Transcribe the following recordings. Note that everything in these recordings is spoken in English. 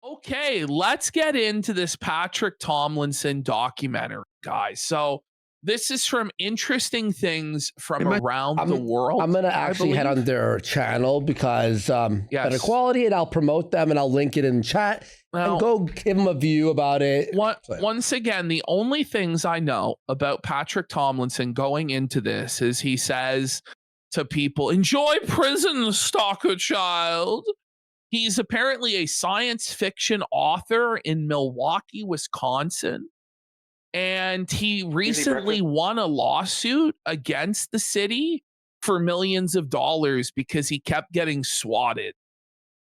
Okay, let's get into this Patrick Tomlinson documentary, guys. So this is from Interesting Things from Around the World. I'm gonna actually head on their channel because better quality, and I'll promote them and I'll link it in chat and go give them a view about it. Once again, the only things I know about Patrick Tomlinson going into this is he says to people, "Enjoy prison, stalker child." He's apparently a science fiction author in Milwaukee, Wisconsin. And he recently won a lawsuit against the city for millions of dollars because he kept getting swatted.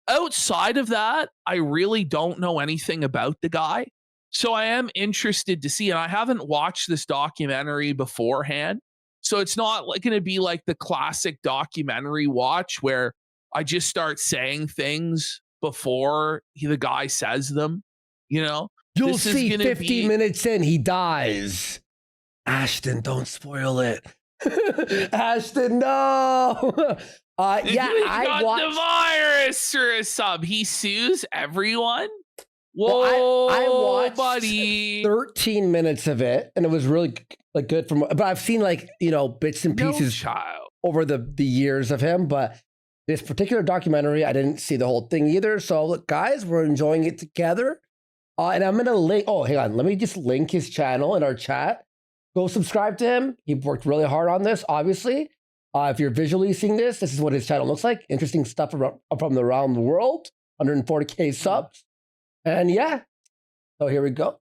Outside of that, I really don't know anything about the guy. So I am interested to see, and I haven't watched this documentary beforehand. So it's not going to be like the classic documentary watch where I just start saying things before the guy says them, you know? You'll see 50 minutes in, he dies. Ashton, don't spoil it. Ashton, no. I watched the virus for a sub. He sues everyone. Whoa, I watched buddy. 13 minutes of it, and it was really good. But I've seen bits and pieces over the years of him, but this particular documentary, I didn't see the whole thing either. So look, guys, we're enjoying it together. And I'm going to link, hang on. Let me just link his channel in our chat. Go subscribe to him. He worked really hard on this, obviously. If you're visually seeing this, this is what his channel looks like. Interesting stuff from around the world. 140K subs. And yeah, so here we go.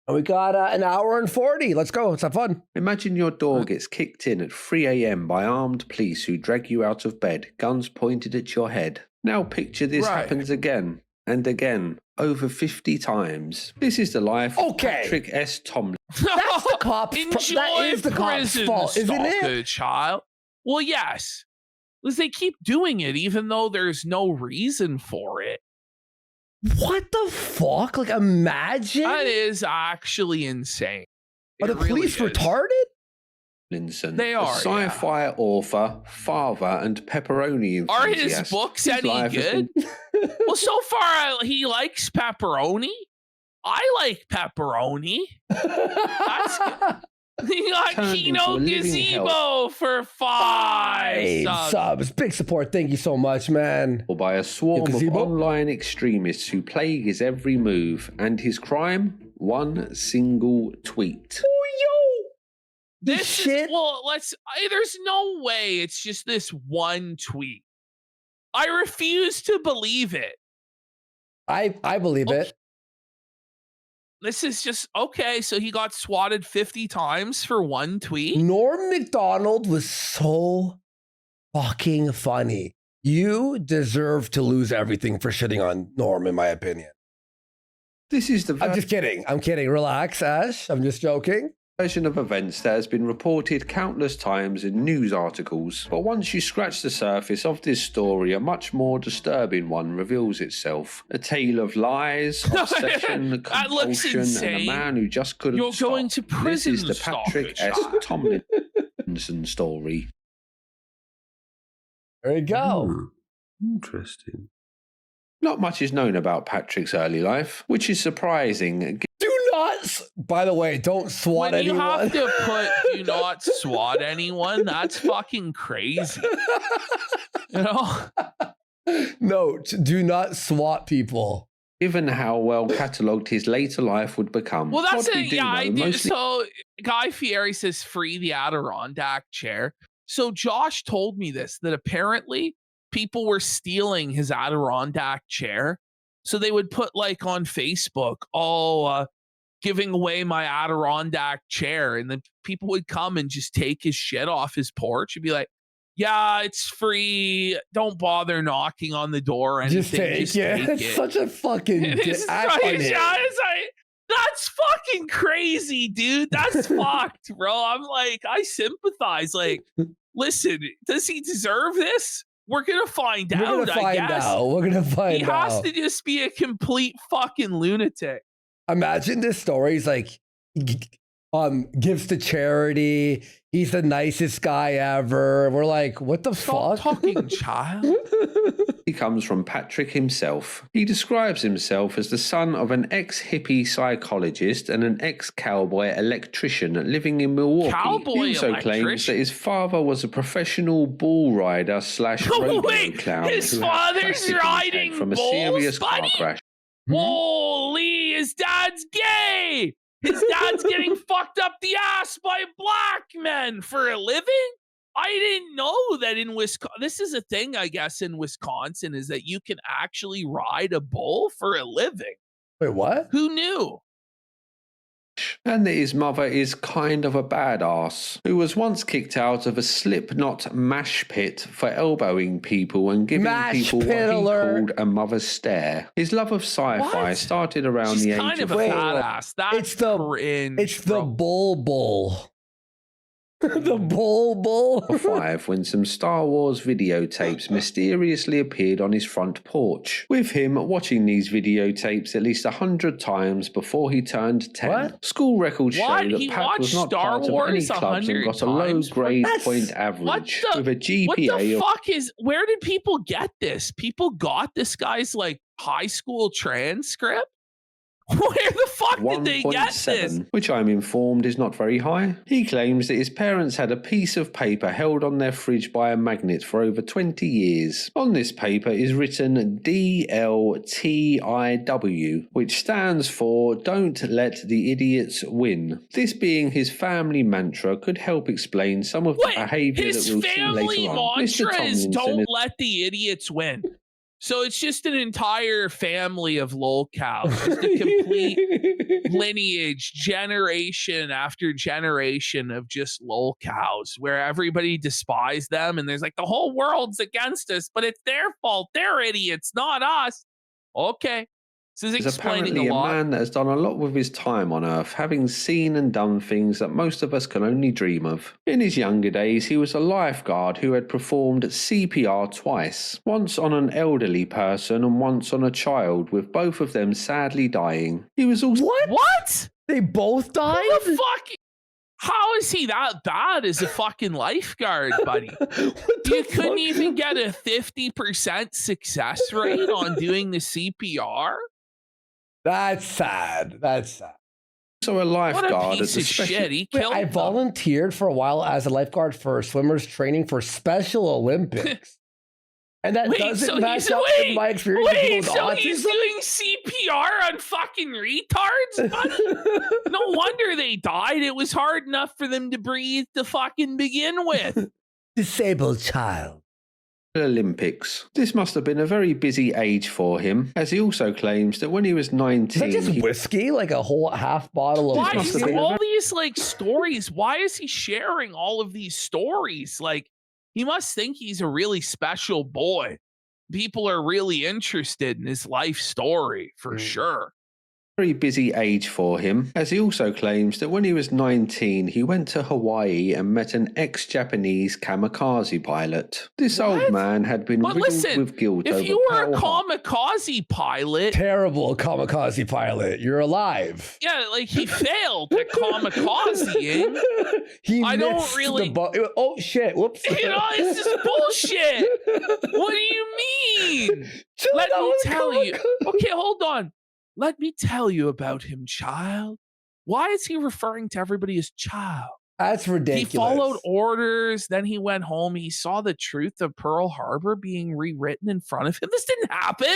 And we got an hour and 40. Let's go. Let's have fun. Imagine your door gets kicked in at 3 a.m. by armed police who drag you out of bed, guns pointed at your head. Now picture this happens again and again, over 50 times. This is the life of Patrick S. Tomlinson. That's the cop's that is the cop's fault, isn't it? Child. Well, yes. Because they keep doing it even though there's no reason for it. What the fuck? Like, imagine. That is actually insane. Are the police retarded? They are. Sci-fi author, father, and pepperoni enthusiast. Are his books any good? Well, so far he likes pepperoni. I like pepperoni. That's good. He got Kino Gazebo for 5 subs. Big support. Thank you so much, man. Or by a swarm of online extremists who plague his every move. And his crime? One single tweet. This shit. There's no way it's just this one tweet. I refuse to believe it. I believe it. This is just okay. So he got swatted 50 times for one tweet. Norm Macdonald was so fucking funny. You deserve to lose everything for shitting on Norm, in my opinion. This is the. I'm just kidding. I'm kidding. Relax, Ash. I'm just joking. Version of events that has been reported countless times in news articles. But once you scratch the surface of this story, a much more disturbing one reveals itself. A tale of lies, obsession, compulsion, and a man who just couldn't You're stop. Going to prison. This is the Patrick S. Tomlinson story. There you go. Interesting. Not much is known about Patrick's early life, which is surprising. By the way, don't swat anyone. You have to put do not swat anyone. That's fucking crazy. You know? Note, do not swat people. Given how well catalogued his later life would become. Well, that's it. Yeah, I do. So Guy Fieri says free the Adirondack chair. So Josh told me this, that apparently people were stealing his Adirondack chair. So they would put on Facebook, giving away my Adirondack chair. And then people would come and just take his shit off his porch and be like, yeah, it's free. Don't bother knocking on the door or anything. Just take it. It's such a fucking... That's fucking crazy, dude. That's fucked, bro. I'm like, I sympathize. Like, listen, does he deserve this? We're going to find out, I guess. We're going to find out. He has to just be a complete fucking lunatic. Imagine this story. He's like, gives to charity. He's the nicest guy ever. We're like, what the Stop fuck? talking, child. He comes from Patrick himself. He describes himself as the son of an ex-hippie psychologist and an ex-cowboy electrician living in Milwaukee. Cowboy he also claims that his father was a professional bull rider / rodeo Wait, clown. his who had father's plastic in his head riding from a bulls, serious buddy? car crash. Holy, his dad's gay. His dad's getting fucked up the ass by black men for a living. I didn't know that in Wisconsin. This is a thing, I guess, in Wisconsin, is that you can actually ride a bull for a living. Wait, what? Who knew? And that his mother is kind of a badass, who was once kicked out of a Slipknot mash pit for elbowing people and giving people what he called a mother's stare. His love of sci-fi started around She's the age kind of of a 4. badass. That's cringe. It's the bull. The bull. 5 when some Star Wars videotapes mysteriously appeared on his front porch, with him watching these videotapes at least 100 times before he turned 10. What? School records show What? that He Pat was not watched Star part of any Wars clubs and 100 got a low times? grade That's- point average with a What GPA the of fuck is? Where did people get this? People got this guy's like high school transcript. Where the fuck did they get this? 1.7, which I'm informed is not very high. He claims that his parents had a piece of paper held on their fridge by a magnet for over 20 years. On this paper is written DLTIW, which stands for Don't Let the Idiots Win. This being his family mantra could help explain some of the behaviour that His we'll see family later on. Mr. mantra is Tomlinson "Don't let the idiots win." So it's just an entire family of lol cows, just a complete lineage, generation after generation of just lol cows, where everybody despises them, and there's like the whole world's against us, but it's their fault. They're idiots, not us. Okay. This is He's explaining apparently a lot. man that has done a lot with his time on Earth, having seen and done things that most of us can only dream of. In his younger days, he was a lifeguard who had performed CPR twice, once on an elderly person and once on a child, with both of them sadly dying. He was also What? They both died? Who the fuck? How is he that bad as a fucking lifeguard, buddy? You couldn't even get a 50% success rate on doing the CPR? That's sad. That's sad. a lifeguard What a at piece the of special. shit. He Wait, killed I them. volunteered for a while as a lifeguard for swimmers training for Special Olympics. And that doesn't match up with my experience with Wait, people so with he's autism? doing CPR on fucking retards, buddy? No wonder they died. It was hard enough for them to breathe to fucking begin with. Disabled child. Olympics. This must have been a very busy age for him, as he also claims that when he was 19, Is that just he whiskey? Like a whole half bottle of Why must is have whiskey? been a all these like stories? Why is he sharing all of these stories? Like, he must think he's a really special boy. People are really interested in his life story for sure. very busy age for him, as he also claims that when he was 19, he went to Hawaii and met an ex-Japanese kamikaze pilot. This old What? man had been But riddled listen, with guilt if over you were a Pearl Harbor. kamikaze pilot, Terrible kamikaze pilot. You're alive. yeah, like he failed at kamikazeing. He I don't missed really- the oh shit! Whoops. You know, it's just bullshit. What do you mean? Let me tell you. Okay, hold on. Let me tell you about him, child. Why is he referring to everybody as child? That's ridiculous. He followed orders, then he went home. He saw the truth of Pearl Harbor being rewritten in front of him. This didn't happen.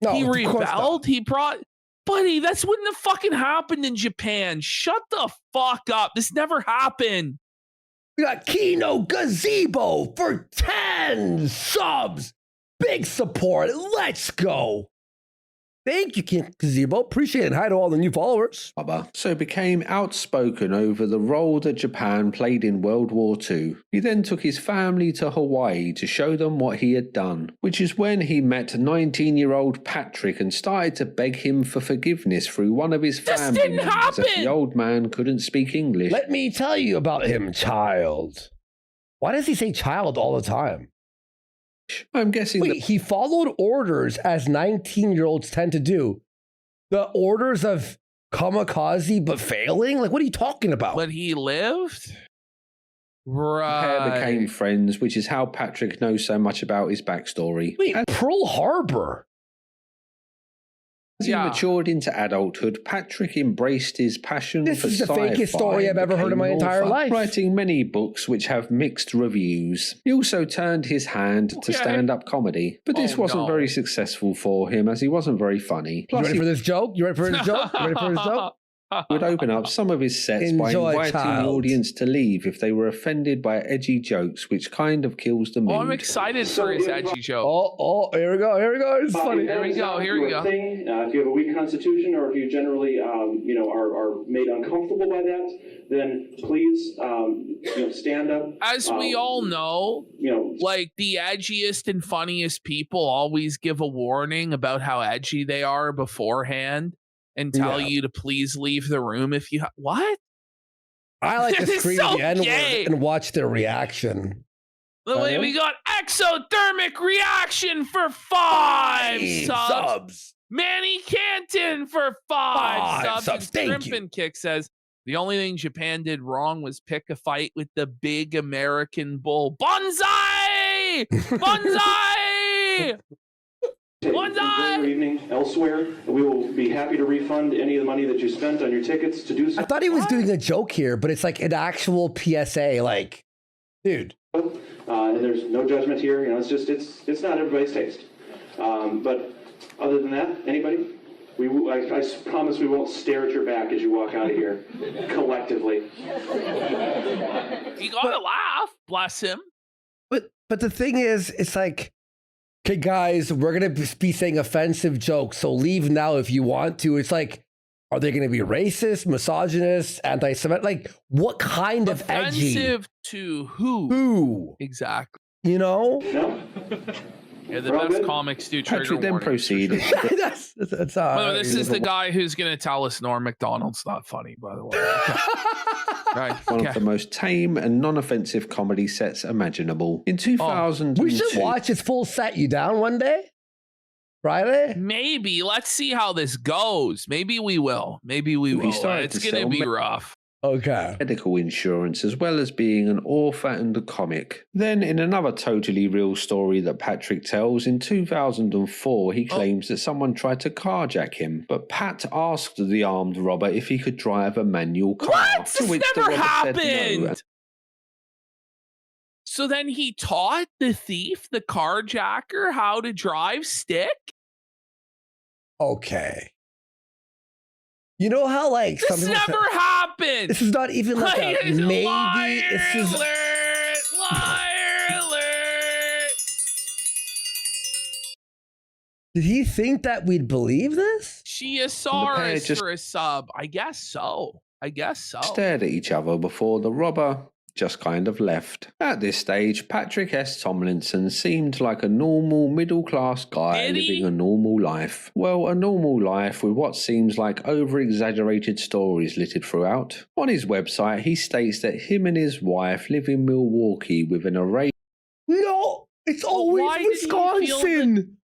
No, He of course not. rebelled. He brought, buddy, that's wouldn't have fucking happened in Japan. Shut the fuck up. This never happened. We got Kino Gazebo for 10 subs. Big support. Let's go. Thank you, Kino Gazebo. Appreciate it. Hi to all the new followers. So became outspoken over the role that Japan played in World War II. He then took his family to Hawaii to show them what he had done, which is when he met 19-year-old Patrick and started to beg him for forgiveness through one of his This family didn't members, as happen! the old man couldn't speak English. Let me tell you about him, child. Why does he say child all the time? I'm guessing Wait, that he followed orders as 19-year-olds tend to do. The orders of kamikaze but failing? Like, what are you talking about? But he lived? The Right. pair became friends, which is how Patrick knows so much about his backstory. Wait, Pearl Harbor. As he matured into adulthood, Patrick embraced his passion for This is the sci-fi fakest story I've ever heard in my and entire author, life. writing many books which have mixed reviews. He also turned his hand to stand-up comedy, but this wasn't very successful for him as he wasn't very funny. Plus, you ready for this joke? You ready for this joke? You ready for this joke? He would open up some of his sets by inviting the audience to leave if they were offended by edgy jokes, which kind of kills the mood. Oh, I'm excited for his edgy joke. Oh, here we go. It's funny. Here we go. If you have a weak constitution, or if you generally, are made uncomfortable by that, then please, stand up. As we all know, like the edgiest and funniest people always give a warning about how edgy they are beforehand and tell you to please leave the room if you... What? I like to scream the N-word and watch their reaction. We got exothermic reaction for 5 subs. Manny Canton for 5 subs. And Shrimpin' Kick says, the only thing Japan did wrong was pick a fight with the big American bull. Bonsai! Bonsai! Enjoy your evening elsewhere. We will be happy to refund any of the money that you spent on your tickets to do so. I thought he was doing a joke here, but it's like an actual PSA. Like, dude. And there's no judgment here. It's not everybody's taste. But other than that, anybody? I promise we won't stare at your back as you walk out of here, collectively. You gotta laugh, bless him. But the thing is, it's like, okay, guys, we're going to be saying offensive jokes, so leave now if you want to. It's like, are they going to be racist, misogynist, anti-Semitic? Like, what kind of edgy? Offensive to who? Who? Exactly. You know? No? Yeah, the best comics do trigger Patrick then warnings. proceeded. That's By the way, this is the guy who's going to tell us Norm Macdonald's not funny, by the way. Okay. One of the most tame and non-offensive comedy sets imaginable. In 2002, we should watch his full set. You down one day? Friday? Maybe. Let's see how this goes. Maybe we will. It's going to be rough. Okay. Medical insurance, as well as being an author and a comic. Then, in another totally real story that Patrick tells, in 2004, he claims that someone tried to carjack him, but Pat asked the armed robber if he could drive a manual car. What? To This which the never robber said happened. no. So then he taught the thief, the carjacker, how to drive stick? Okay. You know how, like, This never happened. This is not even like a maybe. Liar This is alert! Liar alert! Did he think that we'd believe this? Shiosaurus for a sub. I guess so. Stared at each other before the robber just kind of left. At this stage, Patrick S. Tomlinson seemed like a normal middle-class guy living a normal life. Well, a normal life with what seems like over-exaggerated stories littered throughout. On his website, he states that him and his wife live in Milwaukee with an array... No! It's always Wisconsin!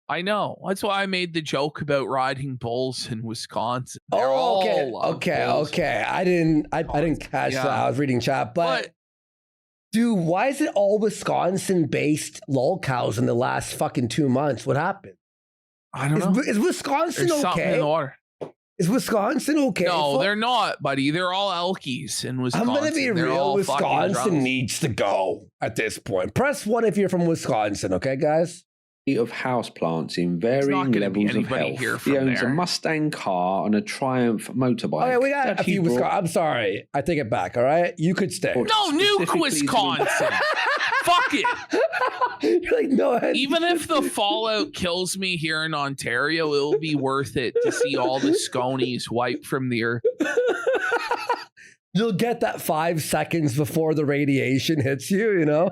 I know. That's why I made the joke about riding bulls in Wisconsin. Okay. I didn't catch that. I was reading chat, but dude, why is it all Wisconsin-based lol cows in the last fucking 2 months? What happened? I don't know. Is Wisconsin There's something in the water. Is Wisconsin okay? No, they're not, buddy. They're all Elkies in Wisconsin. I'm gonna be real. Wisconsin needs to go at this point. Press 1 if you're from Wisconsin, okay, guys? Of houseplants in varying levels of health. He owns a Mustang car and a Triumph motorbike. Okay, we got a few Wisconsin. I'm sorry. I take it back, all right? You could stay. No, nuke Wisconsin. Fuck it. You're like, no. Even if the fallout kills me here in Ontario, it will be worth it to see all the Sconies wiped from the earth. You'll get that 5 seconds before the radiation hits you, you know?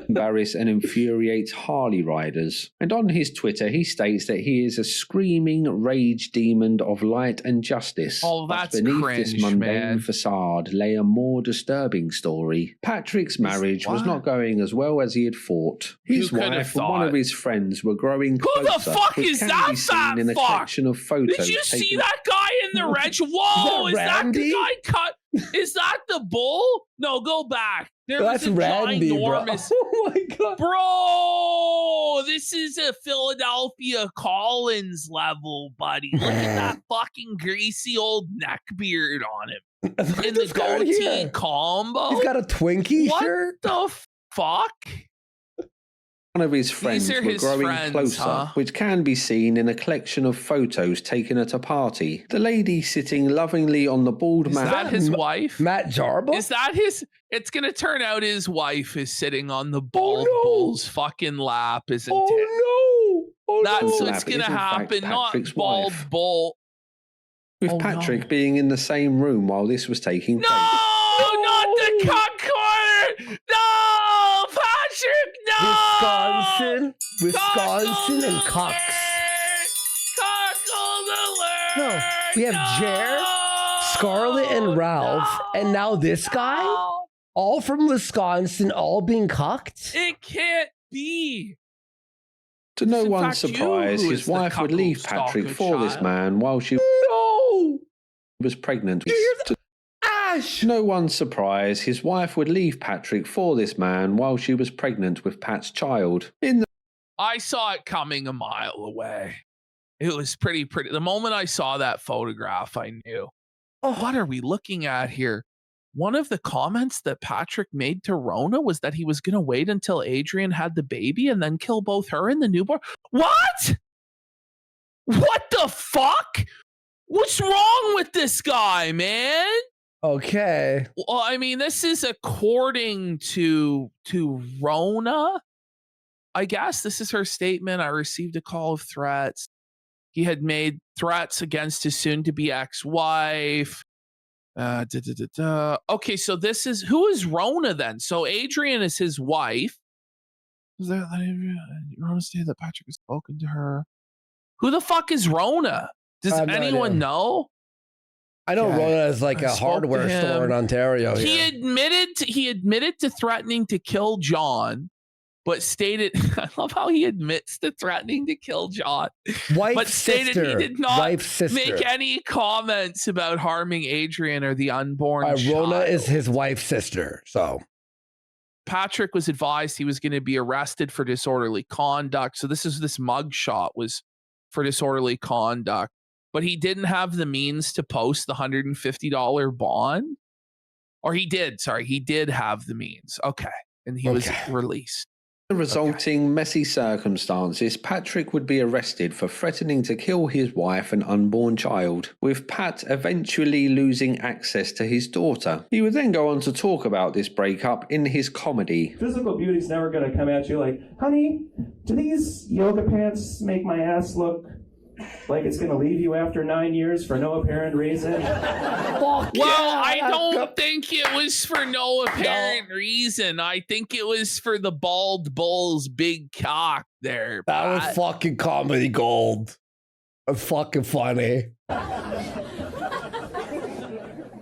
Embarrass and infuriates Harley riders. And on his Twitter, he states that he is a screaming rage demon of light and justice. Oh, that's but beneath cringe, this mundane man. facade lay a more disturbing story. Patrick's marriage was not going as well as he had thought. His wife and one of his friends were growing closer. Who the fuck is that fat in a fuck? collection of photos. Did you see that guy in the red? Whoa, is that the guy cut? Is that the bull? No, go back. That's Randy, ginormous... bro. Oh my God. Bro, this is a Philadelphia Collins level, buddy. Look at that fucking greasy old neck beard on him. In the goatee combo. He's got a Twinkie shirt. What the fuck? One of his friends were growing closer, which can be seen in a collection of photos taken at a party. The lady sitting lovingly on the bald man. Is that his wife? Matt Jarbo? Is that his? It's going to turn out his wife is sitting on the bald bull's fucking lap, isn't it? Oh no! That's what's going to happen, not bald bull. With Patrick being in the same room while this was taking place. No, not the cock corner! No, Patrick, no! Wisconsin and Cox. Cockle alert! No, we have Jer, Scarlett, and Ralph, and now this guy? All from Wisconsin, all being cucked? It can't be. To no one's surprise, his wife would leave Patrick for this man while she was pregnant. Ash! No one's surprise, his wife would leave Patrick for this man while she was pregnant with Pat's child. I saw it coming a mile away. It was pretty. The moment I saw that photograph, I knew. Oh, what are we looking at here? One of the comments that Patrick made to Rona was that he was going to wait until Adrian had the baby and then kill both her and the newborn. What? What the fuck? What's wrong with this guy, man? Okay. Well, I mean, this is according to Rona. I guess this is her statement. I received a call of threats. He had made threats against his soon-to-be ex-wife. Okay, so who is Rona then? So Adrian is his wife. Rona stated that Patrick has spoken to her. Who the fuck is Rona? Does anyone know? I know Rona is like a hardware store in Ontario. He admitted to threatening to kill John, but stated, I love how he admits to threatening to kill John, stated he did not make any comments about harming Adrian or the unborn child. Rona is his wife's sister, so. Patrick was advised he was going to be arrested for disorderly conduct. So this mugshot was for disorderly conduct, but he didn't have the means to post the $150 bond. Or he did have the means. Okay. And he was released. The resulting messy circumstances, Patrick would be arrested for threatening to kill his wife and unborn child, with Pat eventually losing access to his daughter. He would then go on to talk about this breakup in his comedy. Physical beauty's never going to come at you like, honey, do these yoga pants make my ass look like it's going to leave you after 9 years for no apparent reason? I don't think it was for no apparent reason. I think it was for the bald bull's big cock there. That was fucking comedy gold. Fucking funny.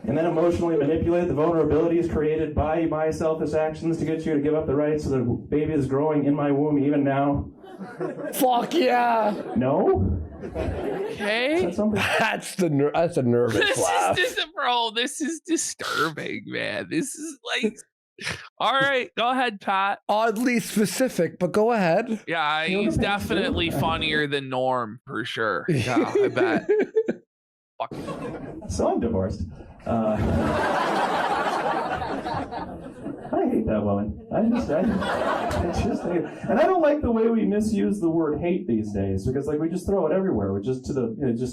And then emotionally manipulate the vulnerabilities created by my selfish actions to get you to give up the rights so the baby is growing in my womb even now. Fuck yeah. No? Okay. That's a nervous laugh. This is disturbing, man. This is like, all right, go ahead, Pat. Oddly specific, but go ahead. Yeah, he's definitely funnier than Norm for sure. Yeah, I bet. Fuck. So I'm divorced. I hate that woman. I just hate it. And I don't like the way we misuse the word hate these days, because like we just throw it everywhere. We just just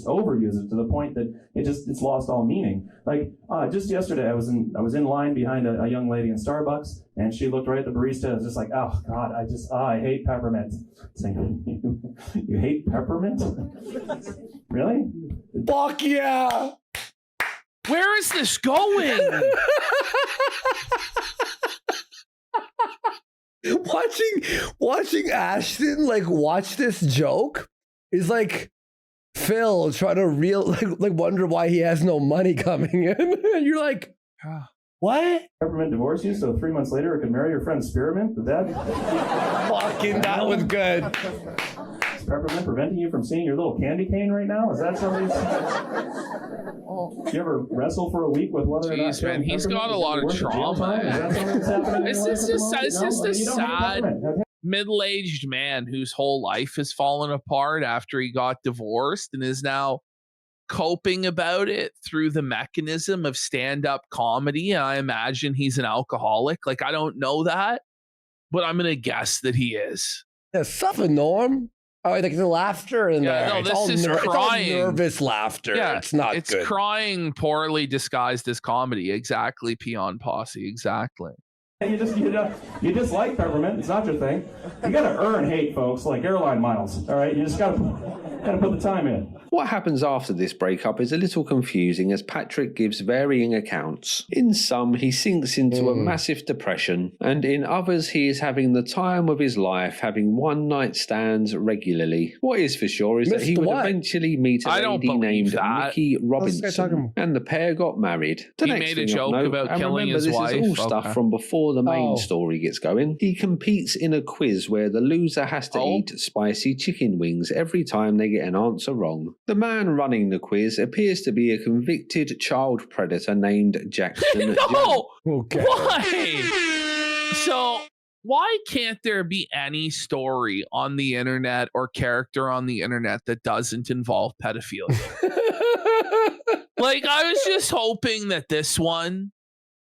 overuse it to the point that it's lost all meaning. Like just yesterday, I was in line behind a young lady in Starbucks, and she looked right at the barista and was just like, "Oh God, I hate peppermint." Saying, "You hate peppermint? Really? Fuck yeah!" Where is this going? watching Ashton like watch this joke is like Phil trying to like wonder why he has no money coming in. You're like, what? Peppermint divorced you, so 3 months later, I could marry your friend Spearmint? Did that? Fucking, that was good. Is Peppermint preventing you from seeing your little candy cane right now? Is that somebody's? You ever wrestle for a week with whether or not? Jeez, man, he's got a lot of trauma. It's just a sad middle-aged man whose whole life has fallen apart after he got divorced and is now coping about it through the mechanism of stand-up comedy. I imagine he's an alcoholic. Like, I don't know that, but I'm gonna guess that he is. Yeah, suffer, Norm. Oh, like the laughter in there. No, this is crying. It's all nervous laughter. Yeah, it's not good. It's crying poorly disguised as comedy. Exactly, Peon Posse. Exactly. You just like Peppermint. It's not your thing. You got to earn hate, folks, like airline miles. All right, you just got to put the time in. What happens after this breakup is a little confusing as Patrick gives varying accounts. In some, he sinks into a massive depression, and in others, he is having the time of his life, having one-night stands regularly. What is for sure is that he would eventually meet a lady named Mickey Robinson, and the pair got married. The next made a joke about killing his wife. This is all stuff from before the main story gets going. He competes in a quiz where the loser has to eat spicy chicken wings every time they get an answer wrong. The man running the quiz appears to be a convicted child predator named Jackson. No! Okay. Why? So, why can't there be any story on the internet or character on the internet that doesn't involve pedophilia? Like, I was just hoping that this one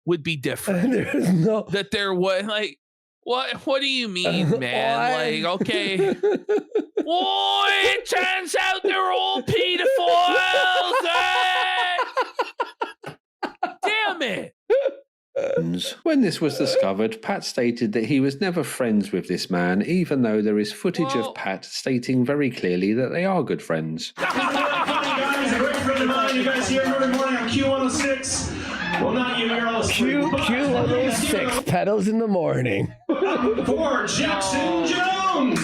would be different. That there would, like, what do you mean, man? Like, okay. Oh, it turns out they're all pedophiles. Damn it. When this was discovered, Pat stated that he was never friends with this man, even though there is footage of Pat stating very clearly that they are good friends. Guys, a great friend of mine. You guys hear him every morning on Q106. Well, not you, you're all asleep. Q106, pedals in the morning. For Jackson Jones!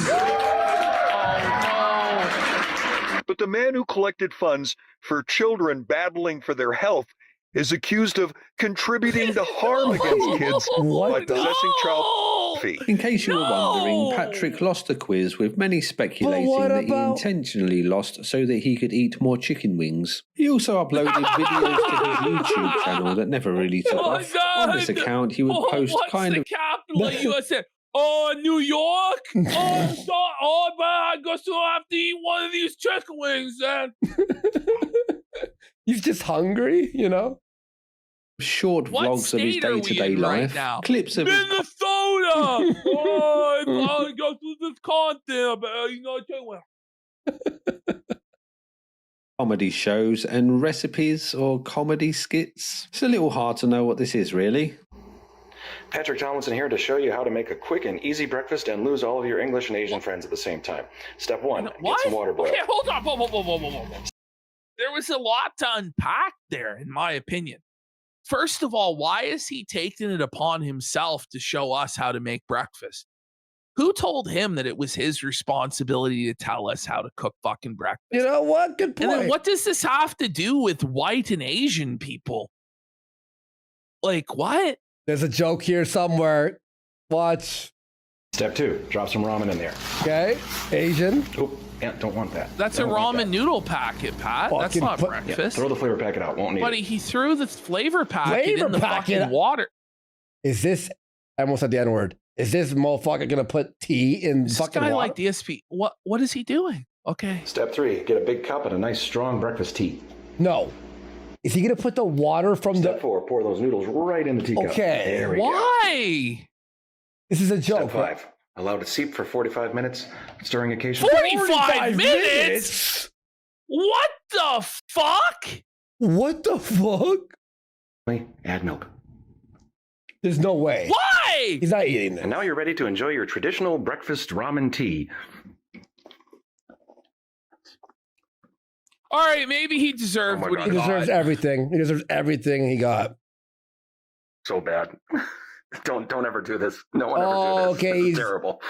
But the man who collected funds for children battling for their health is accused of contributing to harm against kids by possessing child pornography. In case you were wondering, Patrick lost the quiz, with many speculating that he intentionally lost so that he could eat more chicken wings. He also uploaded videos to his YouTube channel that never really took off. On this account, he would post kind of... capital of USA? Oh, New York? Oh, man, I guess I'll have to eat one of these chicken wings then. He's just hungry, you know? Short vlogs of his day-to-day life, right clips of Minnesota. I go through this content, but you know, comedy shows and recipes or comedy skits. It's a little hard to know what this is, really. Patrick Tomlinson here to show you how to make a quick and easy breakfast and lose all of your English and Asian friends at the same time. Step 1, get some water boiled. Okay, hold on. Whoa. There was a lot to unpack there, in my opinion. First of all, why is he taking it upon himself to show us how to make breakfast? Who told him that it was his responsibility to tell us how to cook fucking breakfast? You know what? Good point. And then what does this have to do with white and Asian people? Like, what? There's a joke here somewhere. Watch. Step 2, drop some ramen in there. Okay, Asian. Oh, yeah, don't want that. That's a ramen noodle packet, Pat. That's not breakfast. Yeah, throw the flavor packet out. Won't need Buddy, it. he threw the flavor packet in the fucking water. Is this, I almost said the N-word. Is this motherfucker gonna put tea in fucking water? Like DSP. What is he doing? Okay. Step 3, get a big cup and a nice strong breakfast tea. No. Is he gonna put the water from Step 4, pour those noodles right in the teacup. Okay. There we Why? Go. This is a joke. Step 5, allow it to seep for 45 minutes, stirring occasionally. 45 minutes? What the fuck? What the fuck? Add milk. There's no way. Why? He's not eating this. And now you're ready to enjoy your traditional breakfast ramen tea. All right, maybe he deserved what he deserves everything. He deserves everything he got. So bad. Don't ever do this. No one ever do this. Okay, This is terrible.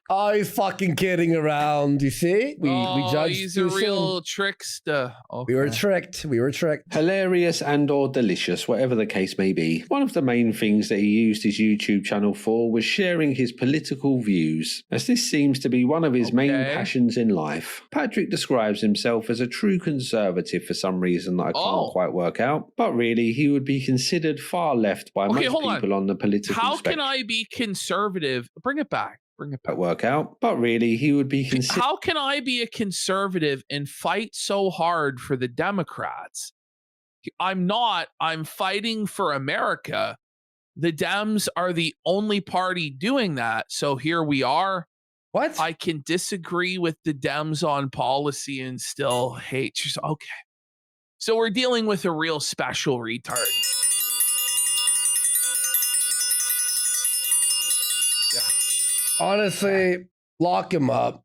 Oh, he's fucking kidding around. You see? We judged he's too a real soon. trickster. Okay. We were tricked. We were tricked. Hilarious and or delicious, whatever the case may be. One of the main things that he used his YouTube channel for was sharing his political views, as this seems to be one of his main passions in life. Patrick describes himself as a true conservative for some reason that I can't quite work out, but really he would be considered far left by most people on the political How spectrum. can I be conservative? Bring it back. Work out, but really he would be considered. How can I be a conservative and fight so hard for the Democrats? I'm not. I'm fighting for America. The Dems are the only party doing that. So here we are. What? I can disagree with the Dems on policy and still hate. Okay. So we're dealing with a real special retard. Honestly, lock him up.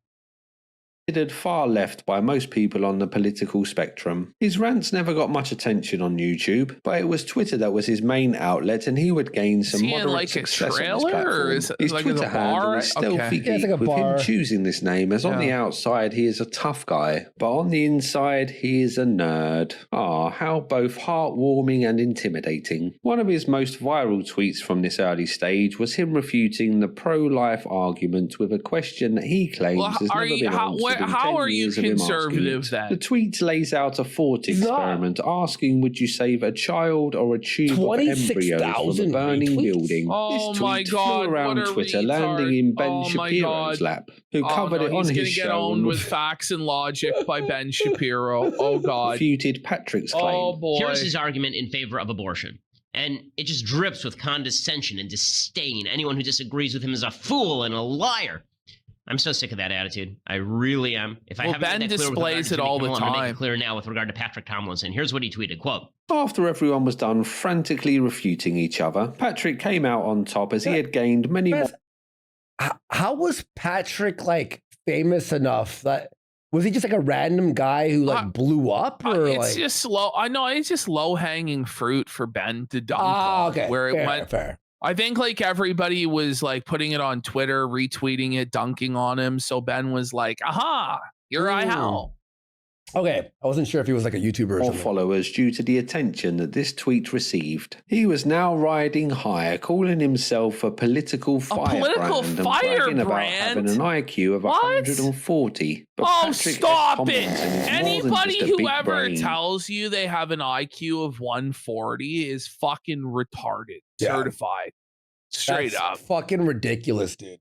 Considered far left by most people on the political spectrum. His rants never got much attention on YouTube, but it was Twitter that was his main outlet, and he would gain some moderate success on this platform. His Twitter handle is stealthy geek, with him choosing this name, as on the outside he is a tough guy, but on the inside he is a nerd. How both heartwarming and intimidating. One of his most viral tweets from this early stage was him refuting the pro-life argument with a question that he claims has never been answered. How are you conservative then? The tweet lays out a thought experiment asking, would you save a child or a tube of embryo from a burning building? Oh this my tweet God, flew around Twitter, landing in Ben Shapiro's lap, who covered it on his show. He's going to get owned with facts and logic by Ben Shapiro. Oh God. Refuted Patrick's claim. Oh boy. Here's his argument in favor of abortion. And it just drips with condescension and disdain. Anyone who disagrees with him is a fool and a liar. I'm so sick of that attitude. I really am. If I haven't Ben made that clear displays it all the time. I'm going to make it clear now with regard to Patrick Tomlinson. Here's what he tweeted, quote, after everyone was done frantically refuting each other, Patrick came out on top as he had gained many more. How was Patrick like famous enough that was he just like a random guy who like blew up or it's just slow. I know it's just low hanging fruit for Ben to dunk on, okay. Where it went. Fair. I think like everybody was like putting it on Twitter, retweeting it, dunking on him. So Ben was like, aha, here I am. Okay, I wasn't sure if he was like a YouTuber or something. Followers due to the attention that this tweet received. He was now riding high, calling himself a political firebrand and bragging about having an IQ of 140. But Patrick stop it! Anybody who ever tells you they have an IQ of 140 is fucking retarded. Certified. Straight up. Fucking ridiculous, dude.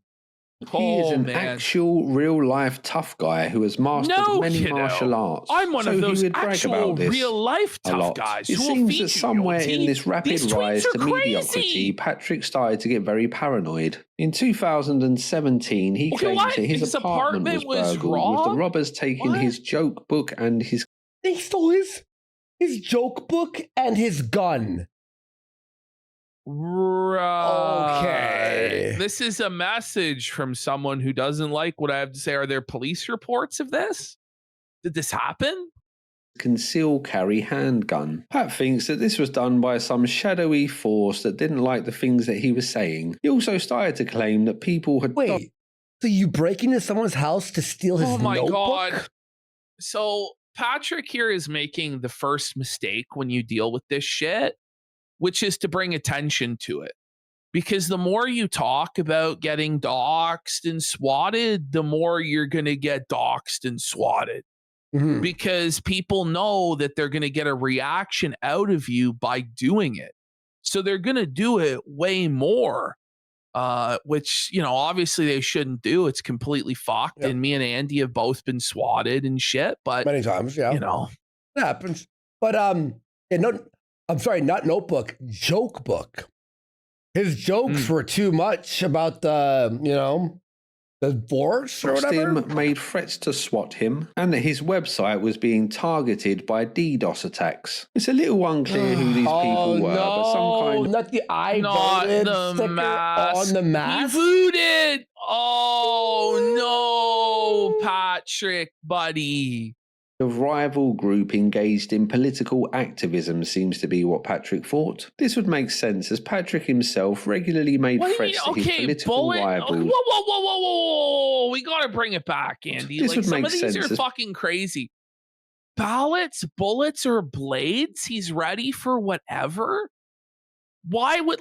He is an actual real-life tough guy who has mastered many martial arts. I'm one of those actual real-life tough guys. It seems that somewhere in this rapid rise to mediocrity, Patrick started to get very paranoid. In 2017, he claimed that his apartment was burgled, with the robbers taking his joke book and his... They stole his joke book and his gun. Right. Okay. This is a message from someone who doesn't like what I have to say. Are there police reports of this? Did this happen? Conceal carry handgun. Pat thinks that this was done by some shadowy force that didn't like the things that he was saying. He also started to claim that people had... Wait, so you break into someone's house to steal his notebook? Oh my God. So Patrick here is making the first mistake when you deal with this shit, which is to bring attention to it. Because the more you talk about getting doxxed and swatted, the more you're going to get doxxed and swatted. Mm-hmm. Because people know that they're going to get a reaction out of you by doing it. So they're going to do it way more, which, you know, obviously they shouldn't do. It's completely fucked. Yep. And me and Andy have both been swatted and shit. But many times, yeah. You know. It happens. But, I'm sorry, not notebook, joke book. His jokes were too much about the, the divorce or whatever. Him made threats to swat him, and that his website was being targeted by DDoS attacks. It's a little unclear who these people were, but some kind of... Not the I voted sticker on the mask. He voted! Oh, no, Patrick, buddy. A rival group engaged in political activism seems to be what Patrick thought. This would make sense as Patrick himself regularly made threats to his political rivals. Whoa. We gotta bring it back, Andy. This would some make of these sense are fucking crazy. Ballots, bullets, or blades? He's ready for whatever? Why would,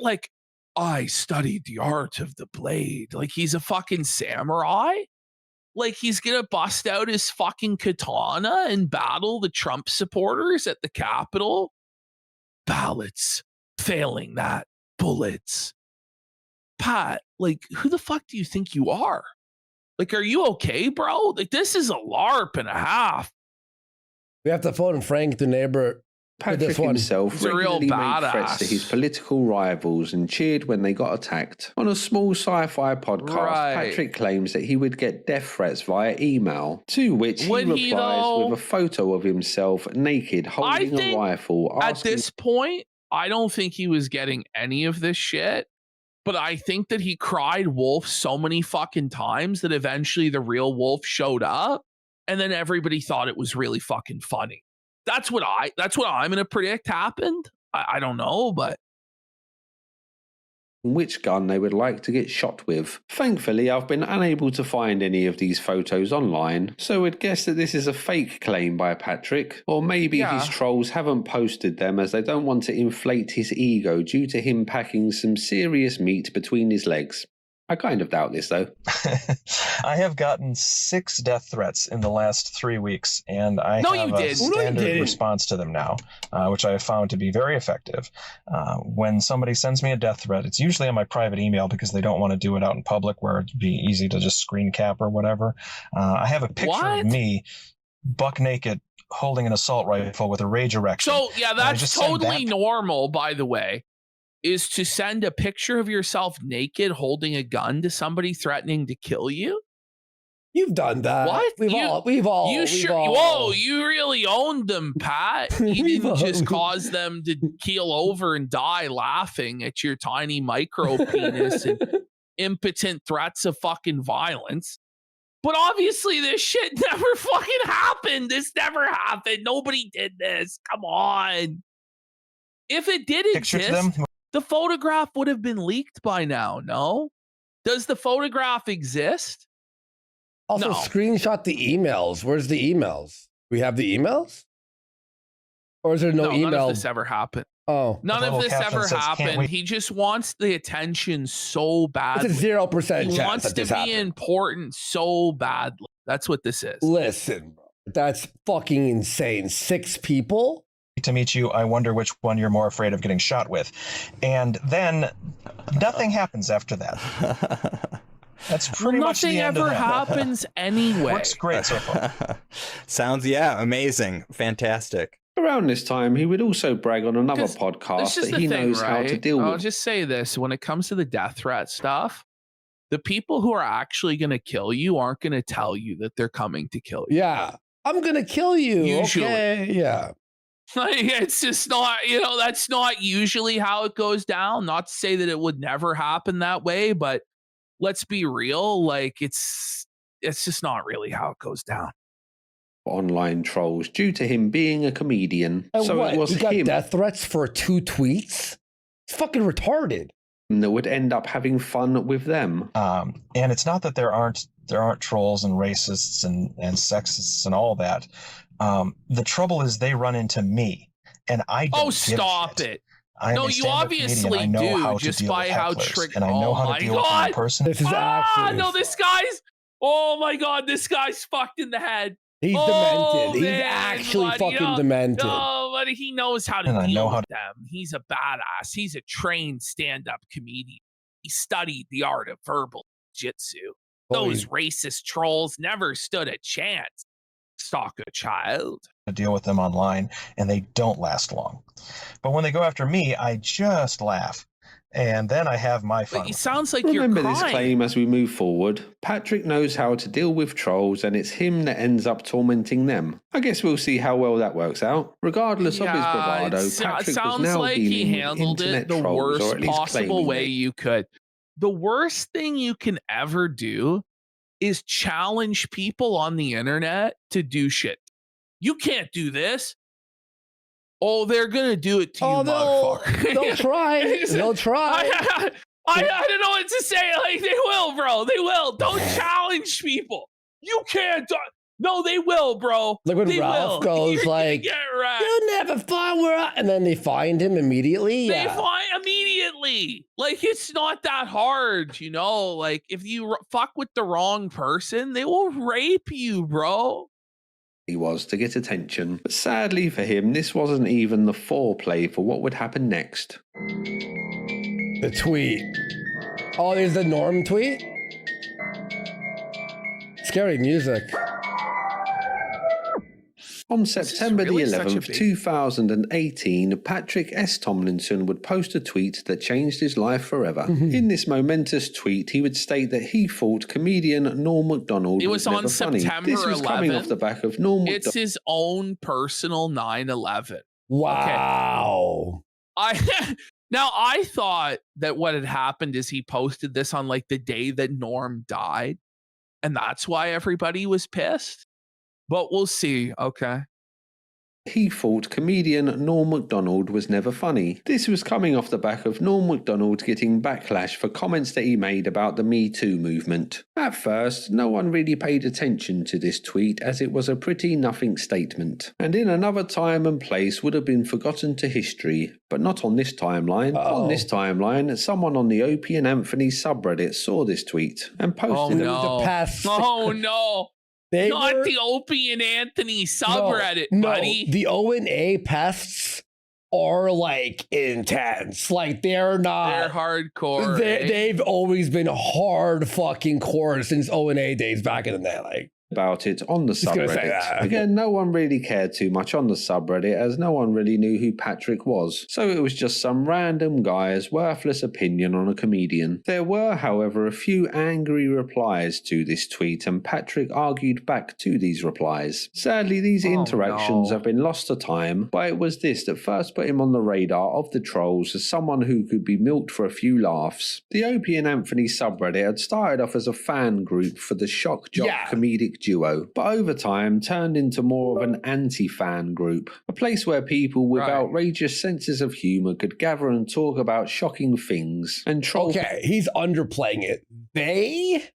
I studied the art of the blade. Like he's a fucking samurai? Like he's gonna bust out his fucking katana and battle the Trump supporters at the Capitol? Ballots. Failing that. Bullets. Pat, who the fuck do you think you are? Are you okay, bro? This is a LARP and a half. We have to phone Frank, the neighbor. Patrick himself regularly made threats to his political rivals and cheered when they got attacked. On a small sci-fi podcast, Patrick claims that he would get death threats via email, to which he replies with a photo of himself naked holding a rifle. At this point, I don't think he was getting any of this shit, but I think that he cried wolf so many fucking times that eventually the real wolf showed up, and then everybody thought it was really fucking funny. That's what I'm gonna predict happened. I don't know, but which gun they would like to get shot with. Thankfully, I've been unable to find any of these photos online, so I'd guess that this is a fake claim by Patrick, or maybe his trolls haven't posted them as they don't want to inflate his ego due to him packing some serious meat between his legs. I kind of doubt this, though. I have gotten 6 death threats in the last 3 weeks, and I have a standard response to them now, which I have found to be very effective. When somebody sends me a death threat, it's usually on my private email because they don't want to do it out in public where it'd be easy to just screen cap or whatever. I have a picture of me buck naked holding an assault rifle with a rage erection. So, yeah, that's totally normal, by the way. Is to send a picture of yourself naked holding a gun to somebody threatening to kill you? You've done that. What? We've all. Whoa, you really owned them, Pat. You didn't just cause them to keel over and die laughing at your tiny micro penis and impotent threats of fucking violence. But obviously this shit never fucking happened. This never happened. Nobody did this. Come on. If it did exist, the photograph would have been leaked by now, no? Does the photograph exist? Also, screenshot the emails. Where's the emails? We have the emails? Or is there no email? None of this ever happened. Oh. None of this ever happened. He just wants the attention so badly. It's a 0% chance. He wants to be important so badly. That's what this is. Listen, that's fucking insane. 6 people? To meet you, I wonder which one you're more afraid of getting shot with. And then nothing happens after that. That's pretty much the end of that. Nothing ever happens anyway. Works great so far. Sounds, amazing. Fantastic. Around this time, he would also brag on another podcast that he knows how to deal with. I'll just say this. When it comes to the death threat stuff, the people who are actually going to kill you aren't going to tell you that they're coming to kill you. Yeah. I'm going to kill you. Usually. Okay. Yeah. It's just not, that's not usually how it goes down. Not to say that it would never happen that way, but let's be real. It's just not really how it goes down. Online trolls due to him being a comedian. And so what? it was he got him death threats for 2 tweets? It's fucking retarded. That would end up having fun with them. And it's not that there aren't trolls and racists and sexists and all that. The trouble is they run into me, and I don't. Oh, stop it! No, you obviously do, just by how trick. And I know how to deal with one person. This is actually. No, this guy's. Oh my god, this guy's fucked in the head. He's demented. He's actually fucking demented. No, but he knows how to deal with them. He's a badass. He's a trained stand-up comedian. He studied the art of verbal jiu-jitsu. Those racist trolls never stood a chance. Stalk a child. To deal with them online, and they don't last long. But when they go after me, I just laugh. And then I have my fun. It sounds like Remember you're this claim as we move forward. Patrick knows how to deal with trolls, and it's him that ends up tormenting them. I guess we'll see how well that works out. Regardless of his bravado, Patrick was now dealing with internet the trolls, or worst at least possible way it. you could. The worst thing you can ever do is challenge people on the internet to do shit. You can't do this. Oh, they're gonna do it to you, motherfucker. They'll try. They'll try. I don't know what to say. Like, they will, bro. They will. Don't challenge people. You can't. No, they will, bro. Like when Ralph goes like, "You never find where I," and then they find him immediately. They find immediately. Like, it's not that hard, you know. Like, if you fuck with the wrong person, they will rape you, bro. He was to get attention, but sadly for him, this wasn't even the foreplay for what would happen next. The tweet. Oh, there's the Norm tweet. Scary music. On September the 11th, 2018, Patrick S. Tomlinson would post a tweet that changed his life forever. In this momentous tweet, he would state that he thought comedian Norm Macdonald was never funny. This was coming off the back of Norm Macdonald. It's his own personal 9/11. Wow. Okay. Now, I thought that what had happened is he posted this on like the day that Norm died, and that's why everybody was pissed. But we'll see, okay? He thought comedian Norm Macdonald was never funny. This was coming off the back of Norm Macdonald getting backlash for comments that he made about the Me Too movement. At first, no one really paid attention to this tweet as it was a pretty nothing statement, and in another time and place would have been forgotten to history, but not on this timeline. On this timeline, someone on the Opie and Anthony subreddit saw this tweet and posted it. The past. Oh no. Not the Opie and Anthony subreddit, buddy. The O&A pests are like intense. Like they're hardcore. They've always been hard fucking core since O&A days back in the day. Like about it on the subreddit. Again, no one really cared too much on the subreddit as no one really knew who Patrick was. So it was just some random guy's worthless opinion on a comedian. There were, however, a few angry replies to this tweet and Patrick argued back to these replies. Sadly, these interactions have been lost to time, but it was this that first put him on the radar of the trolls as someone who could be milked for a few laughs. The Opie and Anthony subreddit had started off as a fan group for the shock jock comedic duo, but over time turned into more of an anti-fan group, a place where people with outrageous senses of humour could gather and talk about shocking things and troll. Okay, he's underplaying it. They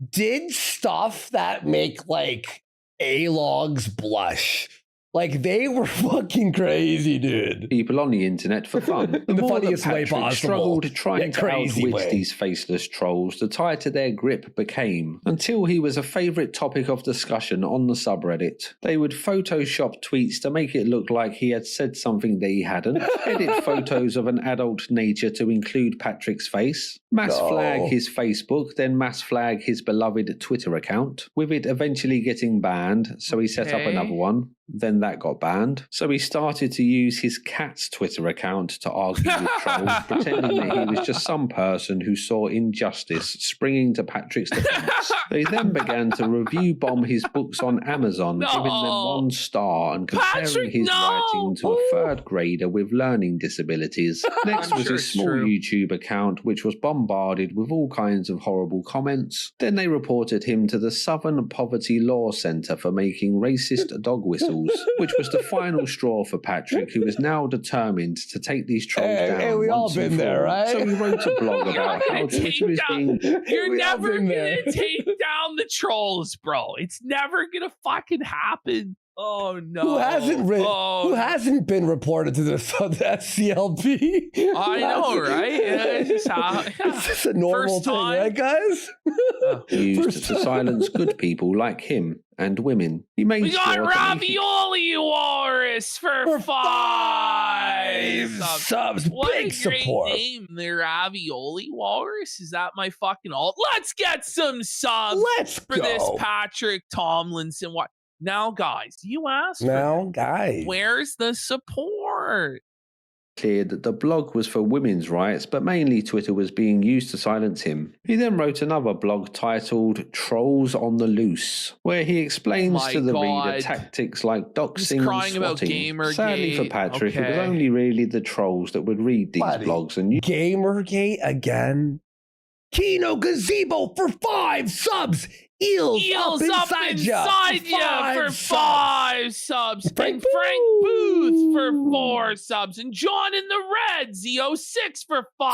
did stuff that make like A-logs blush. Like, they were fucking crazy, dude. People on the internet for fun. In the funniest way possible. Struggled trying to outwit these faceless trolls, the tighter their grip became, until he was a favourite topic of discussion on the subreddit. They would Photoshop tweets to make it look like he had said something that he hadn't, edit photos of an adult nature to include Patrick's face, mass flag his Facebook, then mass flag his beloved Twitter account, with it eventually getting banned, so he set up another one. Then that got banned. So he started to use his cat's Twitter account to argue with trolls, pretending that he was just some person who saw injustice springing to Patrick's defense. They then began to review bomb his books on Amazon, giving them 1 star and comparing his writing to a 3rd grader with learning disabilities. Next was his small YouTube account, which was bombarded with all kinds of horrible comments. Then they reported him to the Southern Poverty Law Centre for making racist dog whistles, which was the final straw for Patrick, who is now determined to take these trolls down. Hey, we all been there, right? So he wrote a blog about how Twitter is being... You're never gonna take down the trolls, bro. It's never gonna fucking happen. Oh no! Who hasn't been reported to the SCLP? I know, right? It's just a normal thing, right, guys? Used to silence good people like him and women. He made we got Ravioli Walrus for 5 subs. What big a great support. name, the Ravioli Walrus. Is that my fucking alt? Let's get some subs. For this Patrick Tomlinson. What? Now, guys, you asked. Where's the support? Clear that the blog was for women's rights, but mainly Twitter was being used to silence him. He then wrote another blog titled Trolls on the Loose, where he explains to the reader tactics like doxing and swatting. Sadly for Patrick, it was only really the trolls that would read these blogs. And Gamergate again? Kino Gazebo for 5 subs. Eels up inside ya for 5 subs. And Frank Booth for 4 subs. And John in the Red, Z06 for 5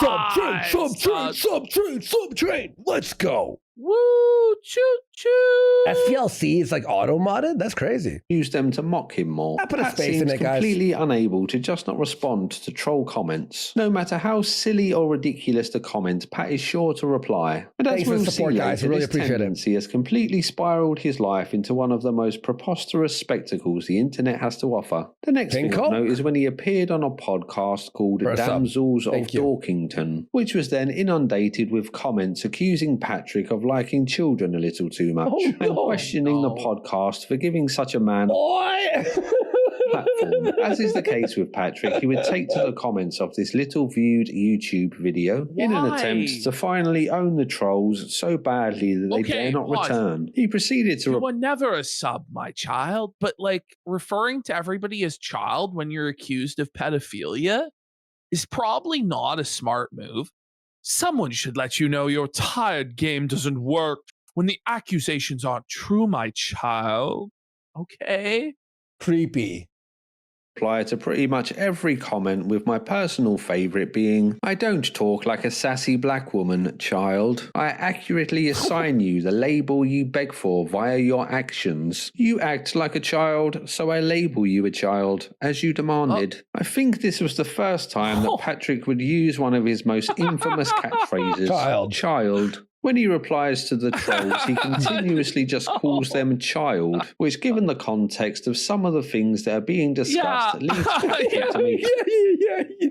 Subtrain. Let's go. Woo, choo choo. SPLC is like auto modded? That's crazy. Use them to mock him more. I put a Pat space seems in it, guys. completely unable to just not respond to troll comments. No matter how silly or ridiculous the comment, Pat is sure to reply. And as Thanks for we'll the support, see guys. I later, really this appreciate it. tendency has completely spiraled his life into one of the most preposterous spectacles the internet has to offer. The next thing of note is when he appeared on a podcast called Damsels of Dorkington, which was then inundated with comments accusing Patrick of liking children a little too much and questioning the podcast for giving such a man platform. As is the case with Patrick, he would take to the comments of this little viewed YouTube video in an attempt to finally own the trolls so badly that they dare not return. He proceeded to... You were never a sub, my child, but like referring to everybody as child when you're accused of pedophilia is probably not a smart move. Someone should let you know your tired game doesn't work when the accusations aren't true, my child. Okay? Creepy. Reply to pretty much every comment, with my personal favourite being, I don't talk like a sassy black woman, child. I accurately assign you the label you beg for via your actions. You act like a child, so I label you a child, as you demanded. I think this was the first time that Patrick would use one of his most infamous catchphrases, child. When he replies to the trolls, he continuously just calls them child, which, given the context of some of the things that are being discussed, at least to me.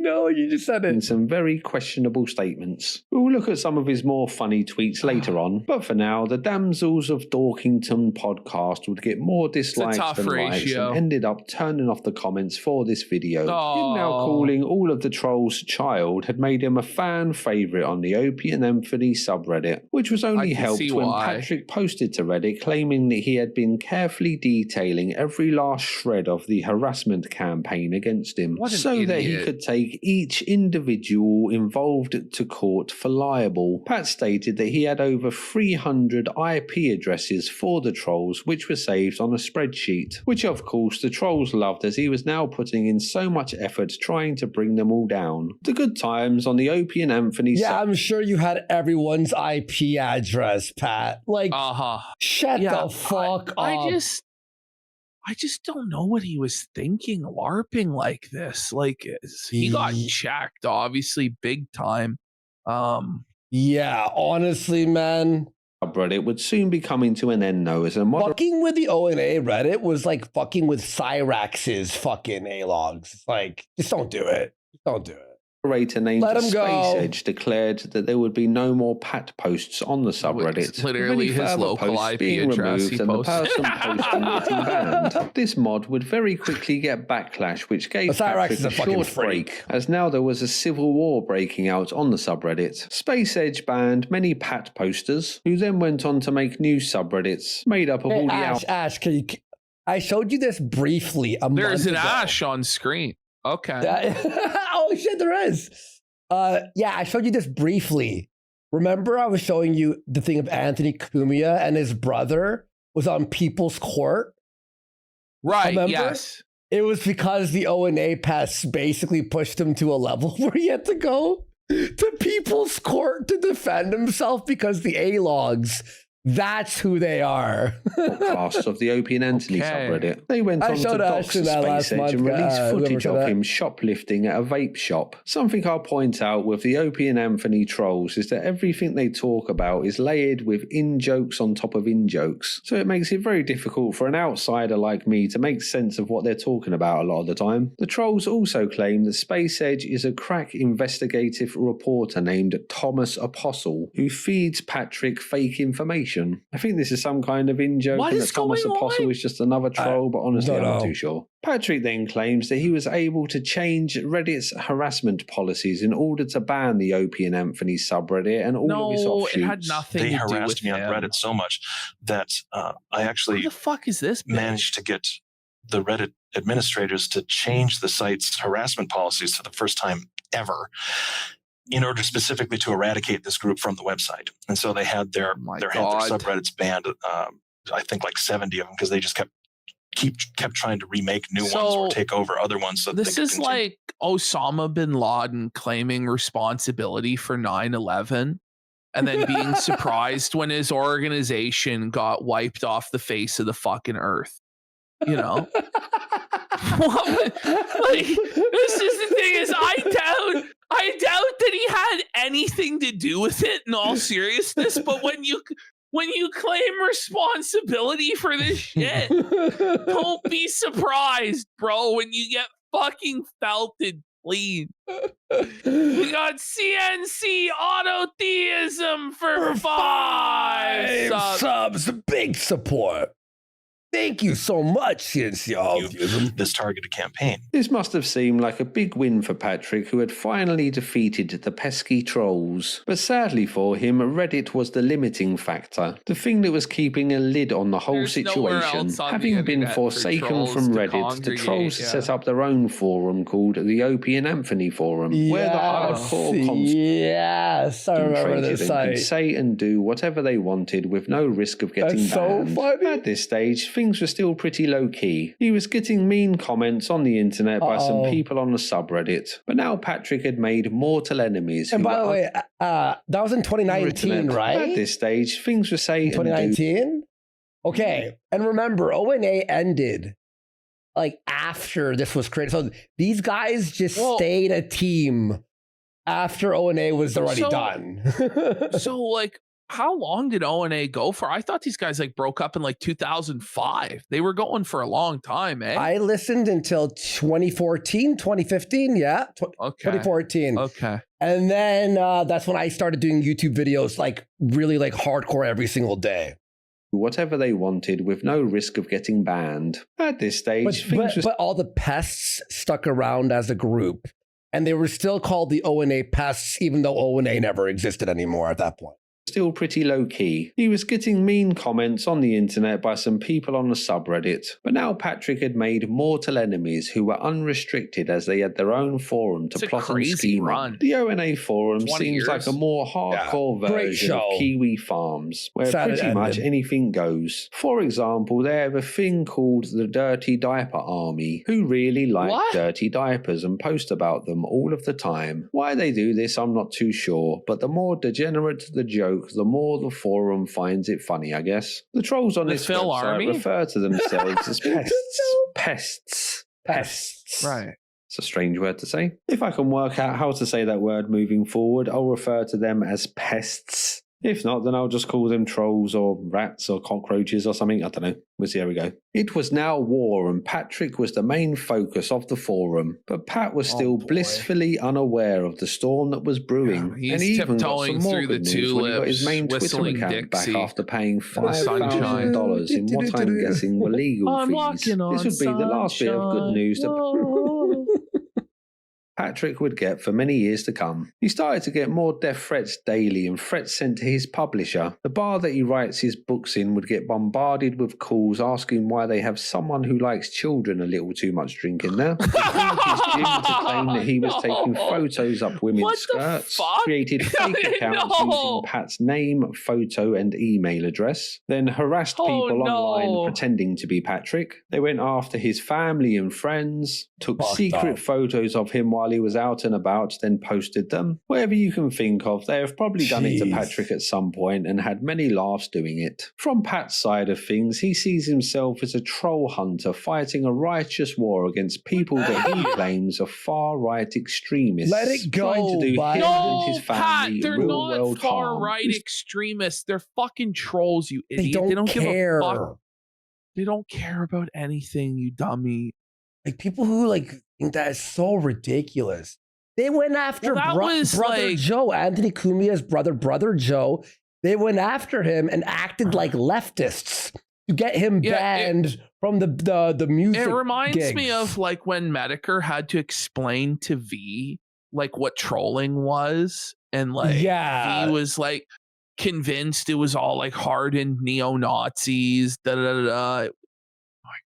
You just said it. In some very questionable statements. We'll look at some of his more funny tweets later on, but for now, the Damsels of Dorkington podcast would get more dislikes than likes and ended up turning off the comments for this video. Him now calling all of the trolls child had made him a fan favourite on the Opie and Anthony subreddit, which was only helped when Patrick posted to Reddit claiming that he had been carefully detailing every last shred of the harassment campaign against him so that he could take each individual involved to court for liable. Pat stated that he had over 300 IP addresses for the trolls, which were saved on a spreadsheet, which of course the trolls loved, as he was now putting in so much effort trying to bring them all down. The good times on the Opie and Anthony I'm sure you had everyone's IP address, Pat. Like, shut the fuck up. I just don't know what he was thinking, LARPing like this. Like, he got checked, obviously, big time. Yeah, honestly, man. Reddit would soon be coming to an end, though, as a fucking with the O&A Reddit was like fucking with Cyrax's fucking A-logs. Like, just don't do it. Don't do it. Moderator named Space Edge declared that there would be no more Pat posts on the subreddit. It's literally his local IP address he and the person posting getting banned. This mod would very quickly get backlash, which gave Patrick a short break, as now there was a civil war breaking out on the subreddit. Space Edge banned many Pat posters, who then went on to make new subreddits made up of all the Ash, I showed you this briefly a month ago. There's an Ash on screen. Okay. Oh shit, there is. I showed you this briefly. Remember, I was showing you the thing of Anthony Cumia and his brother was on People's Court. Right. Remember? Yes. It was because the O&A pass basically pushed him to a level where he had to go to People's Court to defend himself because the A-logs. That's who they are. Podcasts of the Opie and Anthony subreddit. They went on to dox Space Edge and release footage of him shoplifting at a vape shop. Something I'll point out with the Opie and Anthony trolls is that everything they talk about is layered with in-jokes on top of in-jokes. So it makes it very difficult for an outsider like me to make sense of what they're talking about a lot of the time. The trolls also claim that Space Edge is a crack investigative reporter named Thomas Apostle who feeds Patrick fake information. I think this is some kind of in-joke and that Thomas Apostle is just another troll, but honestly I'm not too sure. Patrick then claims that he was able to change Reddit's harassment policies in order to ban the Opie and Anthony subreddit and all of its offshoots. It had nothing to do with They harassed me on Reddit so much that I actually what the fuck is this managed to get the Reddit administrators to change the site's harassment policies for the first time ever. in order specifically to eradicate this group from the website. And so they had their subreddits banned. I think like 70 of them, because they just kept trying to remake new ones or take over other ones. So this is like Osama bin Laden claiming responsibility for 9/11 and then being surprised when his organization got wiped off the face of the fucking earth. You know? Like, this is the thing is I doubt that he had anything to do with it in all seriousness, but when you claim responsibility for this shit, don't be surprised, bro, when you get fucking felted clean. We got CNC Auto Theism for 5 subs. Big support. Thank you so much, CNC. This targeted campaign. This must have seemed like a big win for Patrick, who had finally defeated the pesky trolls. But sadly for him, Reddit was the limiting factor, the thing that was keeping a lid on the whole situation. Having been forsaken from Reddit, the trolls set up their own forum called the Opie and Anthony Forum, where the hardcore could say and do whatever they wanted with no risk of getting banned. At this stage, things were still pretty low-key. He was getting mean comments on the internet by some people on the subreddit. But now Patrick had made mortal enemies. And by the way, that was in 2019, right? At this stage, things were saying 2019? Okay. And remember, ONA ended like after this was created. So these guys just stayed a team after ONA was already done. So like, how long did ONA go for? I thought these guys like broke up in like 2005. They were going for a long time, eh? I listened until 2014, 2015. Yeah. 2014. Okay. And then that's when I started doing YouTube videos, like really like hardcore every single day. Whatever they wanted with no risk of getting banned. At this stage, but all the pests stuck around as a group, and they were still called the ONA pests, even though ONA never existed anymore at that point. Still pretty low-key. He was getting mean comments on the internet by some people on the subreddit, but now Patrick had made mortal enemies who were unrestricted as they had their own forum to plot and scheme on. The ONA forum seems like a more hardcore version of Kiwi Farms, where pretty much anything goes. For example, they have a thing called the Dirty Diaper Army, who really like dirty diapers and post about them all of the time. Why they do this, I'm not too sure, but the more degenerate the joke, the more the forum finds it funny, I guess. The trolls on this website refer to themselves as pests. Pests. Right. It's a strange word to say. If I can work out how to say that word moving forward, I'll refer to them as pests. If not, then I'll just call them trolls or rats or cockroaches or something. I don't know. We'll see how we go. It was now war, and Patrick was the main focus of the forum. But Pat was still blissfully unaware of the storm that was brewing. He's and he even got some more through the good news when he got his main Twitter account back after paying $5,000 in what I'm guessing were legal fees. This would be the last bit of good news that Patrick would get for many years to come. He started to get more death threats daily and threats sent to his publisher. The bar that he writes his books in would get bombarded with calls asking why they have someone who likes children a little too much drinking there. He called his gym to claim that he was taking photos up women's skirts, created fake accounts using Pat's name, photo and email address, then harassed people online pretending to be Patrick. They went after his family and friends, took secret photos of him while he was out and about, then posted them. Whatever you can think of, they have probably done it to Patrick at some point and had many laughs doing it. From Pat's side of things, he sees himself as a troll hunter fighting a righteous war against people that he claims are far-right extremists. Let it go, trying to do him and his family Pat, they're real-world not far-right extremists. They're fucking trolls, you idiot. They don't care. Give a fuck. They don't care about anything, you dummy. Like, people who like think that is so ridiculous. They went after brother Joe, Anthony Cumia's brother Joe. They went after him and acted like leftists to get him banned from the music. It reminds me of like when Medicare had to explain to V like what trolling was, and like V was like convinced it was all like hardened neo-Nazis. Oh my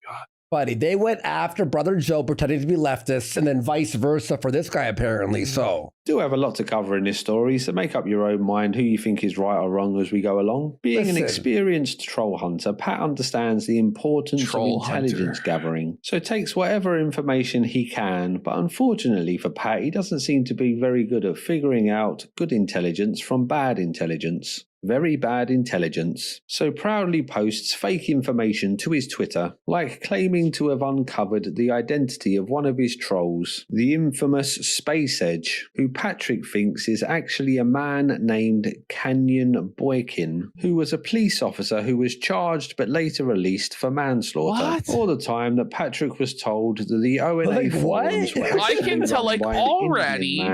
god. buddy. They went after Brother Joe pretending to be leftists and then vice versa for this guy, apparently. So do have a lot to cover in this story, so make up your own mind who you think is right or wrong as we go along. Being an experienced troll hunter, Pat understands the importance of intelligence gathering, so takes whatever information he can, but unfortunately for Pat, he doesn't seem to be very good at figuring out good intelligence from bad intelligence. Very bad intelligence, so proudly posts fake information to his Twitter, like claiming to have uncovered the identity of one of his trolls, the infamous Space Edge, who Patrick thinks is actually a man named Canyon Boykin, who was a police officer who was charged but later released for manslaughter. What? All the time that Patrick was told that the ONA forums were I can tell, like, already.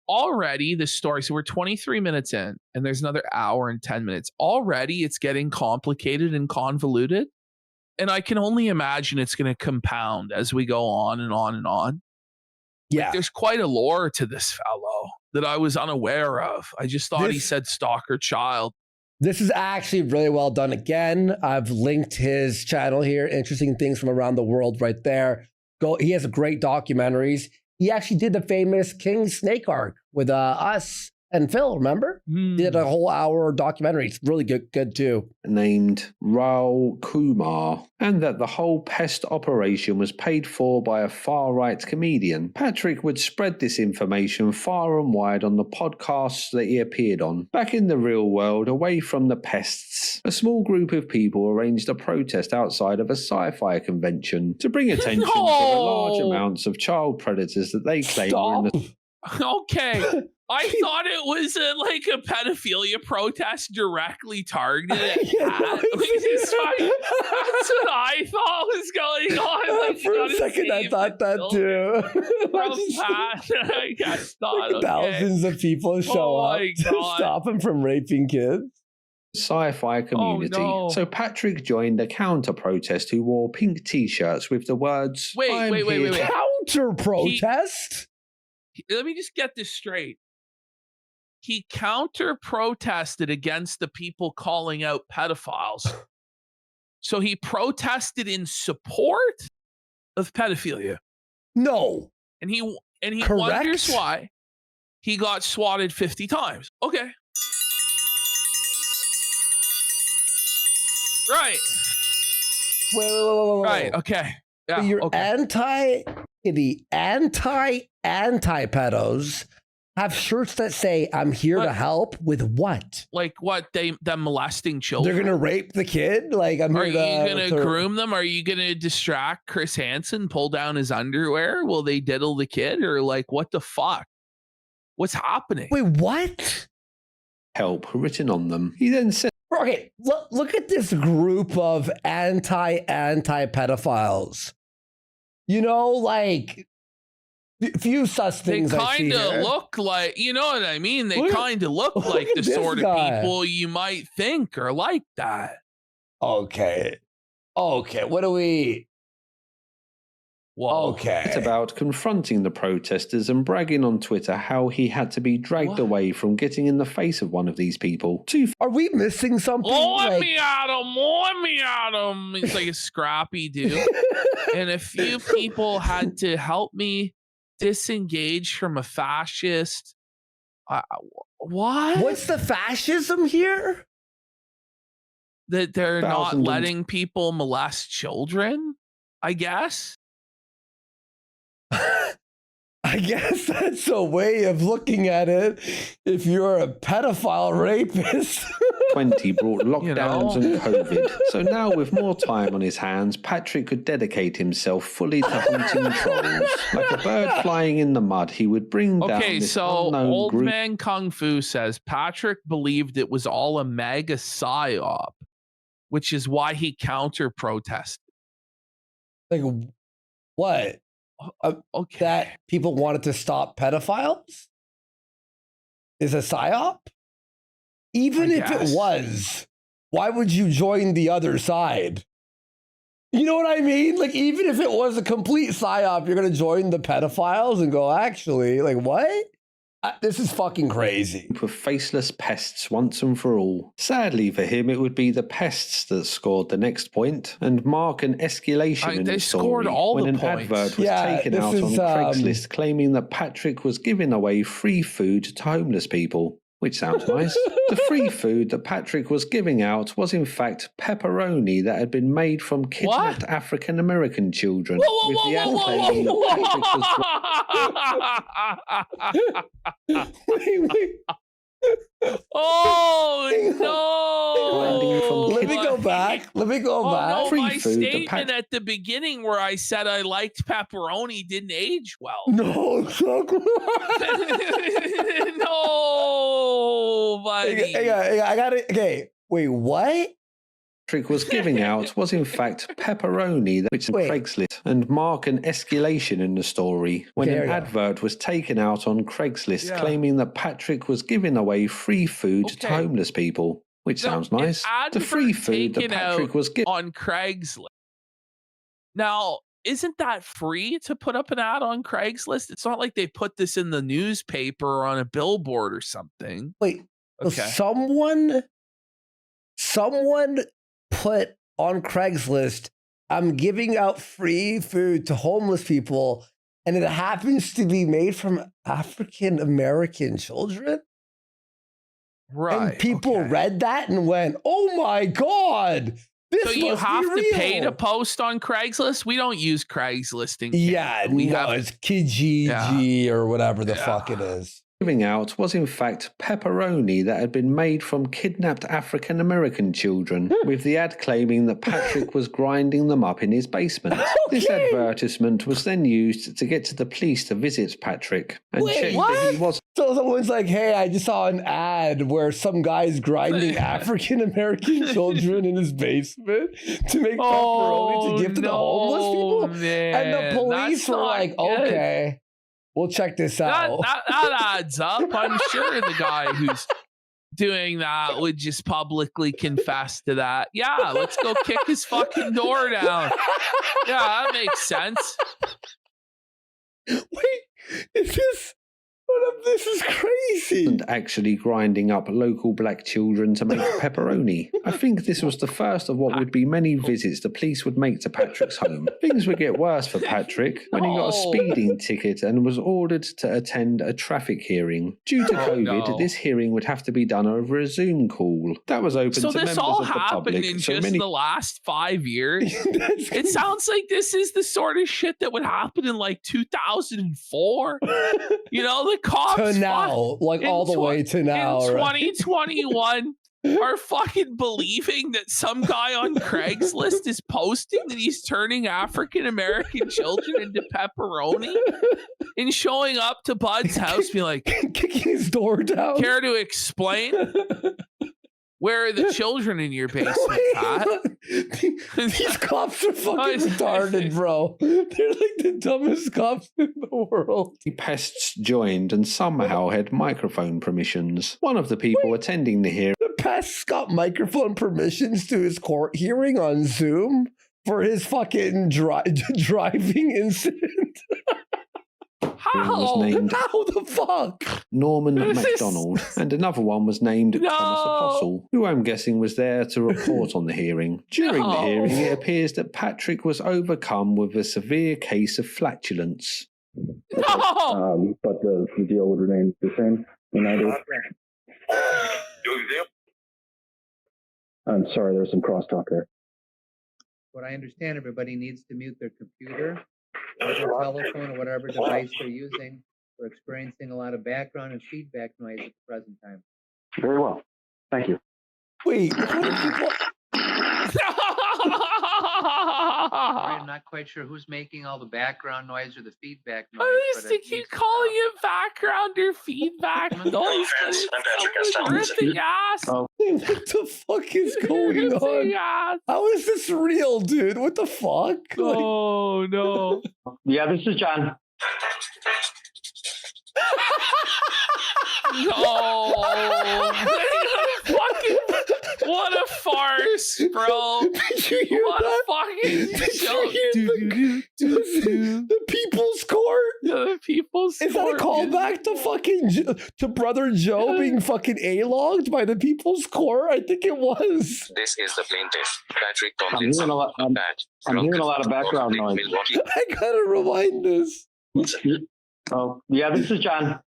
Already the story, so we're 23 minutes in and there's another hour and 10 minutes. Already it's getting complicated and convoluted. And I can only imagine it's going to compound as we go on and on and on. Yeah. Like, there's quite a lore to this fellow that I was unaware of. I just thought he said stalker child. This is actually really well done. Again, I've linked his channel here. Interesting things from around the world right there. He has great documentaries. He actually did the famous King Snake arc with us and Phil, remember? Did a whole hour documentary. It's really good too. Named Raul Kumar, and that the whole pest operation was paid for by a far-right comedian. Patrick would spread this information far and wide on the podcasts that he appeared on. Back in the real world, away from the pests, a small group of people arranged a protest outside of a sci-fi convention to bring attention to the large amounts of child predators that they claim were in the... Okay. I thought it was like a pedophilia protest directly targeted at Pat. That's what I thought was going on. Like, for a second, I thought that too. From Pat, I guess not. Okay. Thousands of people show up to stop him from raping kids. Sci-fi community. Oh, no. So Patrick joined a counter-protest who wore pink t-shirts with the words, Wait. Counter-protest? Let me just get this straight. He counter-protested against the people calling out pedophiles. So he protested in support of pedophilia. No. And he wonders why he got swatted 50 times. Okay. Right. Wait. Right. Okay. Yeah. So you're anti-pedos have shirts that say, I'm here to help with what? Like what? Them molesting children? They're going to rape the kid? Like, Are you going to groom them? Are you going to distract Chris Hansen, pull down his underwear? Will they diddle the kid? Or like, what the fuck? What's happening? Wait, what? Help written on them. He then said, okay, look at this group of anti-pedophiles. You know, like, few sus things. They kind of look like, you know what I mean? They kind of look like the sort of people you might think are like that. Okay. What do we... Whoa. Okay. It's about confronting the protesters and bragging on Twitter how he had to be dragged away from getting in the face of one of these people. Are we missing something? Let me at him. It's like a scrappy dude. And a few people had to help me disengage from a fascist. What? What's the fascism here? That they're not letting people molest children, I guess. I guess that's a way of looking at it if you're a pedophile rapist. 20 brought lockdowns and COVID. So now with more time on his hands, Patrick could dedicate himself fully to hunting trolls. Like a bird flying in the mud, he would bring down this unknown Old group. Man Kung Fu says Patrick believed it was all a mega psyop, which is why he counter-protested. Like, what? Okay. That people wanted to stop pedophiles is a psyop? Even if it was, why would you join the other side? You know what I mean? Like, even if it was a complete psyop, you're going to join the pedophiles and go, actually, like, what? This is fucking crazy. Of faceless pests once and for all. Sadly for him, it would be the pests that scored the next point and mark an escalation in the story when an advert was taken out on Craigslist claiming that Patrick was giving away free food to homeless people. Which sounds nice. The free food that Patrick was giving out was in fact pepperoni that had been made from kidnapped African American children. With the ad claiming that Patrick was Wait. Oh no! Let me go back. No, my statement at the beginning where I said I liked pepperoni didn't age well. No, no, buddy. I got it. Okay, wait, what? Patrick was giving out was in fact pepperoni, which Craigslist, and mark an escalation in the story when an advert was taken out on Craigslist claiming that Patrick was giving away free food to homeless people. Which sounds nice. The free food that Patrick was giving on Craigslist. Now, isn't that free to put up an ad on Craigslist? It's not like they put this in the newspaper or on a billboard or something. Wait, someone put on Craigslist, I'm giving out free food to homeless people, and it happens to be made from African American children? Right. And people read that and went, oh my God. So you have to pay to post on Craigslist? We don't use Craigslist in Canada. It's Kijiji or whatever the fuck it is. Giving out was in fact pepperoni that had been made from kidnapped African American children, with the ad claiming that Patrick was grinding them up in his basement. This advertisement was then used to get to the police to visit Patrick and check that he was. So someone's like, hey, I just saw an ad where some guy's grinding African American children in his basement to make pepperoni to give to the homeless people. Man, and the police were like, okay. We'll check this out. That adds up. I'm sure the guy who's doing that would just publicly confess to that. Yeah, let's go kick his fucking door down. Yeah, that makes sense. Wait, this is crazy. And actually grinding up local black children to make pepperoni. I think this was the first of what would be many visits the police would make to Patrick's home. Things would get worse for Patrick when he got a speeding ticket and was ordered to attend a traffic hearing. Due to COVID, this hearing would have to be done over a Zoom call. That was open to members of the public. So this all happened in just the last 5 years? It sounds like this is the sort of shit that would happen in like 2004. You know, the cops to now, like all the way to now, in 2021 are fucking believing that some guy on Craigslist is posting that he's turning African American children into pepperoni and showing up to Bud's house being like, kicking his door down. Care to explain? Where are the children in your basement, Pat? These cops are fucking retarded, bro. They're like the dumbest cops in the world. The pests joined and somehow had microphone permissions. One of the people attending the hearing. The pests got microphone permissions to his court hearing on Zoom for his fucking driving incident. Was named How the fuck? Norman MacDonald, and another one was named Thomas Apostle, who I'm guessing was there to report on the hearing. During the hearing, it appears that Patrick was overcome with a severe case of flatulence. But the deal would remain the same. I'm sorry, there's some crosstalk there. What I understand, everybody needs to mute their computer or their telephone or whatever device they're using. We're experiencing a lot of background and feedback noise at the present time. Very well. Thank you. Wait. I'm not quite sure who's making all the background noise or the feedback noise. I used to keep calling it background or feedback noise. Ripping ass. What the fuck is going on? How is this real, dude? What the fuck? Oh, no. Yeah, this is John. No. What a farce, bro. Did you hear what that? A fucking Did you hear the People's Court? the people's Is that a callback to fucking to Brother Joe being fucking A-logged by the People's Court? I think it was. This is the plaintiff, Patrick Tomlinson. I'm hearing a lot of background noise. I gotta rewind this. Oh, yeah, this is John.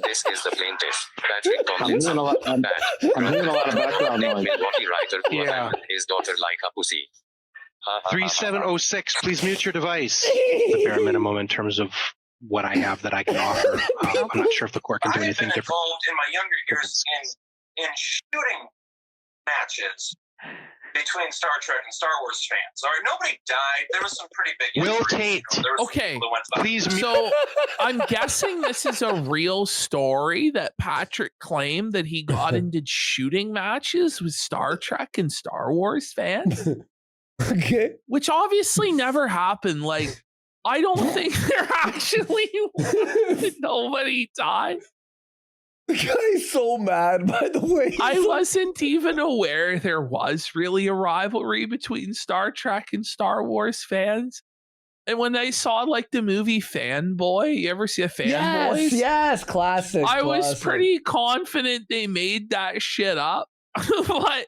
This is the plaintiff, Patrick Tomlinson. I'm hearing a lot of background noise. Milwaukee writer who abandoned his daughter like a pussy. 3706, please mute your device. The bare minimum in terms of what I have that I can offer. I'm not sure if the court can do anything different. Involved in my younger years in shooting matches between Star Trek and Star Wars fans. All right, nobody died. There was some pretty big. Will Tate, okay, please mute. So I'm guessing this is a real story that Patrick claimed that he got into shooting matches with Star Trek and Star Wars fans. Okay. Which obviously never happened. Like, I don't think there actually was. Nobody died. The guy's so mad, by the way. I wasn't even aware there was really a rivalry between Star Trek and Star Wars fans. And when I saw like the movie Fanboy, you ever see a Fanboy? Yes, classic. I was pretty confident they made that shit up, but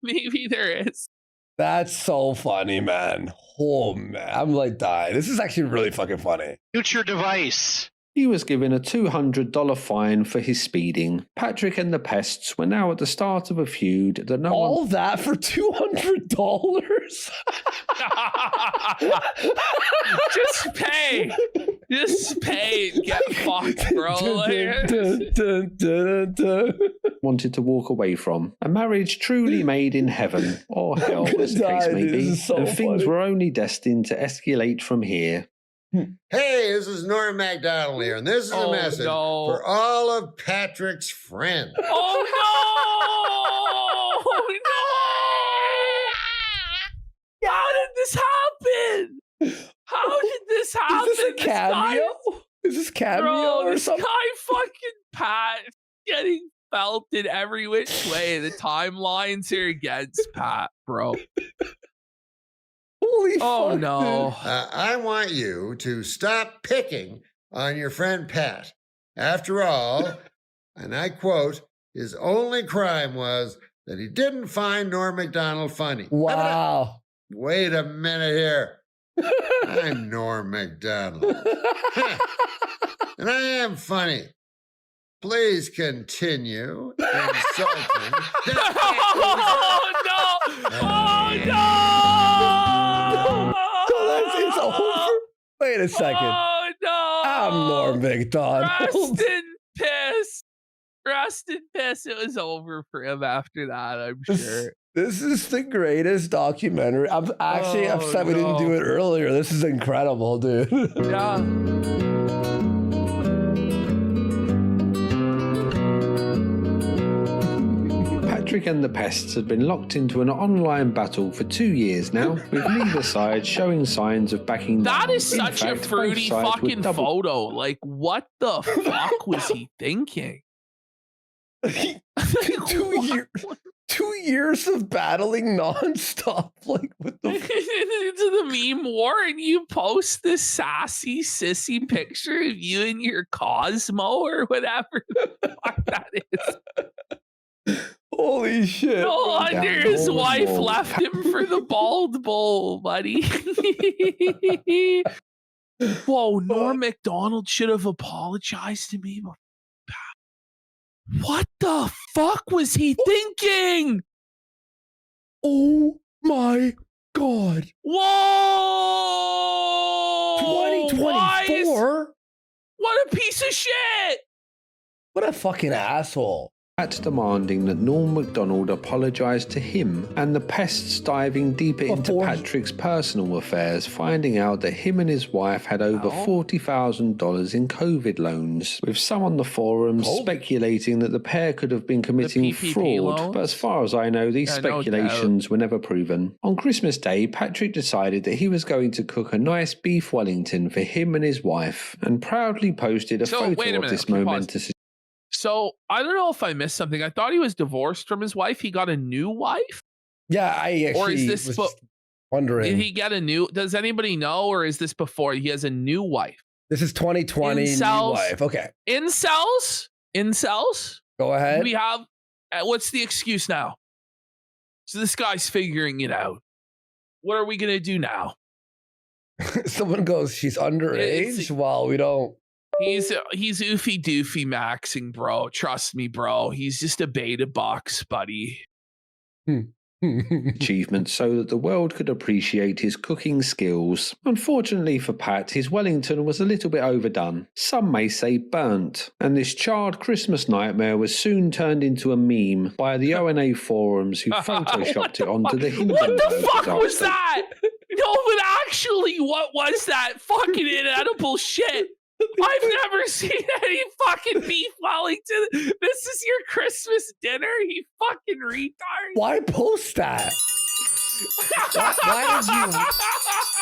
maybe there is. That's so funny, man. Oh, man. I'm like dying. This is actually really fucking funny. Mute your device. He was given a $200 fine for his speeding. Patrick and the Pests were now at the start of a feud that no All one... that for $200? Just pay. Just pay and get fucked, bro. wanted to walk away from. A marriage truly made in heaven, or hell, as the case may be. And things were only destined to escalate from here. Hey, this is Norm MacDonald here, and this is a message for all of Patrick's friends. Oh, no! How did this happen? How did this happen? Is this a cameo? Is this cameo or something? This guy fucking Pat getting felt in every which way. The timelines are against Pat, bro. Holy fuck, no. I want you to stop picking on your friend Pat. After all, and I quote, his only crime was that he didn't find Norm MacDonald funny. Wow. Wait a minute here. I'm Norm MacDonald. And I am funny. Please continue insulting. Oh, no! Oh, no! It's over. Wait a second. Oh, no! I'm Norm MacDonald. Rest in piss. It was over for him after that, I'm sure. This is the greatest documentary. I'm actually upset we didn't do it earlier. This is incredible, dude. Yeah. Patrick and the Pests had been locked into an online battle for 2 years now, with neither side showing signs of backing down. That is In such fact, a fruity both sides were fucking photo. Like, what the fuck was he thinking? 2 years of battling nonstop, like with the into the meme war, and you post this sassy sissy picture of you and your Cosmo or whatever the fuck that is. Holy shit. No wonder his wife left him for the bald bull, buddy. Whoa, Norm MacDonald should have apologized to me. What the fuck was he thinking? Oh my God. Whoa! 2024? What a piece of shit! What a fucking asshole. Pat demanding that Norm MacDonald apologise to him, and the Pests diving deeper into Patrick's personal affairs, finding out that him and his wife had over $40,000 in COVID loans, with some on the forums speculating that the pair could have been committing fraud, loans? but as far as I know, these speculations were never proven. On Christmas Day, Patrick decided that he was going to cook a nice beef Wellington for him and his wife, and proudly posted a photo of this momentous. So, I don't know if I missed something. I thought he was divorced from his wife. He got a new wife? Yeah, I actually... Or is this... Wondering. Did he get a new? Does anybody know, or is this before he has a new wife? This is 2020. Incels. New wife. Okay. Incels. Go ahead. We have. What's the excuse now? So this guy's figuring it out. What are we gonna do now? Someone goes, she's underage. While we don't. He's oofy doofy maxing, bro. Trust me, bro. He's just a beta box, buddy. Achievement so that the world could appreciate his cooking skills. Unfortunately for Pat, his Wellington was a little bit overdone. Some may say burnt. And this charred Christmas nightmare was soon turned into a meme by the ONA forums who photoshopped it onto the Hindenburg What the fuck disaster. was that? No, but actually, what was that? Fucking inedible shit. I've never seen any fucking beef Wellington. This is your Christmas dinner, you fucking retard. Why post that?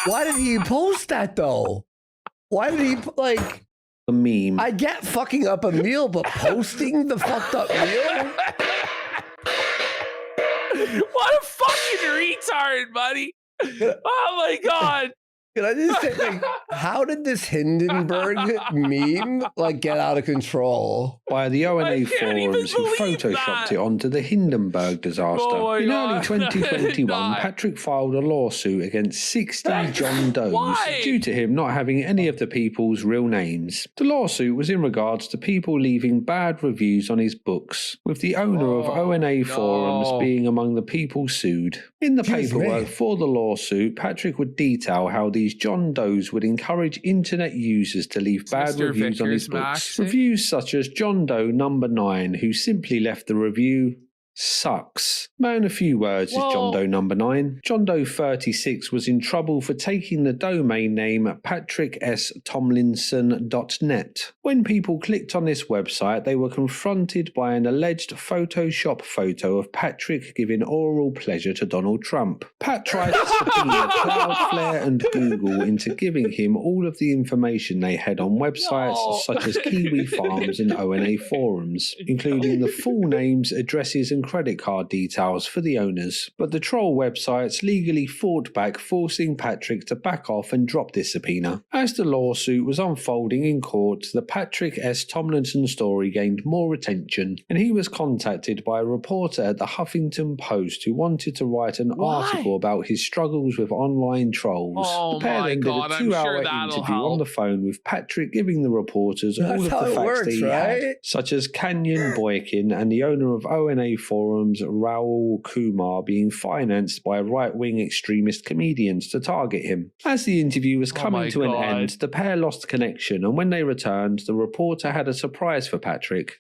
Why did he post that though? Why did he like a meme? I get fucking up a meal, but posting the fucked up meal? What a fucking retard, buddy. Oh my god. Can I just say, like, how did this Hindenburg meme like get out of control? By the ONA forums who photoshopped it onto the Hindenburg disaster. In early 2021, Patrick filed a lawsuit against 60 John Does due to him not having any of the people's real names. The lawsuit was in regards to people leaving bad reviews on his books, with the owner of ONA forums being among the people sued. In the paperwork for the lawsuit, Patrick would detail how these John Does would encourage internet users to leave bad reviews on his books. Reviews such as John Doe number 9, who simply left the review sucks. Man, a few words is John Doe number 9. John Doe 36 was in trouble for taking the domain name patrickstomlinson.net. When people clicked on this website, they were confronted by an alleged Photoshop photo of Patrick giving oral pleasure to Donald Trump. Pat tried to subpoena Cloudflare and Google into giving him all of the information they had on websites such as Kiwi Farms and ONA forums, including the full names, addresses and credit card details for the owners, but the troll websites legally fought back, forcing Patrick to back off and drop this subpoena. As the lawsuit was unfolding in court, the Patrick S. Tomlinson story gained more attention, and he was contacted by a reporter at the Huffington Post who wanted to write an article about his struggles with online trolls. The pair then did a 2-hour interview on the phone with Patrick, giving the reporters all of the facts that he had, such as Canyon Boykin and the owner of ONA forums Raul Kumar being financed by right-wing extremist comedians to target him. As the interview was coming to an end, the pair lost connection, and when they returned, the reporter had a surprise for Patrick.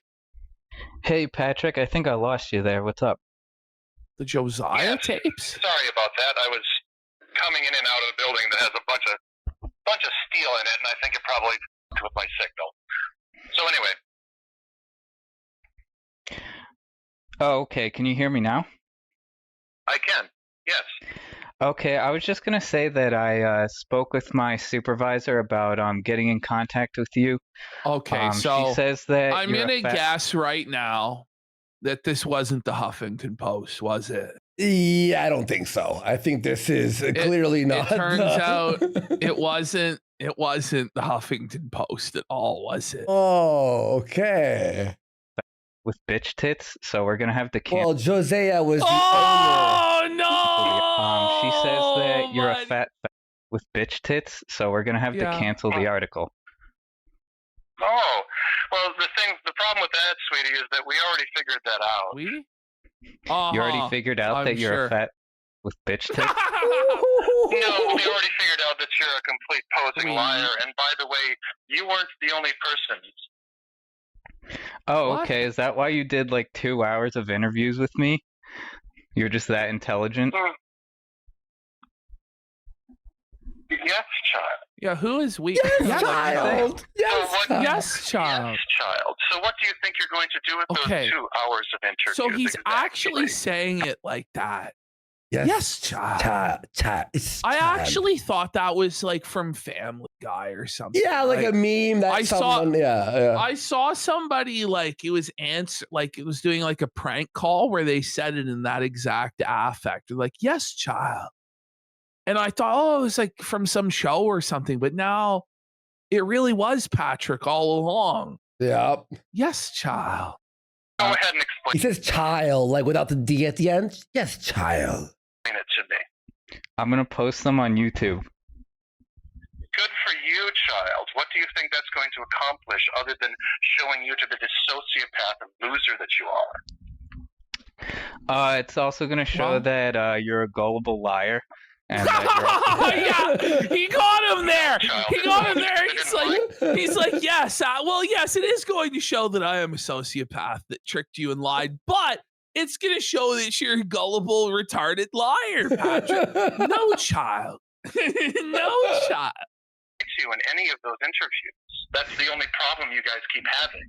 Hey Patrick, I think I lost you there. What's up? The Josiah tapes? Sorry about that. I was coming in and out of the building that has a bunch of steel in it, and I think it probably with my signal. So anyway. Oh, okay. Can you hear me now? I can, yes. Okay, I was just going to say that I spoke with my supervisor about getting in contact with you. Okay, so she says that I'm going to guess right now that this wasn't the Huffington Post, was it? Yeah, I don't think so. I think this is clearly not. It turns out it wasn't the Huffington Post at all, was it? Oh, okay. With bitch tits, so we're gonna have to cancel. Well, Josiah was the owner. Oh no! She says that you're a fat with bitch tits, so we're gonna have to cancel the article. Oh, well, the problem with that, sweetie, is that we already figured that out. We? You already figured out that you're a fat with bitch tits? No, we already figured out that you're a complete posing liar, and by the way, you weren't the only person. Oh, okay. Is that why you did like 2 hours of interviews with me? You're just that intelligent? Yes, child. Yeah, who is we? Yes, child. Yes, child. Yes, child. So what do you think you're going to do with those 2 hours of interviews? So he's actually saying it like that. Yes, child. I actually thought that was like from Family Guy or something. Yeah, like a meme that I saw somebody like it was doing like a prank call where they said it in that exact affect. They're like, yes, child. And I thought, oh, it was like from some show or something. But now it really was Patrick all along. Yep. Yes, child. Go ahead and explain He says child, like without the D at the end. Yes, child. it to me. I'm going to post them on YouTube. Good for you, child. What do you think that's going to accomplish other than showing you to be the sociopath and loser that you are? It's also going to show that you're a gullible liar. And yeah, he got him there. He got him there. He's like, yes. Well, yes, it is going to show that I am a sociopath that tricked you and lied, but it's going to show that you're a gullible, retarded liar, Patrick. No, child. No, child. You in any of those interviews. That's the only problem you guys keep having.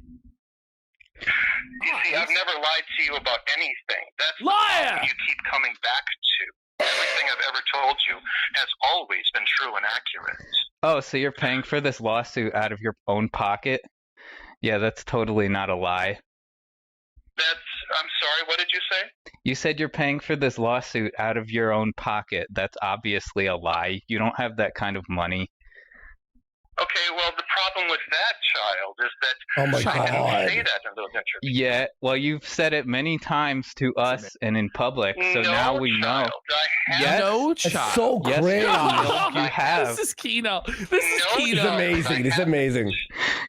You see, I've never lied to you about anything. That's the problem you keep coming back to. Everything I've ever told you has always been true and accurate. Oh, so you're paying for this lawsuit out of your own pocket? Yeah, that's totally not a lie. I'm sorry, what did you say? You said you're paying for this lawsuit out of your own pocket. That's obviously a lie. You don't have that kind of money. Okay, well, the problem with that, child, is that Oh my I didn't God. say that in those interviews. Yeah, well, you've said it many times to us and in public, so No, now we know. child, I have Yes, No, It's child. so yes, great. you have. This is Kino. This is No, Kino. It's amazing. It's amazing.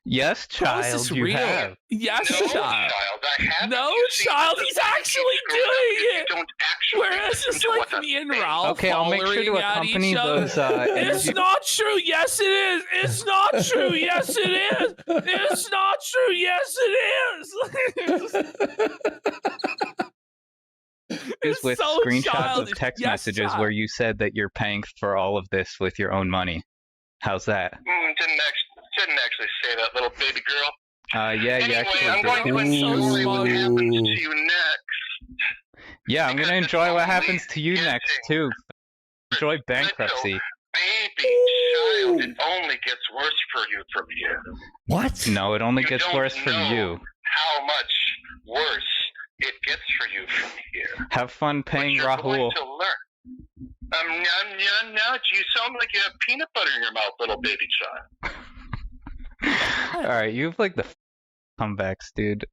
Yes, This child, is you real. have. Yes, No, child. I haven't. No, You see, child. the He's fact actually keeps growing up doing is you it. don't actually Whereas listen it's to like what me I'm and saying. Ralph Okay, I'll make sure to hollering at accompany each other. those It's interviews. not true. Yes, it is. It's not true. Yes, it is. It's not true. Yes, it is. With so screenshots childish. of text Yes, messages child. where you said that you're paying for all of this with your own money. How's that? Didn't actually say that, little baby girl. Yeah, you Anyway, actually I'm going to did. enjoy what happens to you next. Yeah, I'm gonna enjoy what happens to you next too. Enjoy bankruptcy. Baby child, it only gets worse for you from here. What? No, it only You gets don't worse from know you. How much worse it gets for you from here. Have fun paying You're Rahul. going to learn. You sound like you have peanut butter in your mouth, little baby child. Alright, you have like the comebacks, dude.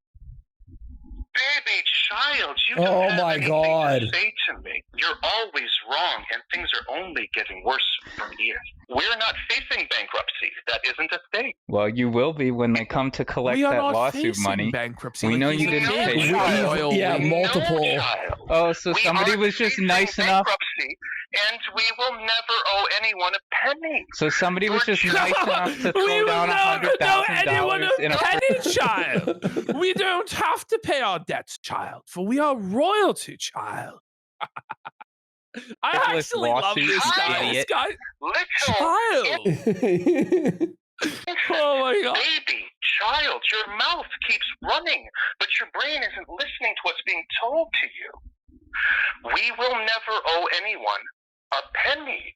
Baby child, you Oh don't have my anything God. to say to me. You're always wrong, and things are only getting worse from here. We're not facing bankruptcy. That isn't a thing. Well, you will be when they come to collect We are that not lawsuit facing money. bankruptcy. We Like know he's you a didn't kid. pay. Yeah, multiple. No, child. Oh, so We somebody aren't was just facing nice enough. bankruptcy, and we will never owe anyone a penny. So somebody was just nice enough to We throw will down never know anyone $100,000 in a a penny, child. We don't have to pay our debts, child, for we are royalty, child. I Frivolous actually love lawsuit, this guy. This idiot. guy, Little child. Oh my God. baby child, your mouth keeps running, but your brain isn't listening to what's being told to you. We will never owe anyone a penny.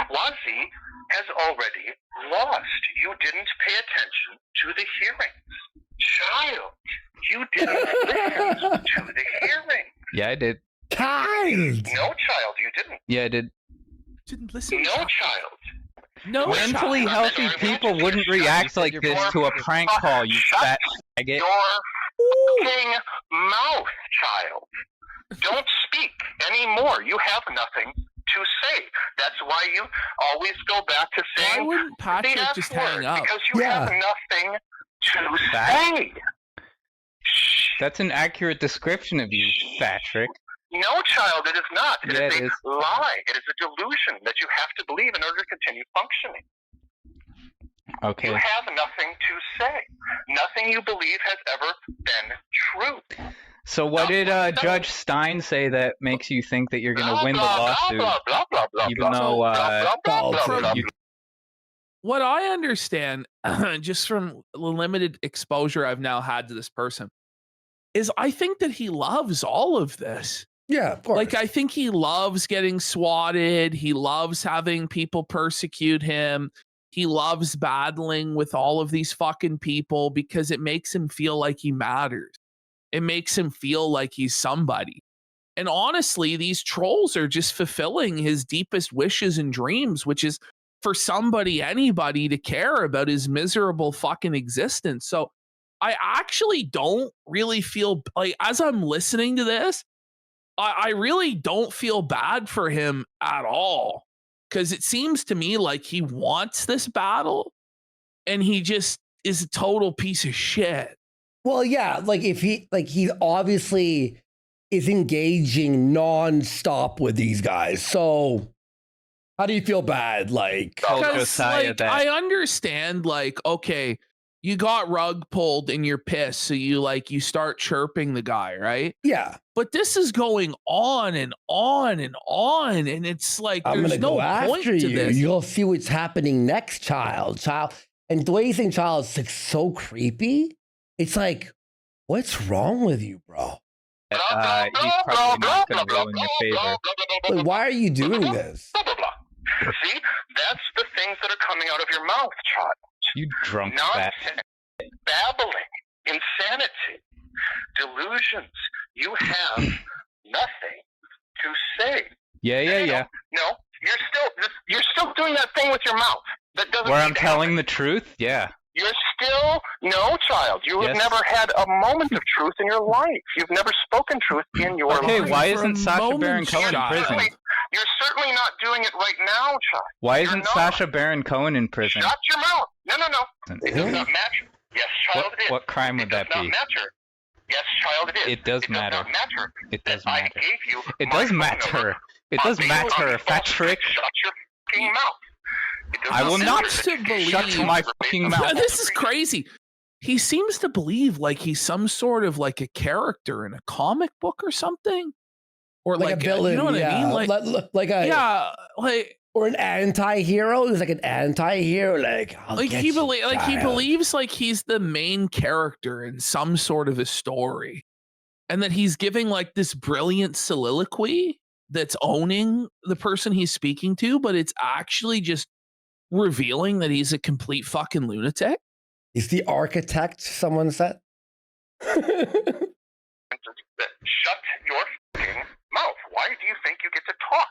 Quasi has already lost. You didn't pay attention to the hearings. Child, you didn't listen to the hearings. Yeah, I did. Child. No, child, you didn't. Yeah, I did. Didn't listen. No, child. No, Mentally child. healthy people wouldn't react like this to a prank call, you fat faggot. Your fucking mouth, child. Don't speak anymore. You have nothing to say. That's why you always go back to saying Why wouldn't Patrick the F just word, hang up? because you have nothing to say. That's an accurate description of you, Patrick. No, child, it is not. It Yeah, is it a is. lie. It is a delusion that you have to believe in order to continue functioning. Okay. You have nothing to say. Nothing you believe has ever been true. So what did Judge Stein say that makes you think that you're going to win the lawsuit? Even though What I understand, just from the limited exposure I've now had to this person, is I think that he loves all of this. Yeah, of course. Like, I think he loves getting swatted. He loves having people persecute him. He loves battling with all of these fucking people because it makes him feel like he matters. It makes him feel like he's somebody. And honestly, these trolls are just fulfilling his deepest wishes and dreams, which is for anybody to care about his miserable fucking existence. So I actually don't really feel like, as I'm listening to this, I really don't feel bad for him at all. Because it seems to me like he wants this battle and he just is a total piece of shit. Well, yeah, like if he obviously is engaging nonstop with these guys. So how do you feel bad? Like, I understand, like, okay, you got rug pulled and you're pissed, so you start chirping the guy, right? Yeah. But this is going on and on and on, and it's like I'm there's gonna no go after point to you. this. You'll see what's happening next, child. And the way you think child is like so creepy. It's like, what's wrong with you, bro? He's probably not going to rule in your favor. Like, why are you doing this? See, that's the things that are coming out of your mouth, child. You drunk fat. Nonsense, babbling, insanity, delusions. You have nothing to say. Yeah. No, you're still doing that thing with your mouth. That doesn't. Where I'm telling the truth? Yeah. You're still no, child. You have never had a moment of truth in your life. You've never spoken truth in your life. Okay, why isn't Sacha Baron Cohen in prison? You're certainly not doing it right now, child. Why isn't Sacha Baron Cohen in prison? Shut your mouth. No. It does not matter. Yes, child, it is. What crime would that be? It does not matter. Yes, child, it is. It does matter. Does not matter. It does matter. I gave you It does matter. It does matter, Patrick. Shut your fucking mouth. I will not to believe. shut my fucking mouth. This is crazy. He seems to believe like he's some sort of like a character in a comic book or something, or like a villain. You know what I mean? Or an anti-hero. He's like an anti-hero. He believes like he's the main character in some sort of a story, and that he's giving like this brilliant soliloquy that's owning the person he's speaking to, but it's actually just revealing that he's a complete fucking lunatic. He's the architect, someone said. Shut your fucking mouth. Why do you think you get to talk?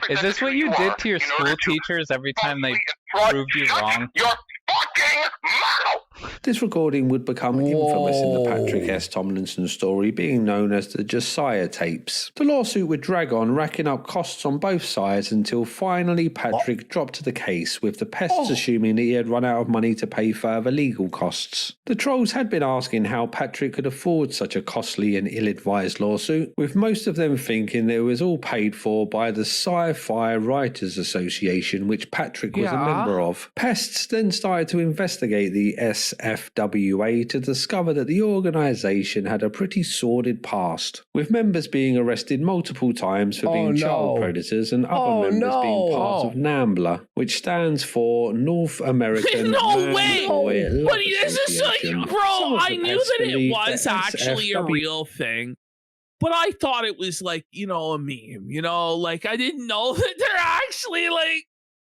Is this what you did to your school teachers every time they proved you wrong? Your fucking mouth! This recording would become infamous in the Patrick S. Tomlinson story, being known as the Josiah tapes. The lawsuit would drag on, racking up costs on both sides until finally Patrick dropped the case, with the pests assuming that he had run out of money to pay further legal costs. The trolls had been asking how Patrick could afford such a costly and ill-advised lawsuit, with most of them thinking that it was all paid for by the Sci-Fi Writers Association, which Patrick was a member of. Pests then started to investigate the SFWA to discover that the organisation had a pretty sordid past, with members being arrested multiple times for being child predators and other members being part of NAMBLA, which stands for North American Mandatory But this is like, bro, I knew that it was actually a real thing. But I thought it was like, a meme, like I didn't know that they're actually like,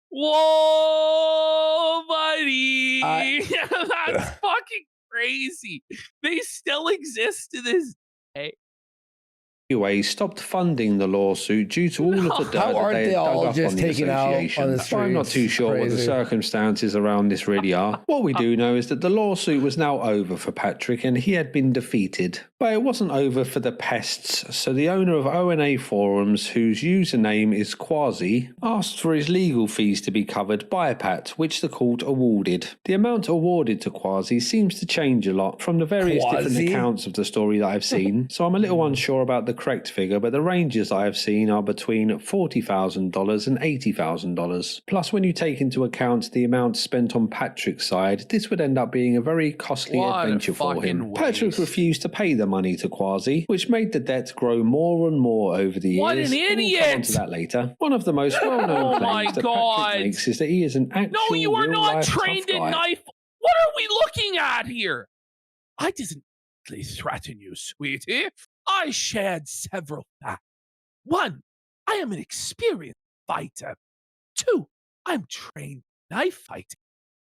whoa, buddy. That's fucking crazy. They still exist to this day. Stopped funding the lawsuit due to all of the dirt that they had dug up on the association. I'm not too sure what the circumstances around this really are. What we do know is that the lawsuit was now over for Patrick and he had been defeated. But it wasn't over for the pests, so the owner of ONA Forums, whose username is Quasi, asked for his legal fees to be covered by Pat, which the court awarded. The amount awarded to Quasi seems to change a lot from the various different accounts of the story that I've seen, so I'm a little unsure about the correct figure, but the ranges I have seen are between $40,000 and $80,000. Plus, when you take into account the amount spent on Patrick's side, this would end up being a very costly adventure for him. Patrick refused to pay the money to Quasi, which made the debt grow more and more over the years. What an idiot! We'll come on to that later. One of the most well-known claims that Patrick makes is that he is an actual No, you are not trained in guy. knife. What are we looking at here? I didn't threaten you, sweetie. I shared several facts. 1, I am an experienced fighter. 2, I am trained in knife fighting.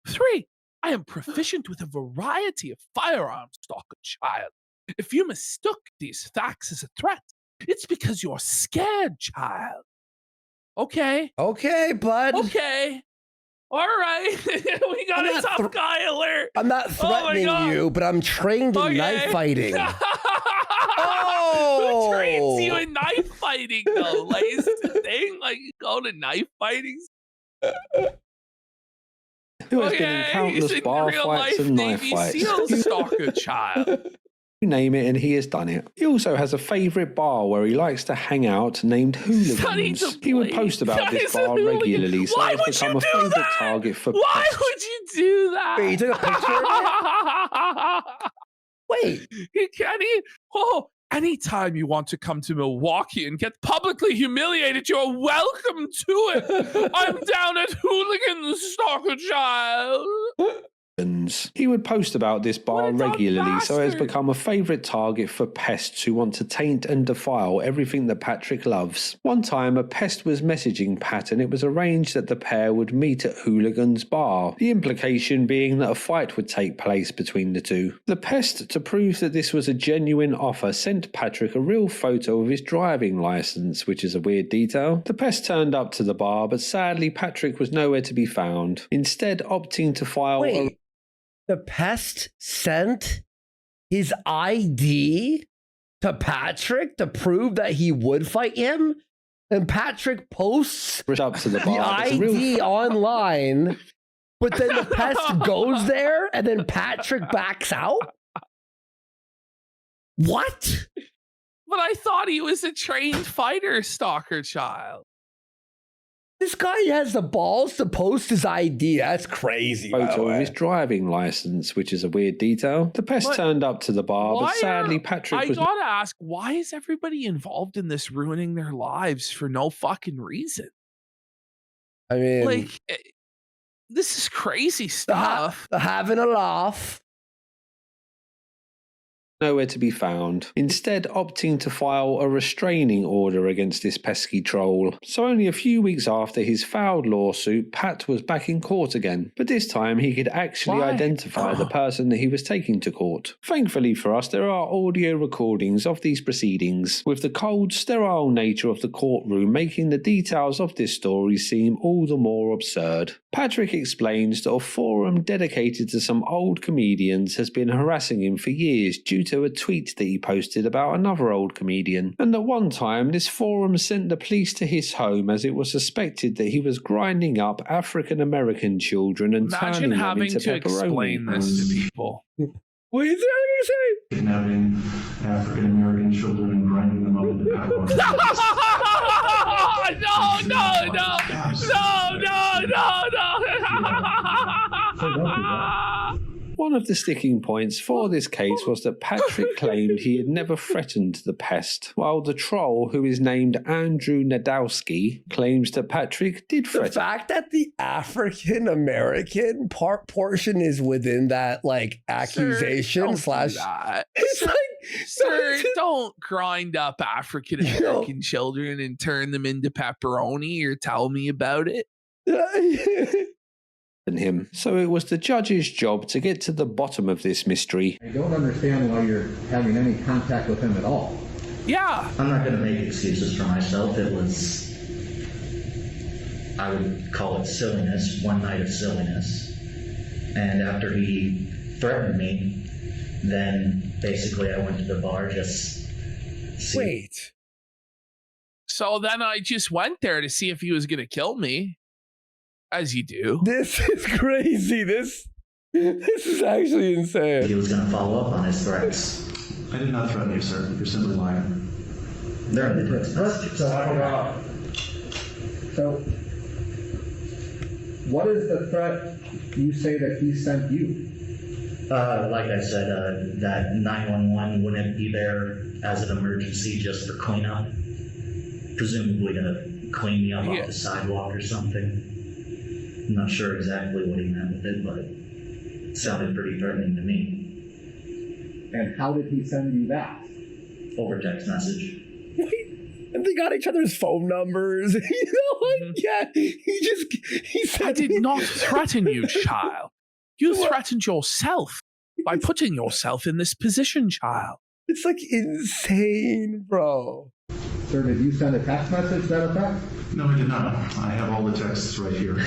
3, I am proficient with a variety of firearms, stalker child. If you mistook these facts as a threat, It's because you're scared, child. Okay. Okay, bud. Okay. All right. We got a tough guy alert. I'm not threatening you, but I'm trained in knife fighting. Who trains you in knife fighting, though? Like, is the thing like you go to knife fighting? Who has been in countless bar fights and knife fights. Stalker child. You name it and he has done it. He also has a favourite bar where he likes to hang out named Hooligans. He would post about this bar regularly, so it's become a favourite target for Why would you do that? Wait, you took a picture of it? Wait. Can he? Oh, anytime you want to come to Milwaukee and get publicly humiliated, you're welcome to it. I'm down at Hooligans, Stalker Child. He would post about this bar regularly, so it has become a favourite target for pests who want to taint and defile everything that Patrick loves. One time, a pest was messaging Pat, and it was arranged that the pair would meet at Hooligan's bar, the implication being that a fight would take place between the two. The pest, to prove that this was a genuine offer, sent Patrick a real photo of his driving licence, which is a weird detail. The pest turned up to the bar, but sadly Patrick was nowhere to be found, instead opting to file a... The pest sent his ID to Patrick to prove that he would fight him? And Patrick posts up to the ID online, but then the pest goes there and then Patrick backs out? What? But I thought he was a trained fighter, Stalker Child. This guy has the balls to post his ID. That's crazy. Photo of his driving license, which is a weird detail. The pest turned up to the bar, but sadly Patrick was... I gotta ask, why is everybody involved in this ruining their lives for no fucking reason? I mean... Like, this is crazy stuff. Having a laugh. Nowhere to be found, instead opting to file a restraining order against this pesky troll. So only a few weeks after his failed lawsuit, Pat was back in court again, but this time he could actually identify the person that he was taking to court. Thankfully for us, there are audio recordings of these proceedings, with the cold, sterile nature of the courtroom making the details of this story seem all the more absurd. Patrick explains that a forum dedicated to some old comedians has been harassing him for years due to a tweet that he posted about another old comedian, and at one time this forum sent the police to his home as it was suspected that he was grinding up African American children and turning them into pepperoni. Explain this to people. What is that going to say? Kidnapping African American children and grinding them up into pepperoni. No. One of the sticking points for this case was that Patrick claimed he had never threatened the pest, while the troll, who is named Andrew Nadowski, claims that Patrick did threaten. The fact that the African American portion is within that like accusation slash. Sir, don't grind up African American children and turn them into pepperoni or tell me about it. Him. So it was the judge's job to get to the bottom of this mystery. I don't understand why you're having any contact with him at all. Yeah. I'm not going to make excuses for myself. It was, I would call it silliness, one night of silliness. And after he threatened me, then basically I went to the bar just see. Wait. So then I just went there to see if he was going to kill me. As you do. This is crazy. This is actually insane. He was going to follow up on his threats. I did not threaten you, sir. You're simply lying. They're in the text message. So, what is the threat you say that he sent you? Like I said, that 911 wouldn't be there as an emergency just for cleanup. Presumably to clean me up off the sidewalk or something. I'm not sure exactly what he meant with it, but it sounded pretty threatening to me. And how did he send you that? Over text message. And they got each other's phone numbers. Yeah, he said... I did not threaten you, child. You threatened yourself by putting yourself in this position, child. It's like insane, bro. Sir, did you send a text message to that effect? No, I did not. I have all the texts right here.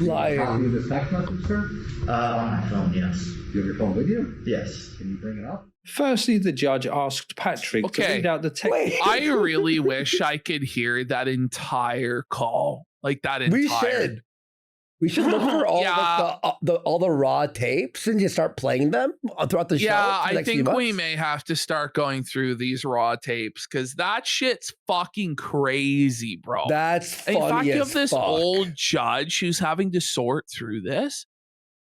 Liar. Copy of this text message, sir? On my phone, yes. You have your phone with you? Yes. Can you bring it up? Firstly, the judge asked Patrick to read out the text. I really wish I could hear that entire call. Like that entire. We should look for all all the raw tapes and just start playing them throughout the show. Yeah, I think we may have to start going through these raw tapes because that shit's fucking crazy, bro. That's funny. In fact, you have as this fuck. old judge who's having to sort through this.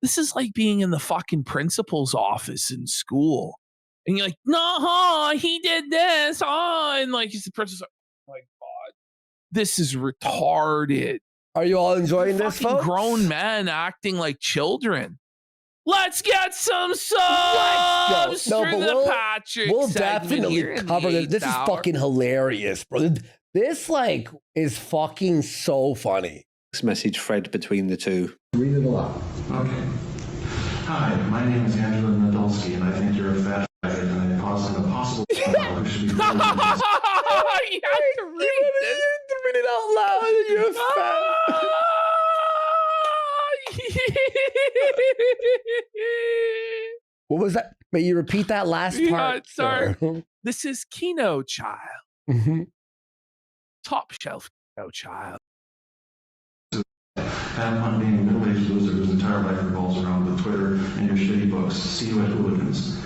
This is like being in the fucking principal's office in school. And you're like, no, he did this. And like, he's the principal. Oh my God. This is retarded. Are you all enjoying this, folks? Grown men acting like children. Let's get some subs No, for but the Patrick we'll segment definitely here in cover the this. This is 8th hour. fucking hilarious, bro. This like is fucking so funny. This message thread between the two. Read it aloud. Okay. Hi, my name is Angela Nadolski, and I think you're a fat faggot, and I posit a possible criminal who should be You have to read this. Read it out loud. And you're fat. What was that? May you repeat that last part? Sorry. This is Kino Child. Mm-hmm. Top shelf Kino Child. Have fun being a middle-aged loser whose entire life revolves around the Twitter and your shitty books. See you at Hooligans.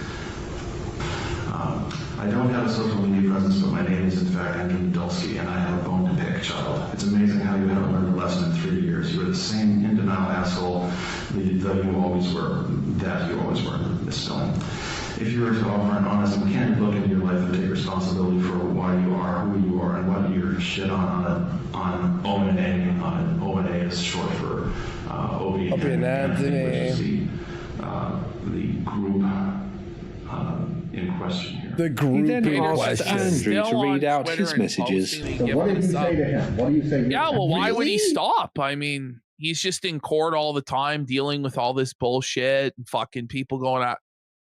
I don't have a social media presence, but my name is in fact Andrew Nadolski, and I have a bone to pick, child. It's amazing how you haven't learned a lesson in 3 years. You were the same in-denial asshole that you always were. Misspelling. If you were to offer an honest and candid look into your life and take responsibility for why you are who you are and what you're shit on O&A, O&A is short for OB Anatomy. The group in question here. The group He then in asked question. Andrew to read out his messages. So what did you say to him? What do you say? Yeah, well, why would he stop? I mean, he's just in court all the time dealing with all this bullshit and fucking people going out.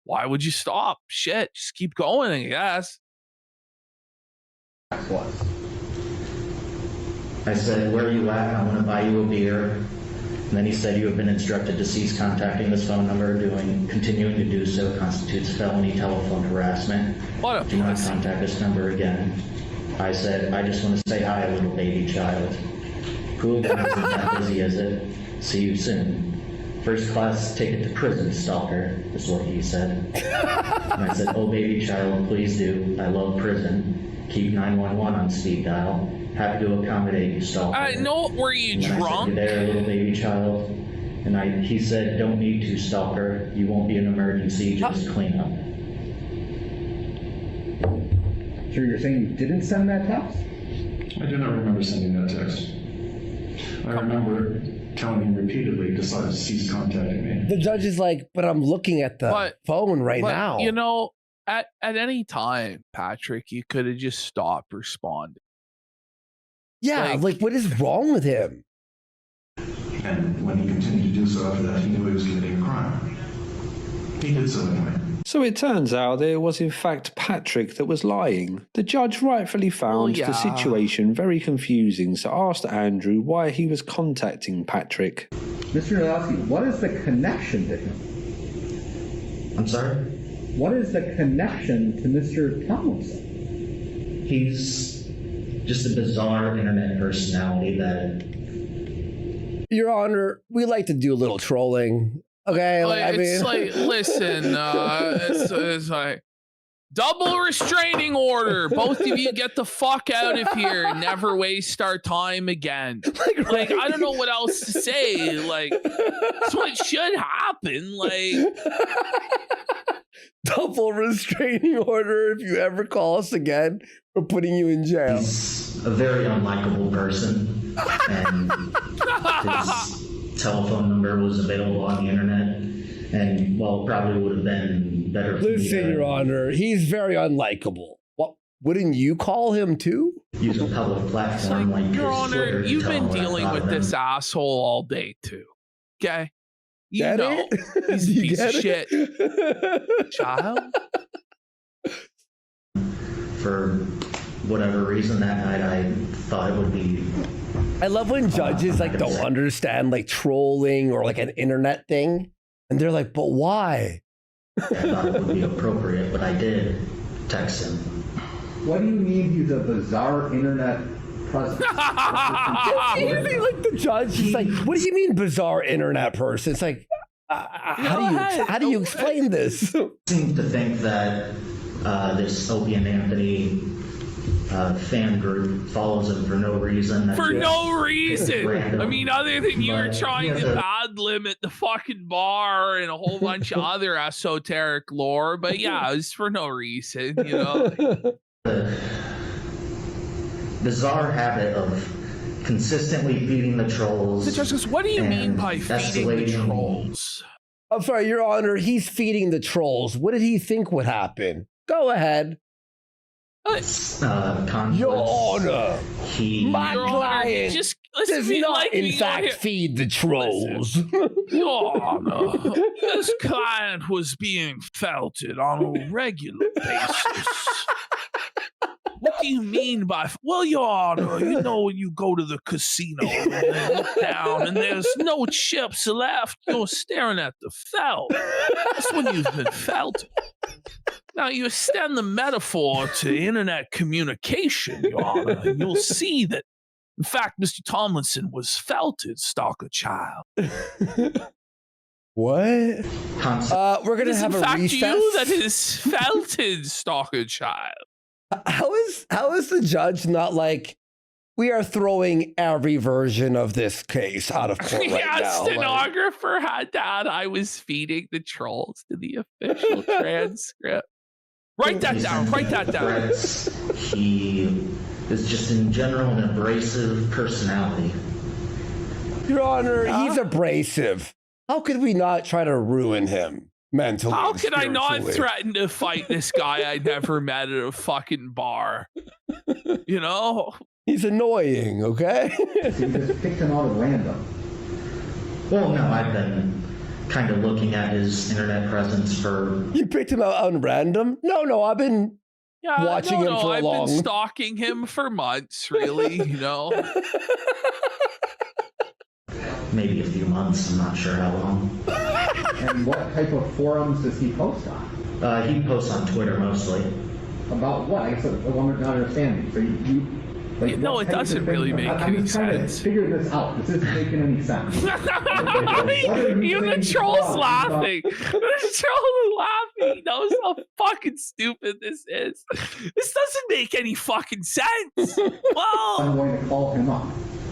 Why would you stop? Shit, just keep going, I guess. I said, where are you at? I want to buy you a beer. And then he said, you have been instructed to cease contacting this phone number. Continuing to do so constitutes felony telephone harassment. Do not contact this number again. I said, I just want to say hi, little baby child. Cool guys, isn't that busy, is it? See you soon. First class ticket to prison, stalker, is what he said. And I said, oh, baby child, please do. I love prison. Keep 911 on speed dial. Happy to accommodate you, stalker. No, were you drunk? I said, you there, little baby child? And he said, don't need to, stalker. You won't be an emergency, just clean up. So you're saying you didn't send that text? I do not remember sending that text. I remember telling him repeatedly to cease contacting me. The judge is like, but I'm looking at the phone right now. You know, at any time, Patrick, you could have just stopped responding. Yeah, like what is wrong with him? And when he continued to do so after that, he knew he was committing a crime. He did so anyway. So it turns out that it was in fact Patrick that was lying. The judge rightfully found the situation very confusing, so asked Andrew why he was contacting Patrick. Mr. Nadolski, what is the connection to him? I'm sorry? What is the connection to Mr. Tomlinson? He's just a bizarre internet personality that... Your Honor, we like to do a little trolling. Okay, It's like, listen, it's like double restraining order. Both of you get the fuck out of here and never waste our time again. Like I don't know what else to say. Like, that's what should happen. Like, double restraining order if you ever call us again. We're putting you in jail. He's a very unlikable person, and his telephone number was available on the internet, and well, probably would have been better. Listen, Your Honor, he's very unlikable. What wouldn't you call him too? Use a public platform like Your his Honor, Twitter to you've tell been what I dealing thought with of him. this asshole all day too. Okay, you Get know it? he's a You piece of get shit child. For whatever reason that night, I thought it would be. I love when judges like don't understand like trolling or like an internet thing, and they're like, "But why?" I thought it would be appropriate, but I did text him. What do you mean he's a bizarre internet presence? Like the judge is like, "What do you mean bizarre internet person?" It's like, how do you explain this? I seem to think that this Opie and Anthony fan group follows him for no reason. For no reason. I mean, other than you were trying to bad limit the fucking bar and a whole bunch of other esoteric lore. But yeah, it was for no reason, you know. The bizarre habit of consistently feeding the trolls. The judge goes, what do you mean by feeding the trolls? I'm sorry, Your Honor, he's feeding the trolls. What did he think would happen? Go ahead. Your Honor, my client just does not, in fact, feed the trolls. Your Honor, this client was being felted on a regular basis. What do you mean by, well, Your Honor, you know when you go to the casino and you look down and there's no chips left, you're staring at the felt. That's when you've been felted. Now, you extend the metaphor to internet communication, Your Honor, and you'll see that, in fact, Mr. Tomlinson was felted, stalker child. What? We're going to have a recess. In fact, you that is felted, stalker child. How is the judge not like, we are throwing every version of this case out of court right now? Stenographer had that. I was feeding the trolls to the official transcript. Write that down. Write that down. He is just in general an abrasive personality. Your Honor, he's abrasive. How could we not try to ruin him mentally? How could I not threaten to fight this guy I never met at a fucking bar? You know? He's annoying, okay? You just picked him out at random. Well, no, I've been kind of looking at his internet presence for... You picked him out on random? No, I've been watching him for a long... I've been stalking him for months, really, you know? Maybe a few months, I'm not sure how long. And what type of forums does he post on? He posts on Twitter mostly. About what? I guess I'm not understanding. So you like, no, it doesn't really make any sense. I'm trying to figure this out. This isn't making any sense. Even the troll's laughing. The troll is laughing. He knows how fucking stupid this is. This doesn't make any fucking sense. Well, I'm going to call him up.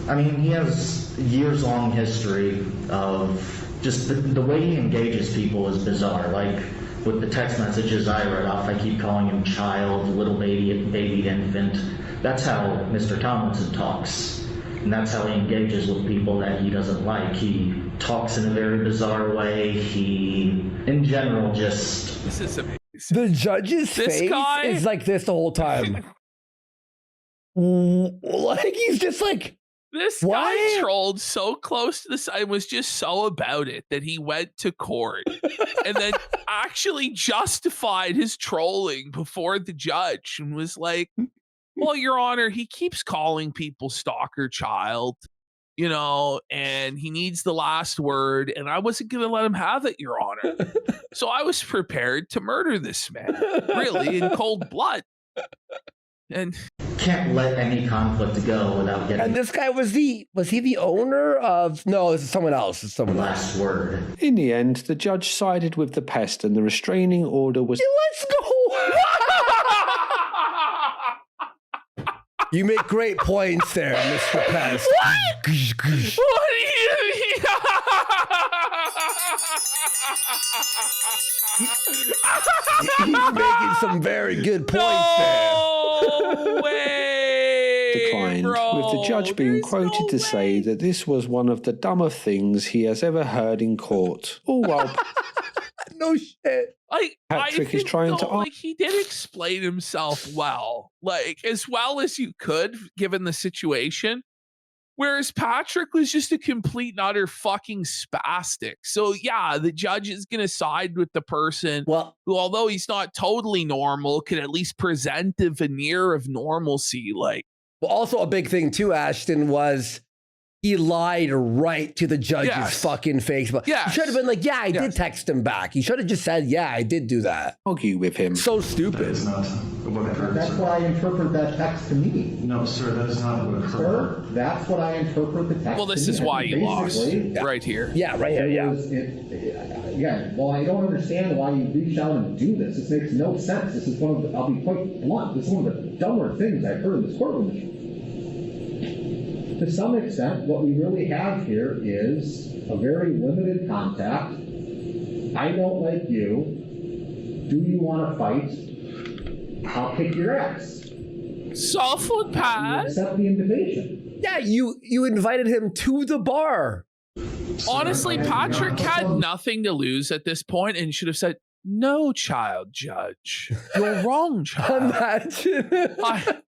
I mean, he has years-long history of just the way he engages people is bizarre. Like with the text messages I read off, I keep calling him child, little baby infant. That's how Mr. Tomlinson talks. And that's how he engages with people that he doesn't like. He talks in a very bizarre way. He, in general, just... This is amazing. The judge's face is like this the whole time. Like, he's just like... This guy trolled so close to the side and was just so about it that he went to court and then actually justified his trolling before the judge and was like, well, Your Honor, he keeps calling people stalker child, you know, and he needs the last word, and I wasn't going to let him have it, Your Honor. So I was prepared to murder this man, really, in cold blood. And can't let any conflict go without getting... And this guy was he the owner of... No, this is someone else. It's someone last word. In the end, the judge sided with the pest and the restraining order was... Let's go! You make great points there, Mr. Pest. What? What do you mean? He's making some very good points there. No way! Declined, with the judge being quoted to say that this was one of the dumber things he has ever heard in court. All while no shit. Patrick is trying to... Like, he did explain himself well. Like, as well as you could, given the situation. Whereas Patrick was just a complete and utter fucking spastic. So yeah, the judge is going to side with the person who, although he's not totally normal, can at least present a veneer of normalcy. Like, well, also a big thing too, Ashton, was he lied right to the judge's fucking face. But he should have been like, yeah, I did text him back. He should have just said, yeah, I did do that. Argue with him. So stupid. That is not what occurred. That's what I interpret that text to mean. No, sir, that is not what occurred. Sir, that's what I interpret the text well, this to is mean. why you lost right here. Yeah, right here. Yeah. Yeah. Well, I don't understand why you reach out and do this. This makes no sense. This is one of the, I'll be quite blunt, this is one of the dumber things I've heard in this courtroom. To some extent, what we really have here is a very limited contact. I don't like you. Do you want to fight? I'll kick your ass. Softwood pad. Accept the invitation. Yeah, you invited him to the bar. Honestly, Patrick had nothing to lose at this point and should have said, no, child judge. You're wrong, child. Imagine.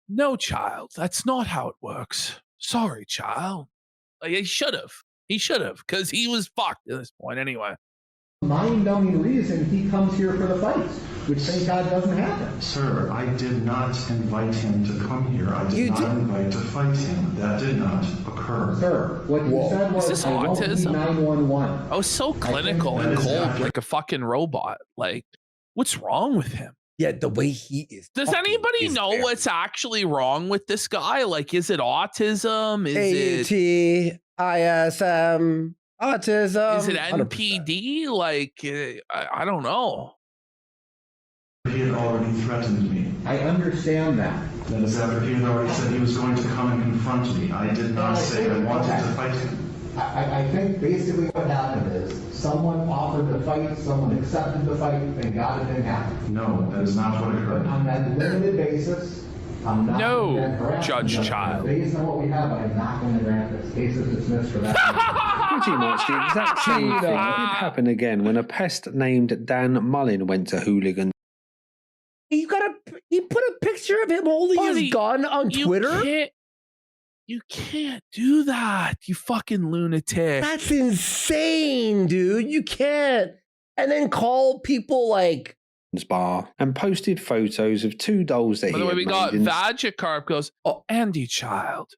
No, child. That's not how it works. Sorry, child. Like, he should have. He should have, because he was fucked at this point anyway. Mind-numbing reason he comes here for the fight, which thank God doesn't happen. Sir, I did not invite him to come here. I did not invite to fight him. That did not occur. Sir, what you said was, is this I won't be 911. I was so clinical and cold, like a fucking robot. Like, what's wrong with him? Yeah, the way he is. Does anybody know what's actually wrong with this guy? Like, is it autism? Is it ISM? Autism? Is it NPD? Like, I don't know. He had already threatened me. I understand that. That is after he had already said he was going to come and confront me. I did not say I wanted to fight him. I think basically what happened is someone offered to fight, someone accepted the fight, and God, it didn't happen. No, that is not what occurred. On that limited basis, I'm not going to grant Judge Child. Based on what we have, I'm not going to grant this. Case is dismissed for that. Pretty much the exact same thing did happen again when a pest named Dan Mullin went to Hooligan. He put a picture of him holding his gun on Twitter? You can't do that, you fucking lunatic. That's insane, dude. You can't. And then call people like bar and posted photos of two dolls that By the way, we got Vagicarp goes, oh, Andy Child,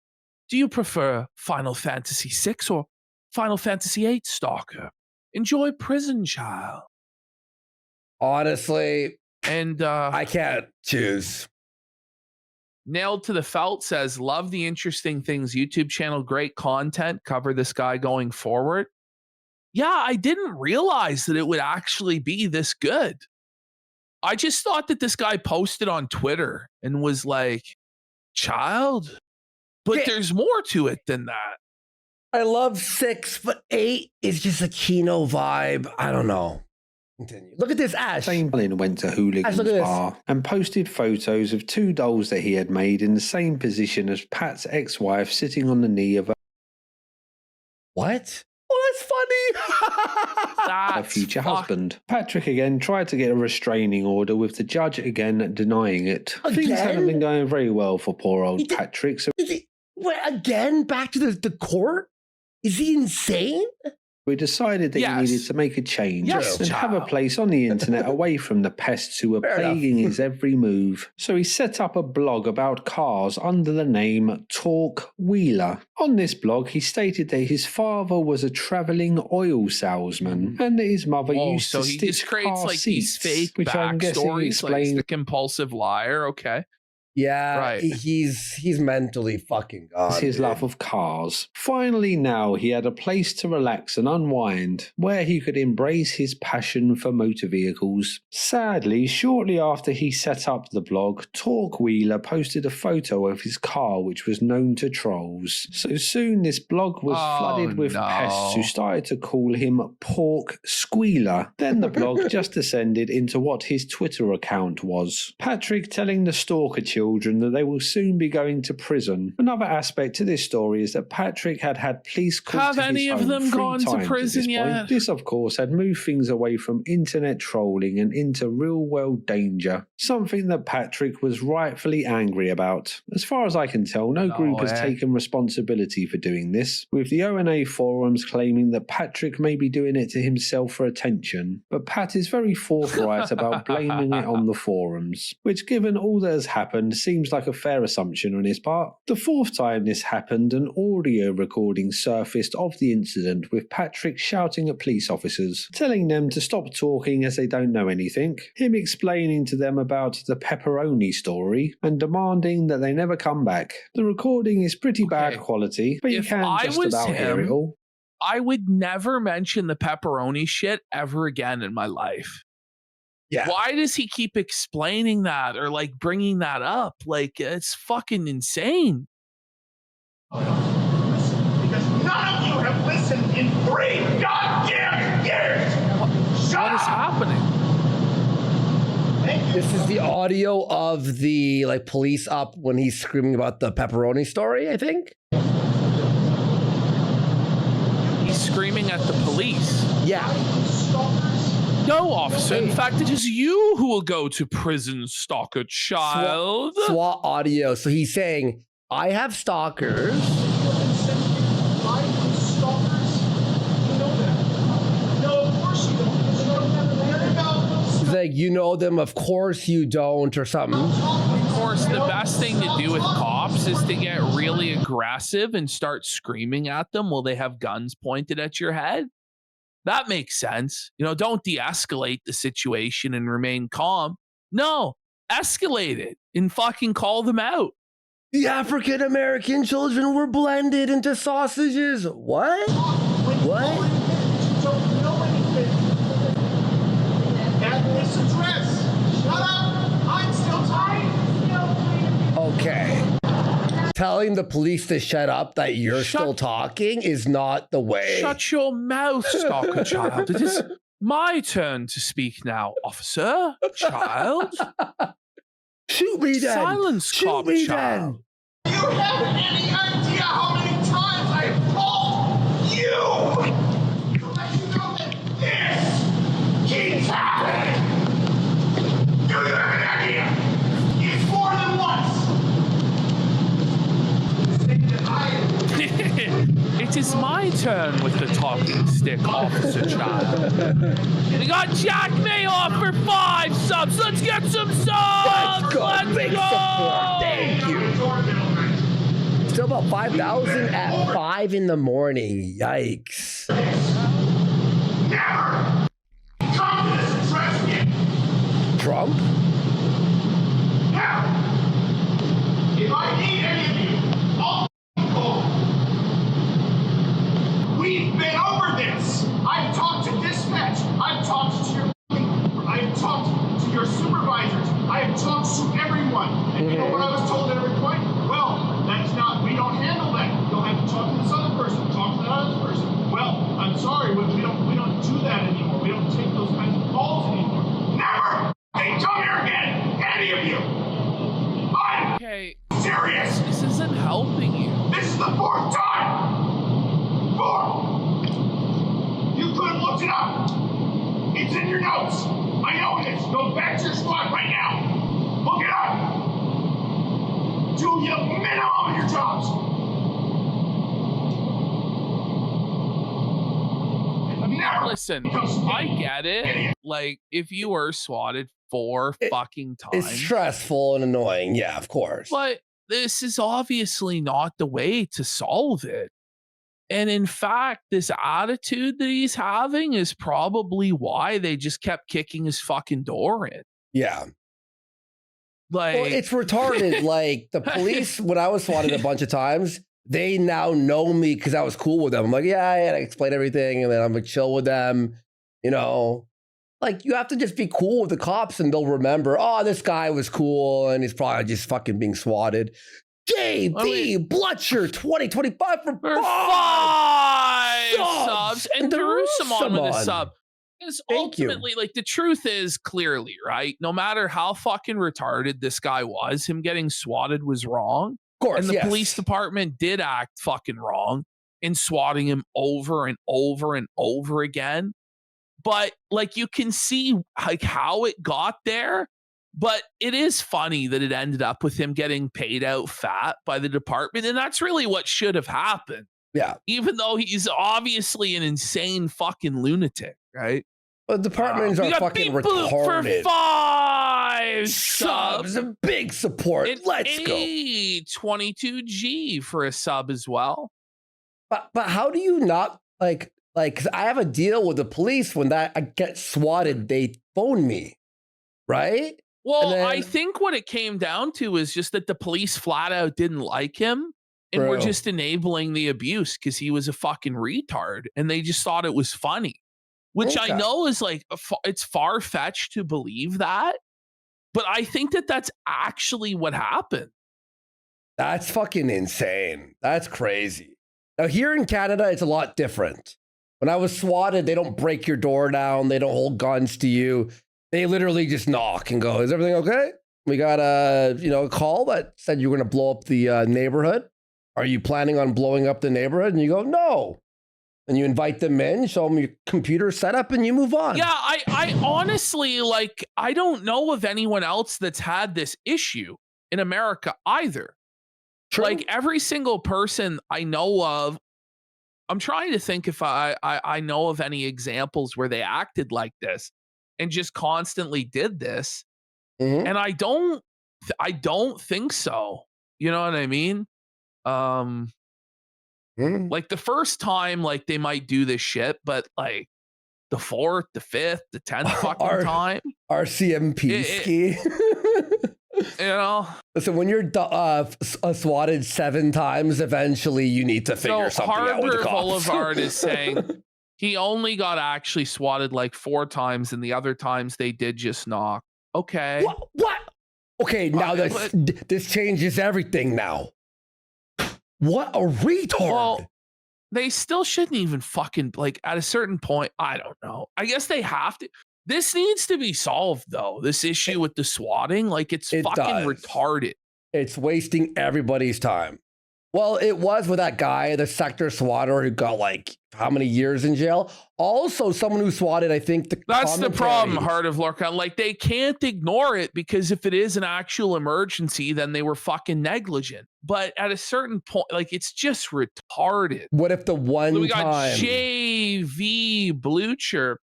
do you prefer Final Fantasy VI or Final Fantasy VIII Stalker? Enjoy Prison Child. Honestly, and I can't choose. Nailed to the Felt says, love the interesting things YouTube channel, great content, cover this guy going forward. Yeah, I didn't realize that it would actually be this good. I just thought that this guy posted on Twitter and was like, child, but there's more to it than that. I love 6, but 8 is just a Kino vibe. I don't know. Continue. Look at this, Ash. Mullin went to Hooligan's bar and posted photos of two dolls that he had made in the same position as Pat's ex-wife sitting on the knee of What? Oh, that's funny. her future husband. Patrick again tried to get a restraining order with the judge again denying it. Things haven't been going very well for poor old Patrick. So wait, again? Back to the court? Is he insane? we decided that he needed to make a change and have a place on the internet away from the pests who were plaguing his every move. So he set up a blog about cars under the name Talk Wheeler. On this blog, he stated that his father was a travelling oil salesman and that his mother used to stitch he just creates like these fake backstories, like the compulsive liar. Okay. Yeah, right. He's mentally fucking gone. It's his love of cars. Finally now he had a place to relax and unwind, where he could embrace his passion for motor vehicles. Sadly, shortly after he set up the blog, Talk Wheeler posted a photo of his car which was known to trolls. So soon this blog was flooded with pests who started to call him Pork Squealer. Then the blog just descended into what his Twitter account was. Patrick telling the stalker children children that they will soon be going to prison. Another aspect to this story is that Patrick had police called Have to any his of home them 3 gone to times at prison this yet? point. This, of course, had moved things away from internet trolling and into real-world danger, something that Patrick was rightfully angry about. As far as I can tell, no group has taken responsibility for doing this, with the ONA forums claiming that Patrick may be doing it to himself for attention, but Pat is very forthright about blaming it on the forums, which, given all that has happened, seems like a fair assumption on his part. The 4th time this happened, an audio recording surfaced of the incident with Patrick shouting at police officers, telling them to stop talking as they don't know anything, him explaining to them about the pepperoni story, and demanding that they never come back. The recording is pretty bad quality, but you can just about hear it all. I would never mention the pepperoni shit ever again in my life. Yeah. Why does he keep explaining that or like bringing that up? Like, it's fucking insane. Because none of you have listened in 3 goddamn years! What is happening? This is the audio of the like police up when he's screaming about the pepperoni story, I think. He's screaming at the police. Yeah. No, officer. In fact, it is you who will go to prison, stalker child. SWAT audio. So he's saying, I have stalkers. He's like, you know them, of course you don't, or something. Of course, the best thing to do with cops is to get really aggressive and start screaming at them while they have guns pointed at your head. That makes sense. You know, don't de-escalate the situation and remain calm. No, escalate it and fucking call them out. The African American children were blended into sausages. What? What? Don't know anything. At this address. Shut up. I'm still tired. Okay. Telling the police to shut up that you're still talking is not the way. Shut your mouth, stalker child. It is my turn to speak now, officer. Child. Shoot me then. Silence, Shoot cop me child. You have any idea how many times I have called you to let you know that this keeps happening? Do you have an idea? It's more than once. It is my turn with the talking stick, officer child. We got Jack Mayoff for 5 subs. Let's get some subs. Let's go. Big support. Thank you. Still about 5,000 at 5 in the morning. Yikes. Never come to this address again. Trump? Now, if I need any of you, I'll call. We've been over this. I've talked to dispatch. I've talked to your supervisors. I have talked to everyone. And you know what I was told at every point? Well, we don't handle that. You'll have to talk to this other person, talk to that other person. Well, I'm sorry, but we don't do that anymore. We don't take those kinds of calls anymore. Never! Hey, come here again! Any of you! I'm serious! This isn't helping you. This is the 4th time! 4! You could have looked it up. It's in your notes. I know it is. Go back to your squad right now. Look it up. Do your minimum of your jobs. Listen, I get it. Like, if you were swatted 4 fucking times. It's stressful and annoying. Yeah, of course. But this is obviously not the way to solve it. And in fact, this attitude that he's having is probably why they just kept kicking his fucking door in. Yeah. Like, well, it's retarded. Like the police, when I was swatted a bunch of times, they now know me because I was cool with them. I'm like, yeah, I explain everything, and then I'm like chill with them. You know, like you have to just be cool with the cops, and they'll remember. Oh, this guy was cool, and he's probably just fucking being swatted. JB Blutcher 2025 for 5 subs and Jerusalem on with a sub. Because ultimately, like, the truth is clearly, right? No matter how fucking retarded this guy was, him getting swatted was wrong. Of course, and the police department did act fucking wrong in swatting him over and over and over again. But like, you can see like how it got there. But it is funny that it ended up with him getting paid out fat by the department. And that's really what should have happened. Yeah. Even though he's obviously an insane fucking lunatic, right? But departments are fucking retarded. For 5 subs, a big support. Let's go. 22G for a sub as well. But how do you not like? 'Cause I have a deal with the police when I get swatted, they phone me, right? Well, I think what it came down to is just that the police flat out didn't like him and were just enabling the abuse because he was a fucking retard, and they just thought it was funny, which I know is like, it's far-fetched to believe that, but I think that that's actually what happened. That's fucking insane. That's crazy. Now, here in Canada, it's a lot different. When I was swatted, they don't break your door down. They don't hold guns to you. They literally just knock and go, "Is everything okay? We got a call that said you were going to blow up the neighborhood. Are you planning on blowing up the neighborhood?" And you go, "No." And you invite them in, show them your computer setup, and you move on. Yeah, I honestly, like, I don't know of anyone else that's had this issue in America either. True. Like, every single person I know of, I'm trying to think if I know of any examples where they acted like this and just constantly did this. And I don't think so. You know what I mean? Like, the first time, like, they might do this shit, but like the 4th, the 5th, the 10th fucking time. RCMP ski. You know? Listen, when you're swatted 7 times, eventually you need to figure something out with the cops. Boulevard is saying he only got actually swatted like 4 times, and the other times they did just knock. Okay. What? Okay, now this changes everything now. What a retard. Well, they still shouldn't even fucking, like, at a certain point, I don't know. I guess they have to. This needs to be solved, though. This issue with the swatting, like, it's fucking retarded. It's wasting everybody's time. Well, it was with that guy, the sector swatter, who got like how many years in jail. Also, someone who swatted, I think, that's the problem, Heart of Lorca. Like, they can't ignore it because if it is an actual emergency, then they were fucking negligent. But at a certain point, like, it's just retarded. What if the one we got time JV Blucher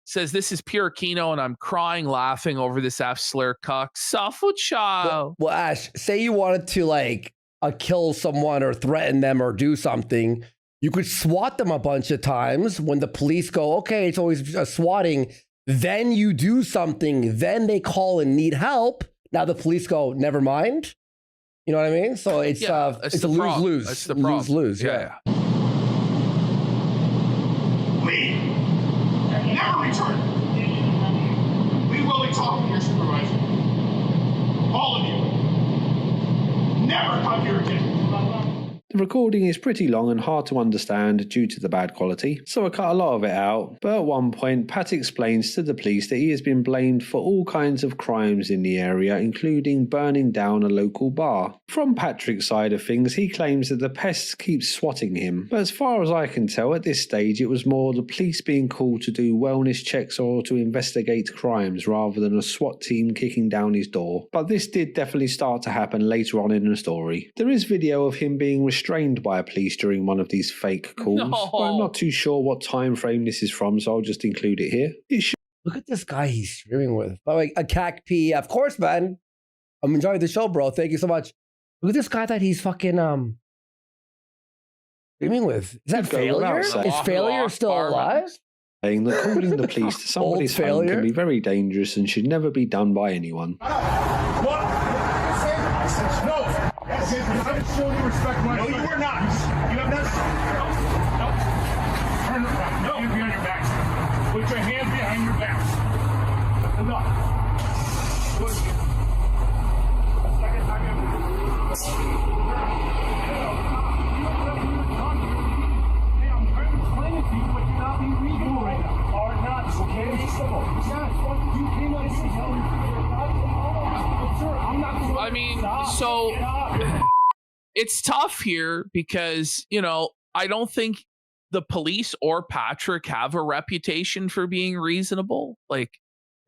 says, "This is pure Kino, and I'm crying laughing over this F slur cuck. Suffer child." Well, Ash, say you wanted to like kill someone or threaten them or do something, you could swat them a bunch of times. When the police go, "Okay, it's always a swatting," then you do something, then they call and need help. Now the police go, "Never mind." You know what I mean? So it's a lose-lose. That's the problem. Lose-lose. Yeah. Leave. Never return. We will be talking to your supervisor. All of you. Never come here again. The recording is pretty long and hard to understand due to the bad quality, so I cut a lot of it out, but at one point Pat explains to the police that he has been blamed for all kinds of crimes in the area, including burning down a local bar. From Patrick's side of things, he claims that the pests keep swatting him, but as far as I can tell at this stage it was more the police being called to do wellness checks or to investigate crimes rather than a SWAT team kicking down his door. But this did definitely start to happen later on in the story. There is video of him being restrained by a police during one of these fake calls, but I'm not too sure what time frame this is from, so I'll just include it here. Look at this guy he's streaming with. By the way, a CAC P, of course, man. I'm enjoying the show, bro. Thank you so much. Look at this guy that he's fucking streaming with. Is that Failure? Is Failure still alive? Saying that calling the police to somebody's phone can be very dangerous and should never be done by anyone. What? No. I'm showing you respect my. No, you are not. You have not. No. Turn around. No. Hands behind your backs. Put your hands behind your backs. Enough. Hey, I'm trying to explain it to you, but you're not being reasonable right now. Are not, okay? I mean, so it's tough here because, you know, I don't think the police or Patrick have a reputation for being reasonable. Like,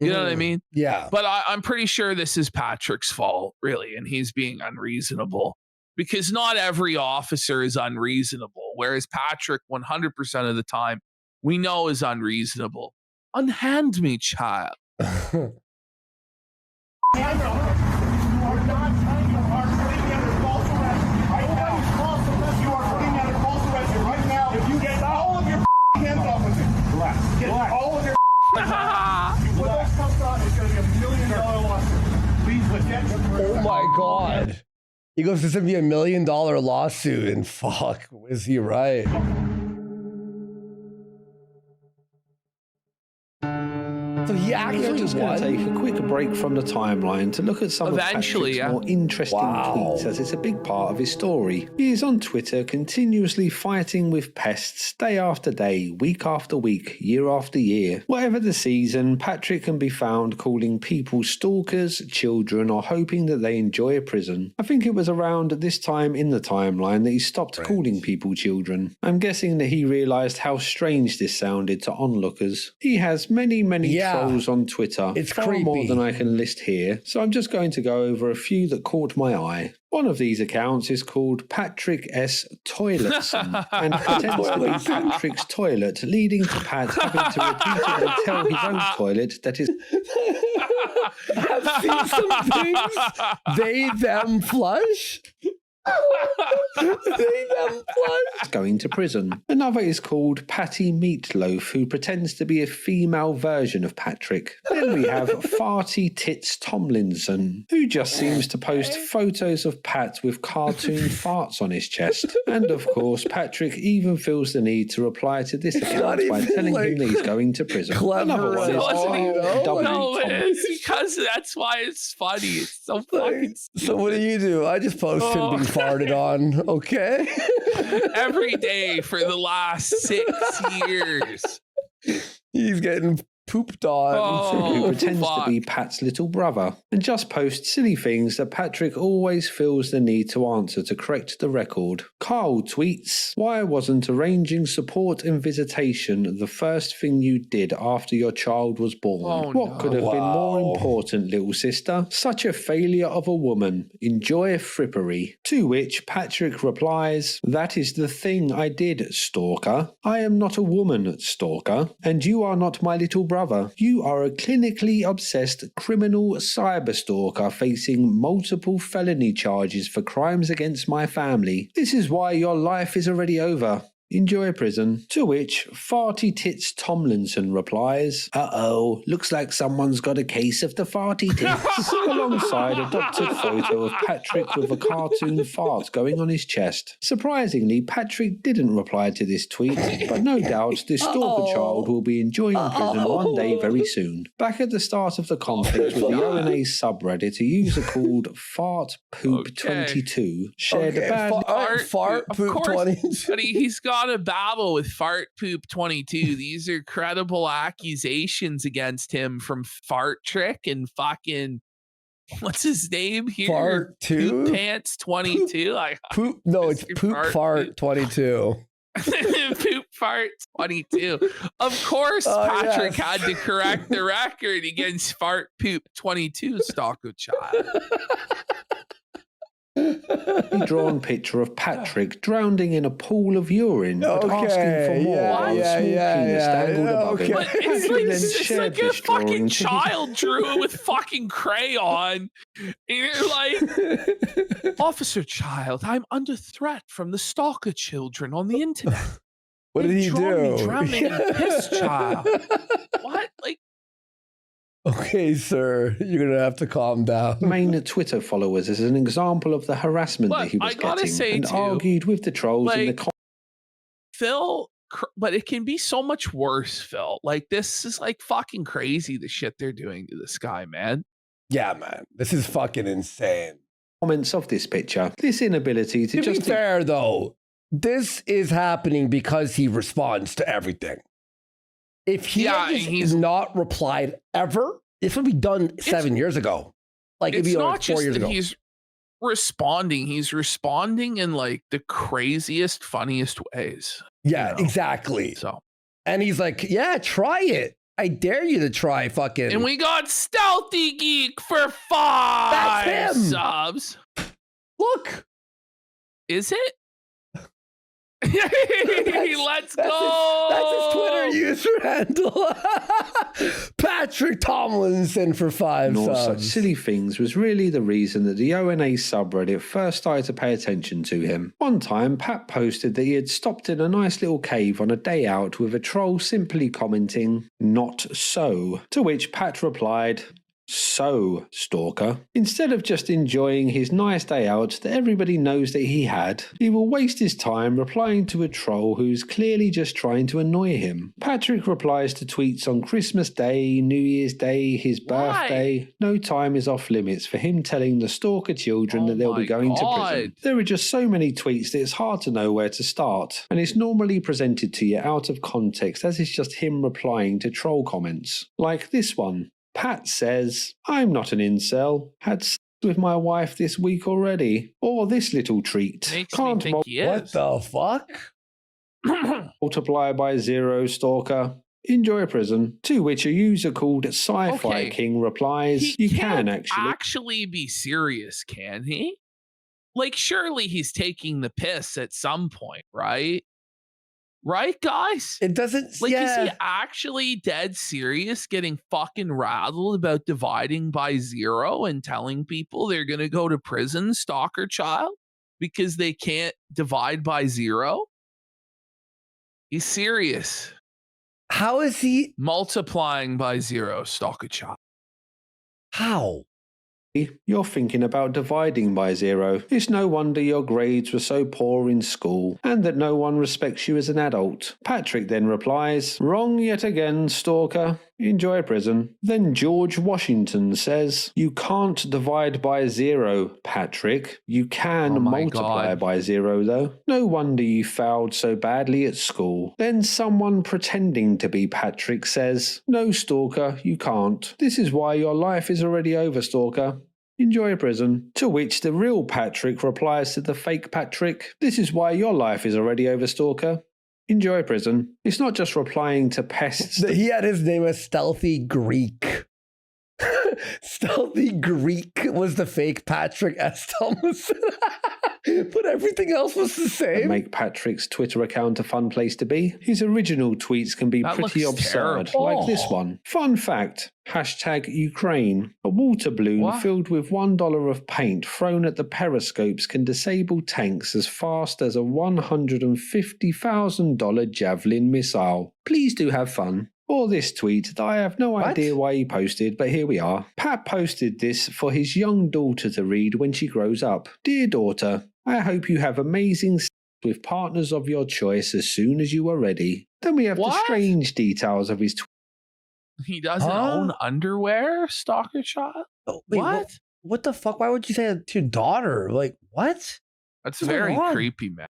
you know what I mean? Yeah. But I'm pretty sure this is Patrick's fault, really, and he's being unreasonable because not every officer is unreasonable, whereas Patrick, 100% of the time, we know is unreasonable. Unhand me, child. Oh my God. He goes, this is going to be $1 million lawsuit. And fuck, is he right? So he actually just going to take a quick break from the timeline to look at some of Patrick's more interesting tweets, as it's a big part of his story. He is on Twitter continuously fighting with pests day after day, week after week, year after year. Whatever the season, Patrick can be found calling people stalkers, children, or hoping that they enjoy a prison. I think it was around this time in the timeline that he stopped calling people children. I'm guessing that he realised how strange this sounded to onlookers. He has many trolls on Twitter, it's far creepy. more than I can list here, so I'm just going to go over a few that caught my eye. One of these accounts is called Patrick S. Toiletson and pretends to be Patrick's toilet, leading to Pat having to repeatedly tell his own toilet that is I've seen some things. They, them flush. going to prison. Another is called Patty Meatloaf, who pretends to be a female version of Patrick. Then we have Farty Tits Tomlinson, who just seems to post photos of Pat with cartoon farts on his chest. And of course, Patrick even feels the need to reply to this account by telling him that he's going to prison. Another one is No, it's because that's why it's funny. It's so fucking stupid. So what do? I just post him being farted on, okay? Every day for the last 6 years. He's getting pooped on. Who pretends to be Pat's little brother and just posts silly things that Patrick always feels the need to answer to correct the record. Carl tweets, "Why wasn't arranging support and visitation the first thing you did after your child was born? What could have been more important, little sister? Such a failure of a woman. Enjoy frippery." To which Patrick replies, "That is the thing I did, stalker. I am not a woman, stalker, and you are not my little brother. You are a clinically obsessed criminal cyber stalker facing multiple felony charges for crimes against my family. This is why your life is already over. Enjoy prison." To which Farty Tits Tomlinson replies, "Uh-oh, looks like someone's got a case of the farty tits," alongside a doctored photo of Patrick with a cartoon fart going on his chest. Surprisingly, Patrick didn't reply to this tweet, but no doubt this stalker child will be enjoying prison one day very soon. Back at the start of the conflict with the ONA subreddit, a user called FartPoop22 shared a bad... Fart Poop 22. But he's got a battle with Fart Poop 22. These are credible accusations against him from Fart Trick and fucking what's his name here? Fart 2? Poop Pants 22. Poop. No, it's Poop Fart 22. Poop Fart 22. Of course, Patrick had to correct the record against Fart Poop 22 stalker child. A drawn picture of Patrick drowning in a pool of urine, but asking for more while a small penis dangled above him. It's like a fucking child drew it with fucking crayon. And you're like, "Officer Child, I'm under threat from the stalker children on the internet." What did he do? Me drowning in piss, child. What? Like, okay, sir, you're going to have to calm down. Main Twitter followers as an example of the harassment that he was getting, and argued with the trolls in the Phil, but it can be so much worse, Phil. Like, this is like fucking crazy, the shit they're doing to this guy, man. Yeah, man, this is fucking insane. Comments of this picture, this inability to just... be fair, though, this is happening because he responds to everything. If he's not replied ever, This would be done 7 years ago. Like it'd It's be not like 4 just years that ago. he's responding. He's responding in like the craziest, funniest ways. Yeah, exactly. So, and he's like, yeah, try it. I dare you to try fucking. And we got Stealthy Geek for 5 That's him. subs. Look. Is it? Let's go. That's his Twitter user handle. Patrick Tomlinson for 5 Nor such subs. silly things was really the reason that the ONA subreddit first started to pay attention to him. One time, Pat posted that he had stopped in a nice little cave on a day out with a troll simply commenting, "Not so," to which Pat replied, "So, stalker." Instead of just enjoying his nice day out that everybody knows that he had, he will waste his time replying to a troll who's clearly just trying to annoy him. Patrick replies to tweets on Christmas Day, New Year's Day, his birthday. No time is off limits for him telling the stalker children that they'll be going to prison. There are just so many tweets that it's hard to know where to start, and it's normally presented to you out of context as it's just him replying to troll comments. Like this one. Pat says, "I'm not an incel. Had sex with my wife this week already." Or this little treat. Can't think he is. What the fuck? Multiply by 0, stalker. Enjoy prison. To which a user called Sci-Fi King replies, "You can actually be serious, can he? Like, surely he's taking the piss at some point, right? Right, guys? It doesn't. Like, yeah. is he actually dead serious getting fucking rattled about dividing by 0 and telling people they're going to go to prison, stalker child, because they can't divide by 0? He's serious. How is he multiplying by 0, stalker child? How? You're thinking about dividing by 0. It's no wonder your grades were so poor in school, and that no one respects you as an adult. Patrick then replies, "Wrong yet again, stalker. Enjoy prison." Then George Washington says, "You can't divide by 0, Patrick. You can multiply by 0, though. No wonder you failed so badly at school." Then someone pretending to be Patrick says, "No, stalker, you can't. This is why your life is already over, stalker. Enjoy prison." To which the real Patrick replies to the fake Patrick, "This is why your life is already over, stalker. Enjoy prison." It's not just replying to pests. He had his name as Stealthy Greek. Stealthy Greek was the fake Patrick S. Tomlinson. But everything else was the same. Make Patrick's Twitter account a fun place to be. His original tweets can be pretty absurd, like this one. Fun fact, #Ukraine. A water balloon filled with $1 of paint thrown at the periscopes can disable tanks as fast as a $150,000 Javelin missile. Please do have fun. Or this tweet that I have no idea why he posted, but here we are. Pat posted this for his young daughter to read when she grows up. "Dear daughter, I hope you have amazing sex with partners of your choice as soon as you are ready." Then we have the strange details of his tweet. He doesn't own underwear, stalker child? Wait, what the fuck? Why would you say that to your daughter? Like, what? That's What's very going on? creepy, man.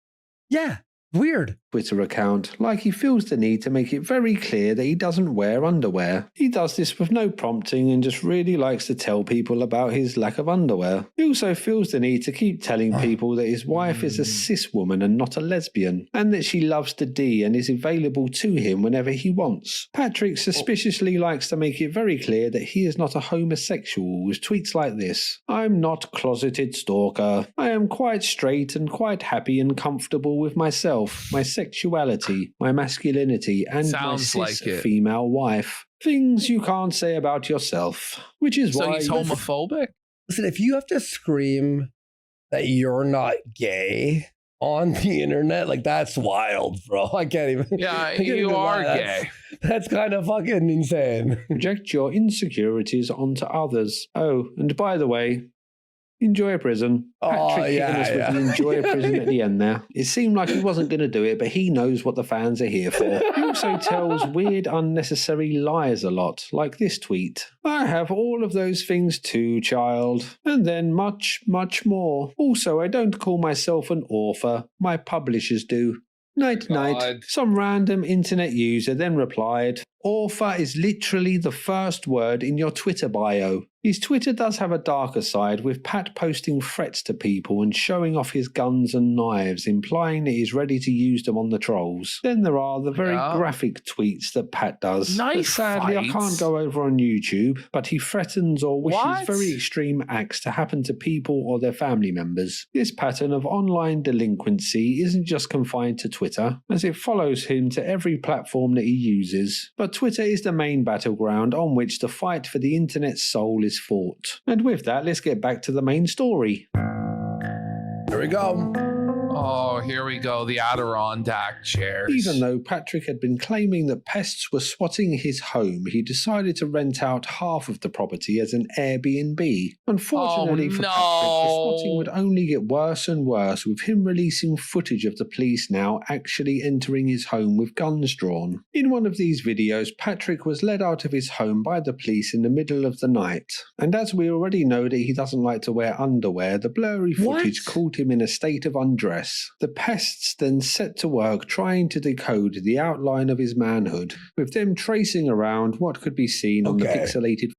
Yeah. Weird. Twitter account, like he feels the need to make it very clear that he doesn't wear underwear. He does this with no prompting and just really likes to tell people about his lack of underwear. He also feels the need to keep telling people that his wife is a cis woman and not a lesbian, and that she loves the D and is available to him whenever he wants. Patrick suspiciously likes to make it very clear that he is not a homosexual with tweets like this. "I'm not closeted stalker. I am quite straight and quite happy and comfortable with myself, my sexuality, my masculinity, and Sounds my like cis it. female wife. Things you can't say about yourself." Which is So why he's homophobic? Listen, if you have to scream that you're not gay on the internet, like that's wild, bro. I can't even. Yeah, I can't you even are lie. gay. That's kind of fucking insane. Project your insecurities onto others. Oh, and by the way, enjoy prison. Patrick hitting us with the enjoy prison at the end there. It seemed like he wasn't going to do it, but he knows what the fans are here for. He also tells weird, unnecessary lies a lot, like this tweet. "I have all of those things too, child. And then much, much more. Also, I don't call myself an author. My publishers do. Night, night." Some random internet user then replied, Author is literally the first word in your Twitter bio. His Twitter does have a darker side, with Pat posting threats to people and showing off his guns and knives, implying that he's ready to use them on the trolls. Then there are the very graphic tweets that Pat does. But sadly, I can't go over on YouTube, but he threatens or wishes very extreme acts to happen to people or their family members. This pattern of online delinquency isn't just confined to Twitter, as it follows him to every platform that he uses. But Twitter is the main battleground on which the fight for the internet's soul is fought. And with that, let's get back to the main story. Here we go. Oh, here we go. The Adirondack chairs. Even though Patrick had been claiming that pests were swatting his home, he decided to rent out half of the property as an Airbnb. Unfortunately for Patrick, the swatting would only get worse and worse, with him releasing footage of the police now actually entering his home with guns drawn. In one of these videos, Patrick was led out of his home by the police in the middle of the night. And as we already know that he doesn't like to wear underwear, the blurry footage caught him in a state of undress. The pests then set to work trying to decode the outline of his manhood, with them tracing around what could be seen on the pixelated.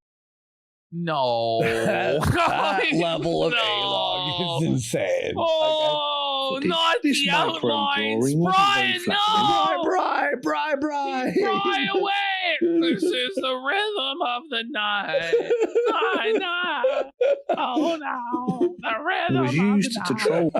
No. That level of A-log is insane. Oh, not the outlines. Brian, no! Bri! Fly away! This is the rhythm of the night. Oh no, the rhythm It was used to troll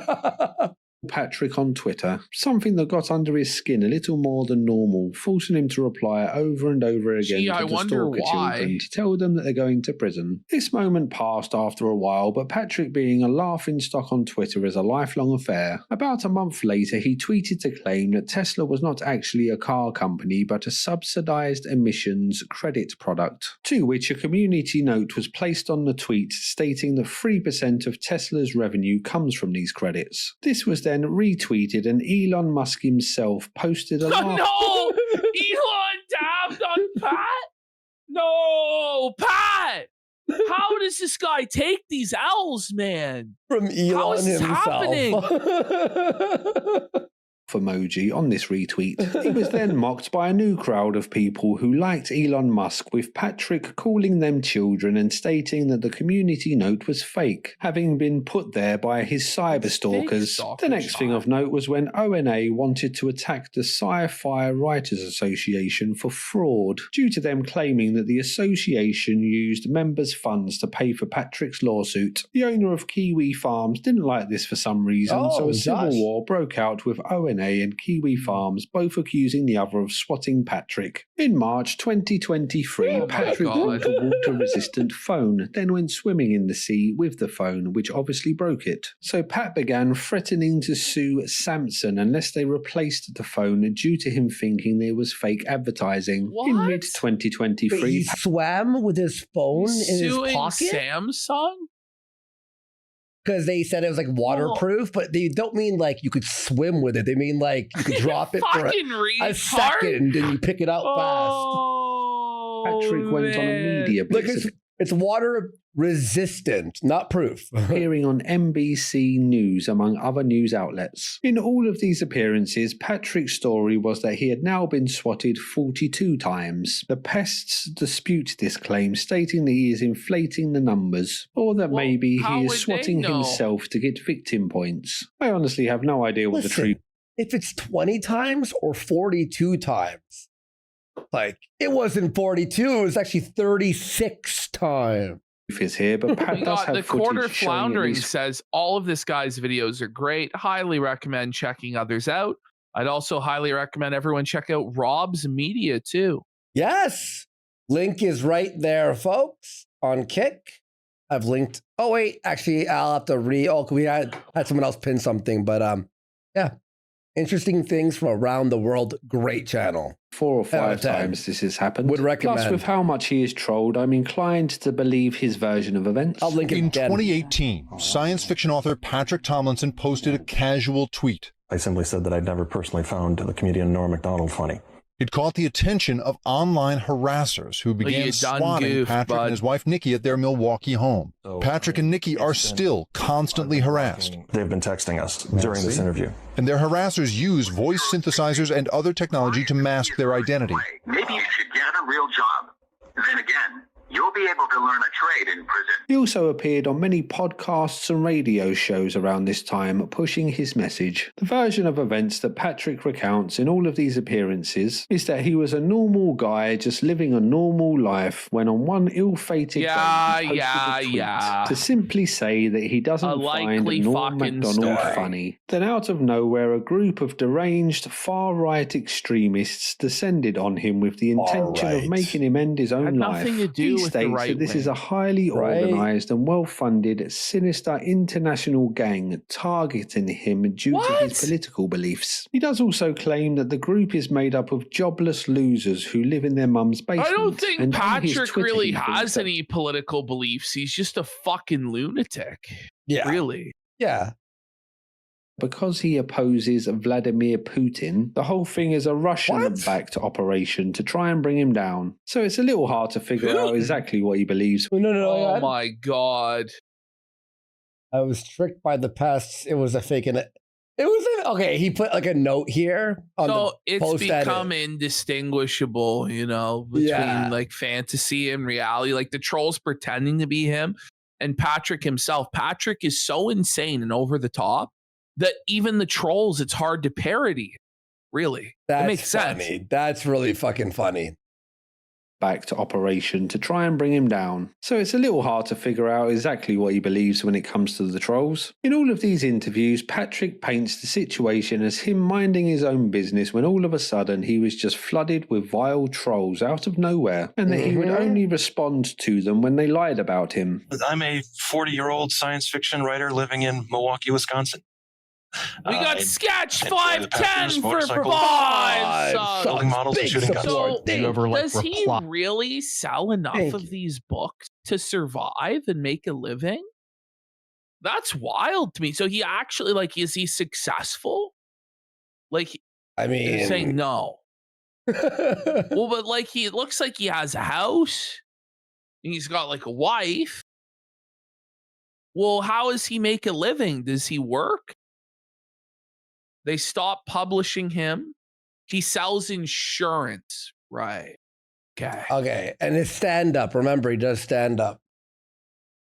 Patrick on Twitter, something that got under his skin a little more than normal, forcing him to reply over and over again to the stalker children to tell them that they're going to prison. This moment passed after a while, but Patrick being a laughingstock on Twitter is a lifelong affair. About a month later, he tweeted to claim that Tesla was not actually a car company, but a subsidized emissions credit product, to which a community note was placed on the tweet stating that 3% of Tesla's revenue comes from these credits. This was then retweeted, and Elon Musk himself posted a No! Elon dabbed on Pat? No! Pat! How does this guy take these L's, man? From Elon How is this happening? Emoji on this retweet. He was then mocked by a new crowd of people who liked Elon Musk, with Patrick calling them children and stating that the community note was fake, having been put there by his cyber stalkers. The next thing of note was when ONA wanted to attack the Sci-Fi Writers Association for fraud, due to them claiming that the association used members' funds to pay for Patrick's lawsuit. The owner of Kiwi Farms didn't like this for some reason, so a civil war broke out, with ONA and Kiwi Farms both accusing the other of swatting Patrick. In March 2023, Patrick bought a water-resistant phone, then went swimming in the sea with the phone, which obviously broke it. So Pat began threatening to sue Samsung unless they replaced the phone due to him thinking there was fake advertising. In mid-2023... He swam with his phone in his pocket? Samsung? Because they said it was like waterproof, but they don't mean like you could swim with it. They mean like you could drop it for a second and you pick it up fast. Patrick went on a media blitz. Look, it's water resistant, not proof. Appearing on NBC News, among other news outlets. In all of these appearances, Patrick's story was that he had now been swatted 42 times. The pests dispute this claim, stating that he is inflating the numbers, or that maybe he is swatting himself to get victim points. I honestly have no idea what the truth is. If it's 20 times or 42 times, like, it wasn't 42, it was actually 36 times. Is here, but Pat does have the quarter footage floundering says all of this guy's videos are great. Highly recommend checking others out. I'd also highly recommend everyone check out Rob's media too. Yes, link is right there, folks. On Kick, I've linked. Oh wait, actually, I'll have to we had someone else pin something, but yeah. Interesting things from around the world. Great channel. 4 or 5 times this has happened. Would recommend. Plus, with how much he is trolled, I'm inclined to believe his version of events. I'll link it in 2018, science fiction author Patrick Tomlinson posted a casual tweet. I simply said that I'd never personally found the comedian Norm Macdonald funny. It caught the attention of online harassers who began swatting Patrick and his wife Nikki at their Milwaukee home. Patrick and Nikki are still constantly harassed. They've been texting us during this interview. And their harassers use voice synthesizers and other technology to mask their identity. Maybe you should get a real job, then again, you'll be able to learn a trade in prison. He also appeared on many podcasts and radio shows around this time, pushing his message. The version of events that Patrick recounts in all of these appearances is that he was a normal guy just living a normal life when on one ill-fated day he posted a tweet to simply say that he doesn't find Norm MacDonald funny. Then out of nowhere, a group of deranged far-right extremists descended on him with the intention of making him end his own life. Nothing to do He with the states right that this is wing. a highly organised and well-funded, sinister international gang targeting him due to his political beliefs. He does also claim that the group is made up of jobless losers who live in their mum's basement. I don't think And on his Patrick Twitter, really he thinks has that- any political beliefs. He's just a fucking lunatic. Yeah. Really. Yeah. Because he opposes Vladimir Putin, the whole thing is a Russian-backed operation to try and bring him down. So it's a little hard to figure out exactly what he believes. Oh my god. I was tricked by the past. It was a fake, and it was okay. He put like a note here on So the it's post become indistinguishable, you know, between like fantasy and reality. Like the trolls pretending to be him and Patrick himself. Patrick is so insane and over the top that even the trolls, it's hard to parody. Really. That makes sense. Funny. That's really fucking funny. Backed operation to try and bring him down. So it's a little hard to figure out exactly what he believes when it comes to the trolls. In all of these interviews, Patrick paints the situation as him minding his own business when all of a sudden he was just flooded with vile trolls out of nowhere, and that he would only respond to them when they lied about him. I'm a 40-year-old science fiction writer living in Milwaukee, Wisconsin. We got sketch enjoy the 510 Packers, for motorcycles, five. building models and shooting guns. So Do you ever, like, does he really sell enough of these books to survive and make a living? That's wild to me. So he actually, like, is he successful? Like, I mean, you're saying no. Well, but like, he looks like he has a house. And he's got like a wife. Well, how does he make a living? Does he work? They stop publishing him. He sells insurance. Right. Okay. Okay. And it's stand up. Remember, he does stand up.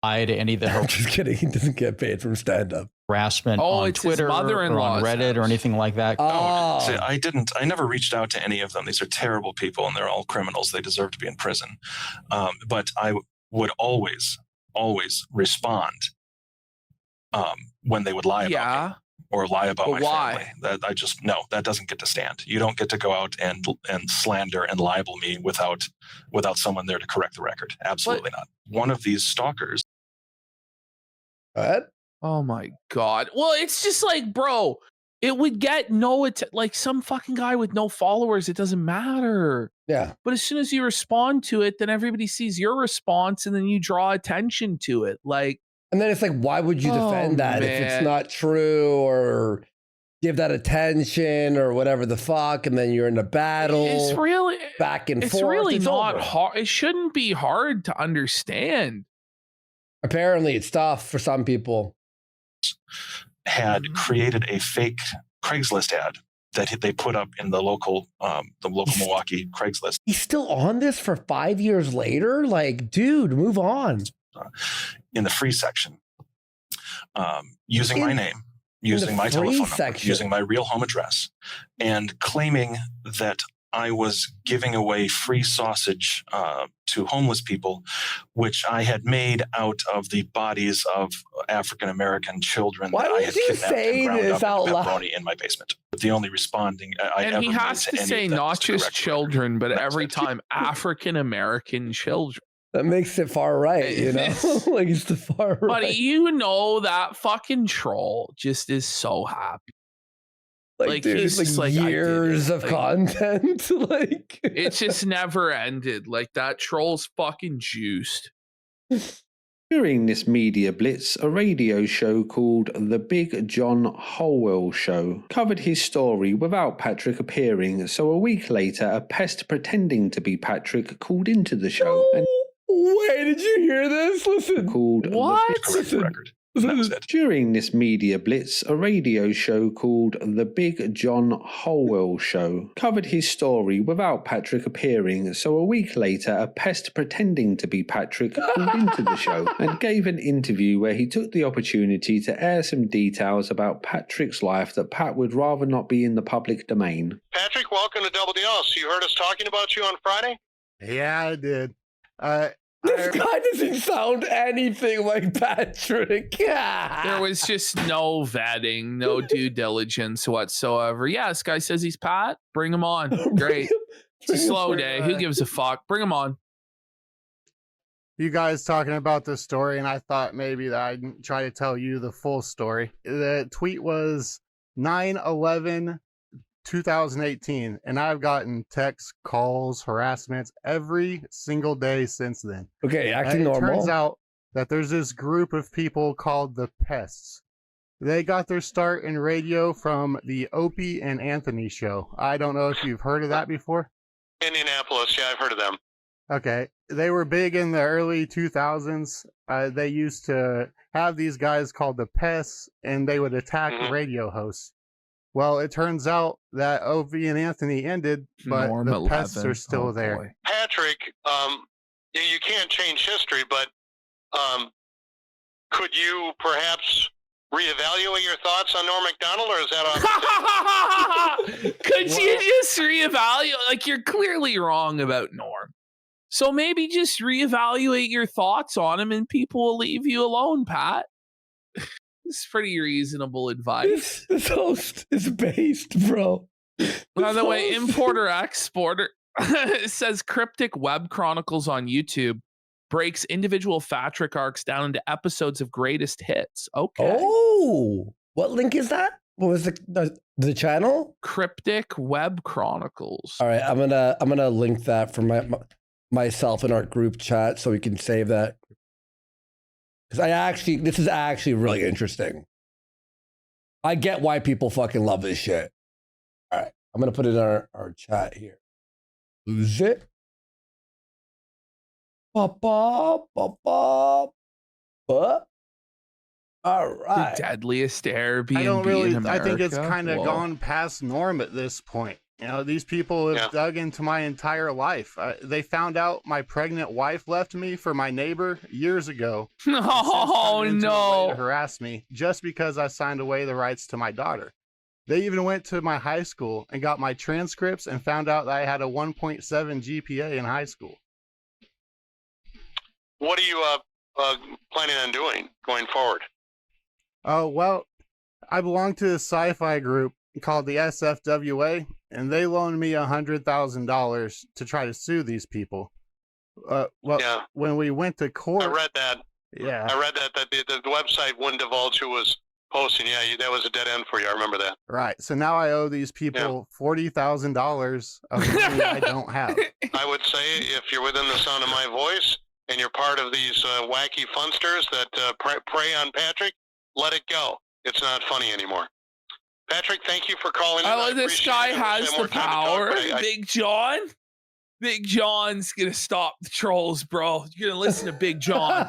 To any of the I'm just kidding. He doesn't get paid from stand up. harassment on it's his Twitter or mother-in-law's on Reddit or anything like that. See, I never reached out to any of them. These are terrible people and they're all criminals. They deserve to be in prison. But I would always respond when they would lie about me. Or lie about my family. That doesn't get to stand. You don't get to go out and slander and libel me without someone there to correct the record. Absolutely not. One of these stalkers. What? Oh my god. Well, it's just like, bro, it would get like some fucking guy with no followers. It doesn't matter. Yeah. But as soon as you respond to it, then everybody sees your response and then you draw attention to it. Like. And then it's like, why would you defend that if it's not true or give that attention or whatever the fuck? And then you're in a battle. It's really back and forth. It's really not over. hard. It shouldn't be hard to understand. Apparently, it's tough for some people. Had created a fake Craigslist ad that they put up in the local Milwaukee Craigslist. He's still on this for 5 years later? Like, dude, move on. In the free section, using my name, using my telephone number, using my real home address, and claiming that I was giving away free sausage to homeless people, which I had made out of the bodies of African-American children that I had kidnapped and ground up into pepperoni in my basement. But the only responding I ever And he has made to any say of that not was to just correct children, but every time African-American children. That makes it far right, you know? Like, it's the far right. But you know that fucking troll just is so happy. Like dude, he's just like years of content. Like it's just never ended. Like that troll's fucking juiced. During this media blitz, a radio show called The Big John Holwell Show covered his story without Patrick appearing, so a week later a pest pretending to be Patrick called into the show. And wait, did you hear this? Listen. Called what? Listen. And that was it. During this media blitz, a radio show called The Big John Holwell Show covered his story without Patrick appearing, so a week later a pest pretending to be Patrick called into the show and gave an interview where he took the opportunity to air some details about Patrick's life that Pat would rather not be in the public domain. Patrick, welcome to Double DL. You heard us talking about you on Friday? Yeah, I did. This guy doesn't sound anything like Patrick. There was just no vetting, no due diligence whatsoever. Yeah, this guy says he's Pat. Bring him on. Great. It's a slow day. Who gives a fuck? Bring him on. You guys talking about this story, and I thought maybe that I'd try to tell you the full story. The tweet was 9/11. 2018, and I've gotten texts, calls, harassments every single day since then. Okay, acting normal. It turns out that there's this group of people called the Pests. They got their start in radio from the Opie and Anthony show. I don't know if you've heard of that before. Indianapolis, yeah, I've heard of them. Okay, they were big in the early 2000s. They used to have these guys called the Pests, and they would attack radio hosts. Well, it turns out that Opie and Anthony ended, but the Pests are still there. Boy. Patrick, you can't change history, but could you perhaps reevaluate your thoughts on Norm Macdonald, or is that off? Could you just reevaluate? Like, you're clearly wrong about Norm. So maybe just reevaluate your thoughts on him and people will leave you alone, Pat. It's pretty reasonable advice. This host is based, bro. By the way, importer exporter says Cryptic Web Chronicles on YouTube breaks individual Patrick arcs down into episodes of greatest hits. Okay. Oh, what link is that? What was the channel? Cryptic Web Chronicles. All right, I'm gonna link that for myself in our group chat so we can save that. Because this is actually really interesting. I get why people fucking love this shit. All right, I'm gonna put it in our chat here. Lose it. All right. The deadliest Airbnb I don't really. in America. I think it's kind of gone past Norm at this point. You know, these people have dug into my entire life. They found out my pregnant wife left me for my neighbor years ago. Oh, no. To harass me just because I signed away the rights to my daughter. They even went to my high school and got my transcripts and found out that I had a 1.7 GPA in high school. What are you planning on doing going forward? Oh, well, I belong to a sci-fi group called the SFWA, and they loaned me $100,000 to try to sue these people. When we went to court, I read that. Yeah, I read that the website wouldn't divulge who was posting. Yeah, that was a dead end for you. I remember that. Right. So now I owe these people $40,000 of money I don't have. I would say if you're within the sound of my voice and you're part of these wacky funsters that prey on Patrick, let it go. It's not funny anymore. Patrick, thank you for calling in. This guy has the power. Big John. Big John's going to stop the trolls, bro. You're going to listen to Big John.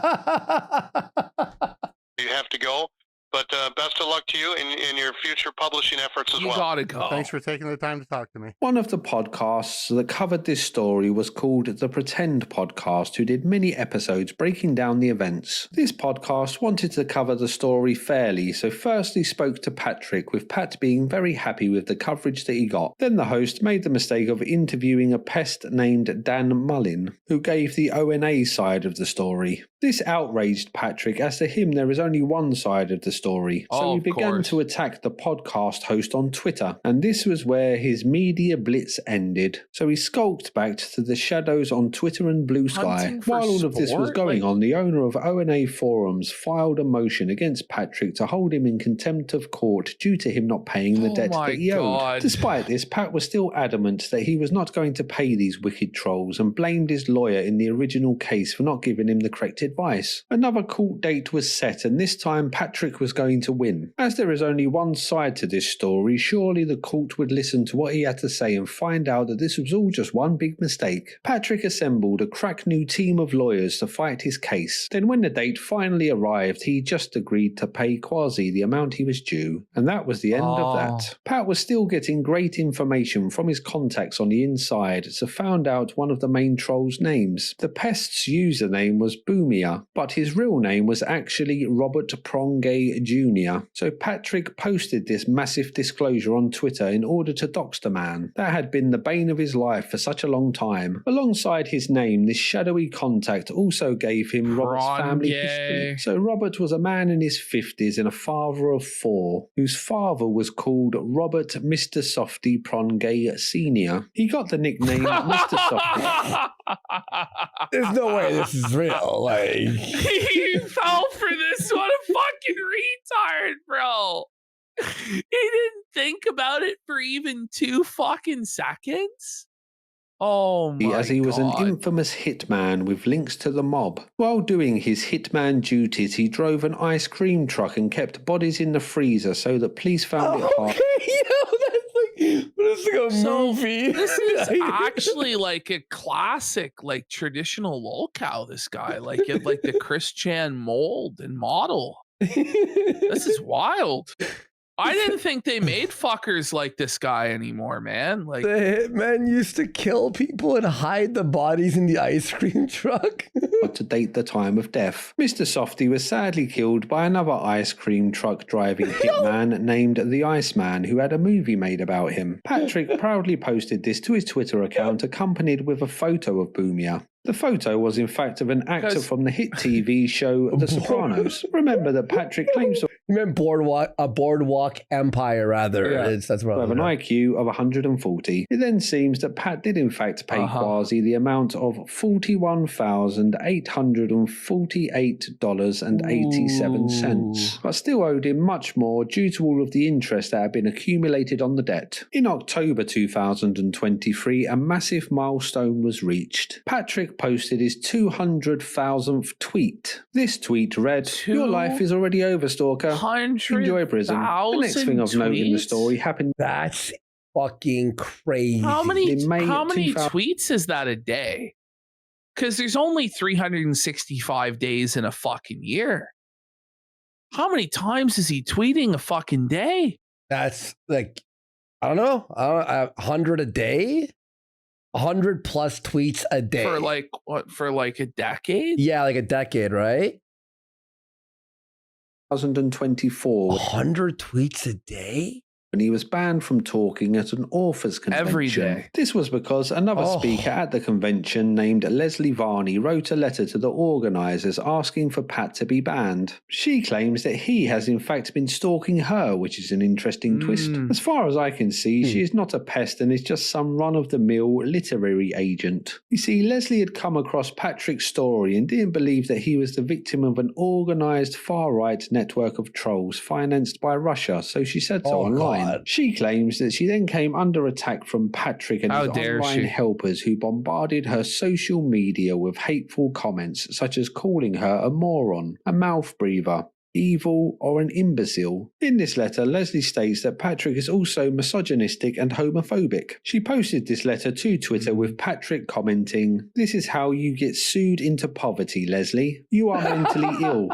You have to go. But best of luck to you in your future publishing efforts as well. You gotta go. Thanks for taking the time to talk to me. One of the podcasts that covered this story was called The Pretend Podcast, who did many episodes breaking down the events. This podcast wanted to cover the story fairly, so firstly spoke to Patrick, with Pat being very happy with the coverage that he got. Then the host made the mistake of interviewing a pest named Dan Mullin, who gave the ONA side of the story. This outraged Patrick, as to him there is only one side of the story, so he began to attack the podcast host on Twitter, and this was where his media blitz ended. So he skulked back to the shadows on Twitter and Blue Sky. While all of this was going on, the owner of ONA Forums filed a motion against Patrick to hold him in contempt of court due to him not paying the debt that he owed. Despite this, Pat was still adamant that he was not going to pay these wicked trolls and blamed his lawyer in the original case for not giving him the correct advice. Another court date was set, and this time Patrick was going to win. As there is only one side to this story, surely the court would listen to what he had to say and find out that this was all just one big mistake. Patrick assembled a crack new team of lawyers to fight his case. Then when the date finally arrived, he just agreed to pay Quasi the amount he was due. And that was the end of that. Pat was still getting great information from his contacts on the inside, so found out one of the main trolls' names. The pest's username was Boomia, but his real name was actually Robert Prongay Jr. So Patrick posted this massive disclosure on Twitter in order to dox the man. That had been the bane of his life for such a long time. Alongside his name, this shadowy contact also gave him Robert's family history. So Robert was a man in his 50s and a father of 4, whose father was called Robert Mr. Softy Prongay Sr. He got the nickname Mr. Softy. There's no way this is real. Like, he fell for this. What a fucking retard, bro. He didn't think about it for even 2 fucking seconds. Oh my As he was an infamous hitman with links to the mob. While doing his hitman duties, he drove an ice cream truck and kept bodies in the freezer so that police found it hard. That's like a movie. This is actually like a classic, like traditional lolcow. This guy, like the Christian mold and model. This is wild. I didn't think they made fuckers like this guy anymore, man. Like, the hitman used to kill people and hide the bodies in the ice cream truck. To date the time of death. Mr. Softy was sadly killed by another ice cream truck driving hitman named the Iceman, who had a movie made about him. Patrick proudly posted this to his Twitter account, accompanied with a photo of Boomia. The photo was in fact of an actor from the hit TV show The Sopranos. Remember that Patrick claims to You meant Boardwalk Empire, rather. Yeah. That's what have an IQ of 140. It then seems that Pat did in fact pay Quasi the amount of $41,848.87, but still owed him much more due to all of the interest that had been accumulated on the debt. In October 2023, a massive milestone was reached. Patrick posted his 200,000th tweet. This tweet read, "Your life is already over, stalker. Enjoy prison." The next thing of note in the story happened. That's fucking crazy. How many tweets is that a day? Because there's only 365 days in a fucking year. How many times is he tweeting a fucking day? That's like, I don't know, 100 a day? 100 plus tweets a day. For like, what, for like a decade? Yeah, like a decade, right? 2024. 100 tweets a day? And he was banned from talking at an authors convention. Every day. This was because another speaker at the convention named Leslie Varney wrote a letter to the organisers asking for Pat to be banned. She claims that he has in fact been stalking her, which is an interesting twist. As far as I can see, she is not a pest and is just some run-of-the-mill literary agent. You see, Leslie had come across Patrick's story and didn't believe that he was the victim of an organised far-right network of trolls financed by Russia, so she said so online. She claims that she then came under attack from Patrick and his online helpers who bombarded her social media with hateful comments such as calling her a moron, a mouth breather, evil, or an imbecile. In this letter, Leslie states that Patrick is also misogynistic and homophobic. She posted this letter to Twitter with Patrick commenting, "This is how you get sued into poverty, Leslie. You are mentally ill.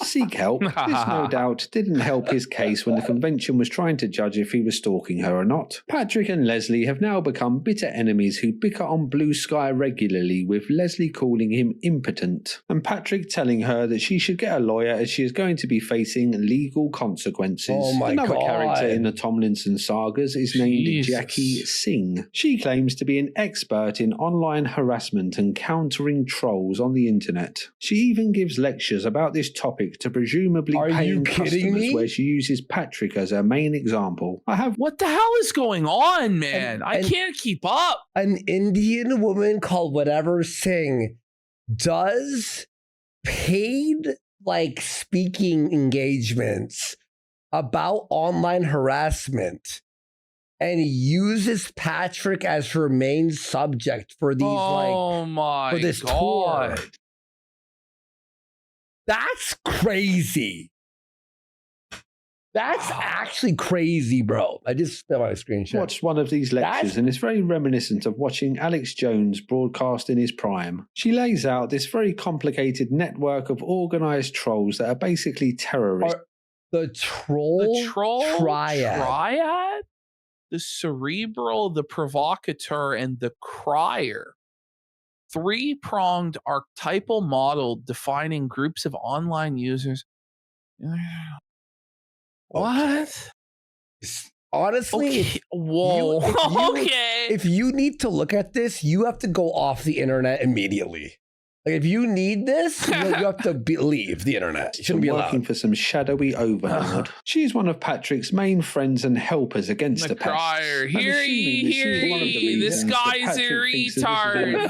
Seek help." This no doubt didn't help his case when the convention was trying to judge if he was stalking her or not. Patrick and Leslie have now become bitter enemies who bicker on Blue Sky regularly, with Leslie calling him impotent, and Patrick telling her that she should get a lawyer as she is going to be facing legal consequences. Another character in the Tomlinson sagas is named Jackie Singh. She claims to be an expert in online harassment and countering trolls on the internet. She even gives lectures about this topic to presumably paying customers, where she uses Patrick as her main example. What the hell is going on, man? I can't keep up. An Indian woman called whatever Singh does paid like speaking engagements about online harassment and tour as her main subject for these for this tour. That's crazy. That's actually crazy, bro. I just got my screenshot. Watched one of these lectures and it's very reminiscent of watching Alex Jones broadcast in his prime. She lays out this very complicated network of organised trolls that are basically terrorists. The troll triad? The cerebral, the provocateur, and the crier. Three-pronged archetypal model defining groups of online users. What? Honestly, if you need to look at this, you have to go off the internet immediately. Like if you need this, you have to leave the internet. You shouldn't be working for some shadowy overlord. She's one of Patrick's main friends and helpers against the crier. Hear ye, this guy's a retard.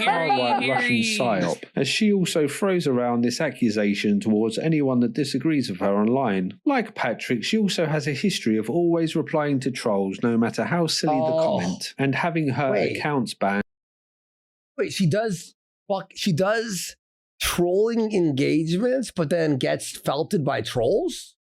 Russian psyop, as she also throws around this accusation towards anyone that disagrees with her online. Like Patrick, she also has a history of always replying to trolls, no matter how silly the comment, and having her accounts banned. Wait, she does trolling engagements, but then gets felted by trolls?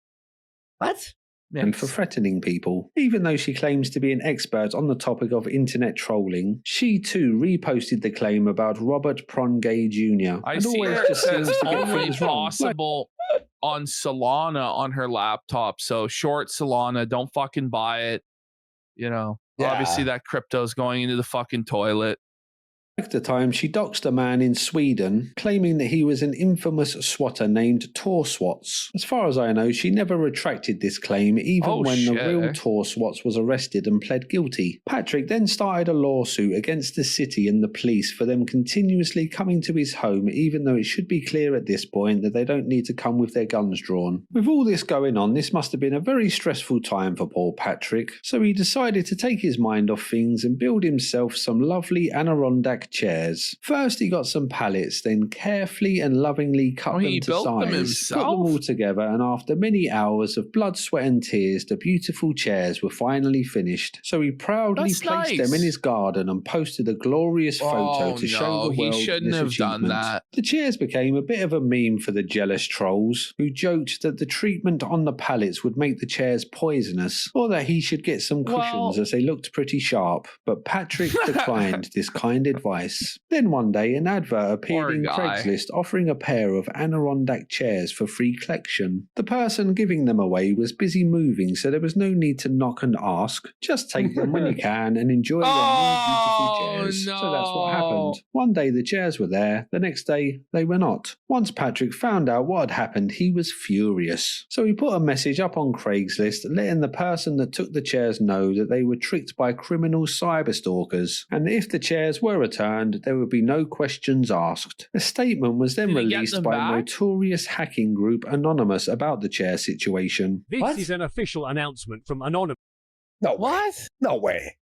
What? And for threatening people. Even though she claims to be an expert on the topic of internet trolling, she too reposted the claim about Robert Prongay Jr. I see it says only possible on Solana on her laptop. So short Solana, don't fucking buy it. You know, obviously that crypto's going into the fucking toilet. At the time, she doxed a man in Sweden, claiming that he was an infamous swatter named Torswats. As far as I know, she never retracted this claim, even when the real Torswats was arrested and pled guilty. Patrick then started a lawsuit against the city and the police for them continuously coming to his home, even though it should be clear at this point that they don't need to come with their guns drawn. With all this going on, this must have been a very stressful time for poor Patrick, so he decided to take his mind off things and build himself some lovely Adirondack chairs. First he got some pallets, then carefully and lovingly cut them to size, put them all together, and after many hours of blood, sweat and tears, the beautiful chairs were finally finished. So he proudly placed them in his garden and posted a glorious photo to show the world he shouldn't have done that. The chairs became a bit of a meme for the jealous trolls, who joked that the treatment on the pallets would make the chairs poisonous, or that he should get some cushions as they looked pretty sharp, but Patrick declined this kind advice. Then one day an advert appeared in Craigslist offering a pair of Adirondack chairs for free collection. The person giving them away was busy moving, so there was no need to knock and ask. Just take them when you can and enjoy their new beautiful chairs. So that's what happened. One day the chairs were there, the next day they were not. Once Patrick found out what had happened, he was furious. So he put a message up on Craigslist letting the person that took the chairs know that they were tricked by criminal cyberstalkers, and if the chairs were returned, there would be no questions asked. A statement was then released by a notorious hacking group Anonymous about the chair situation. This is an official announcement from Anonymous. No, what? No way.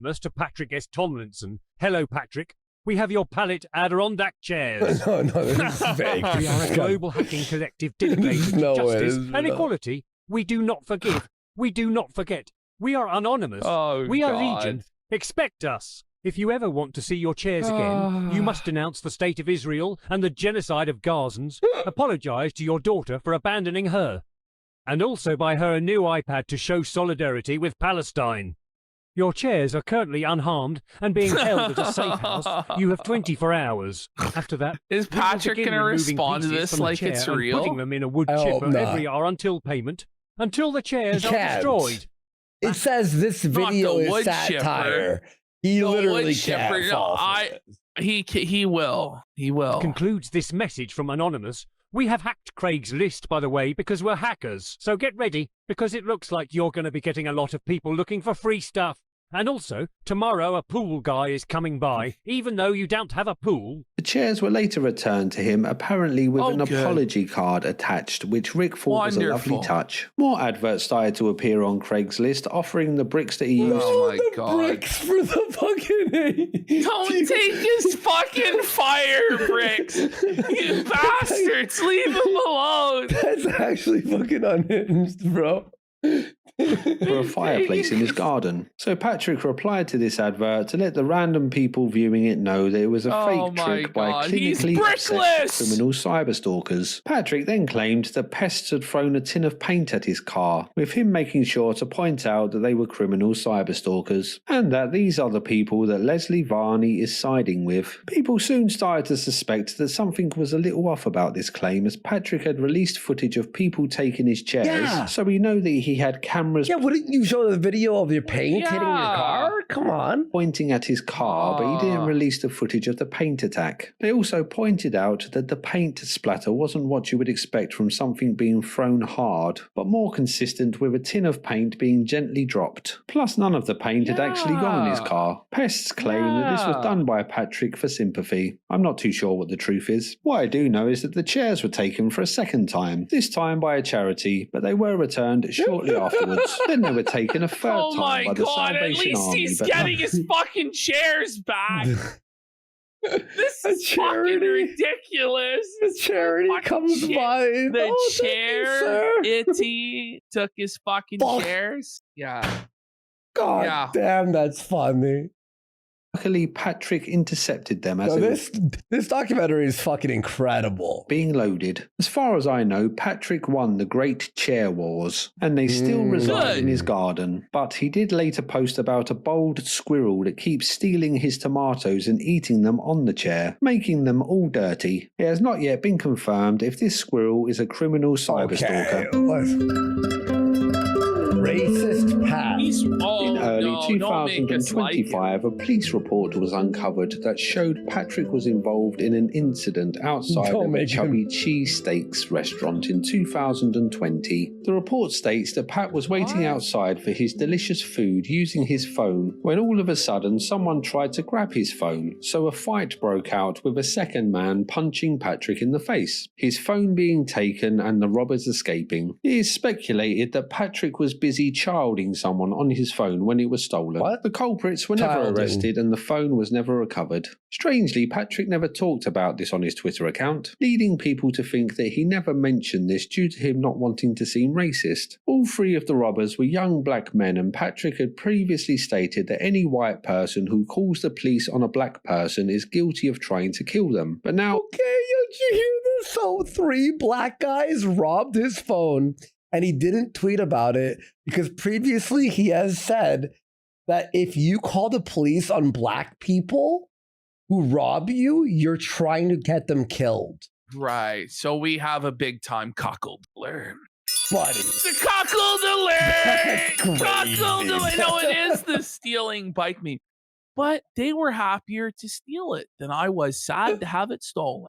Mr. Patrick S. Tomlinson. Hello, Patrick. We have your pallet Adirondack chairs. No, this is fake. We are a global hacking collective dedicated to justice and equality. We do not forgive. We do not forget. We are Anonymous. We are Legion. Expect us. If you ever want to see your chairs again, you must denounce the state of Israel and the genocide of Gazans, apologize to your daughter for abandoning her, and also buy her a new iPad to show solidarity with Palestine. Your chairs are currently unharmed and being held at a safe house. You have 24 hours. After that, is Patrick going to respond to this like it's real? Putting them in a wood chipper every hour until payment, until the chairs are destroyed. It says this video is satire. He literally can't He will. Concludes this message from Anonymous. We have hacked Craigslist, by the way, because we're hackers. So get ready, because it looks like you're going to be getting a lot of people looking for free stuff. And also, tomorrow a pool guy is coming by, even though you don't have a pool. The chairs were later returned to him, apparently with an apology card attached, which Rick thought was a lovely touch. More adverts started to appear on Craigslist, offering the bricks that he used. Oh my god. Bricks for the fucking... Don't take his fucking fire bricks! You bastards! Leave him alone! That's actually fucking unhinged, bro. for a fireplace in his garden. So Patrick replied to this advert to let the random people viewing it know that it was a fake trick by clinically obsessed criminal cyberstalkers. Patrick then claimed that pests had thrown a tin of paint at his car, with him making sure to point out that they were criminal cyberstalkers, and that these are the people that Leslie Varney is siding with. People soon started to suspect that something was a little off about this claim, as Patrick had released footage of people taking his chairs, so we know that he had cameras. Yeah, wouldn't you show the video of your paint hitting your car? Come on. Pointing at his car, but he didn't release the footage of the paint attack. They also pointed out that the paint splatter wasn't what you would expect from something being thrown hard, but more consistent with a tin of paint being gently dropped. Plus, none of the paint had actually gone in his car. Pests claim that this was done by Patrick for sympathy. I'm not too sure what the truth is. What I do know is that the chairs were taken for a second time, this time by a charity, but they were returned shortly afterwards. Then they were taken a third time by the Salvation Army. He's getting his fucking chairs back. This is fucking ridiculous. The charity comes by. The chair, Itty took his fucking chairs. Yeah. God damn, that's funny. Luckily, Patrick intercepted them as this documentary is fucking incredible. Being loaded. As far as I know, Patrick won the Great Chair Wars, and they still reside in his garden. But he did later post about a bold squirrel that keeps stealing his tomatoes and eating them on the chair, making them all dirty. It has not yet been confirmed if this squirrel is a criminal cyberstalker. Racist Pat. In early 2025, a police report was uncovered that showed Patrick was involved in an incident outside of a Chubby Cheesesteaks restaurant in 2020. The report states that Pat was waiting outside for his delicious food using his phone when all of a sudden someone tried to grab his phone, so a fight broke out with a second man punching Patrick in the face, his phone being taken and the robbers escaping. It is speculated that Patrick was busy childing someone on his phone when it was stolen. The culprits were never arrested and the phone was never recovered. Strangely, Patrick never talked about this on his Twitter account, leading people to think that he never mentioned this due to him not wanting to seem racist. All three of the robbers were young black men, and Patrick had previously stated that any white person who calls the police on a black person is guilty of trying to kill them. But now... Okay, did you hear this? So 3 black guys robbed his phone, and he didn't tweet about it because previously he has said that if you call the police on black people who rob you, you're trying to get them killed. Right. So we have a big time cuckold alert. Buddy. The cuckold alert! Cuckold alert! No, it is the stealing bike meme. But they were happier to steal it than I was sad to have it stolen.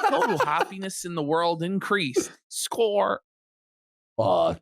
Total happiness in the world increased. Score. Fuck.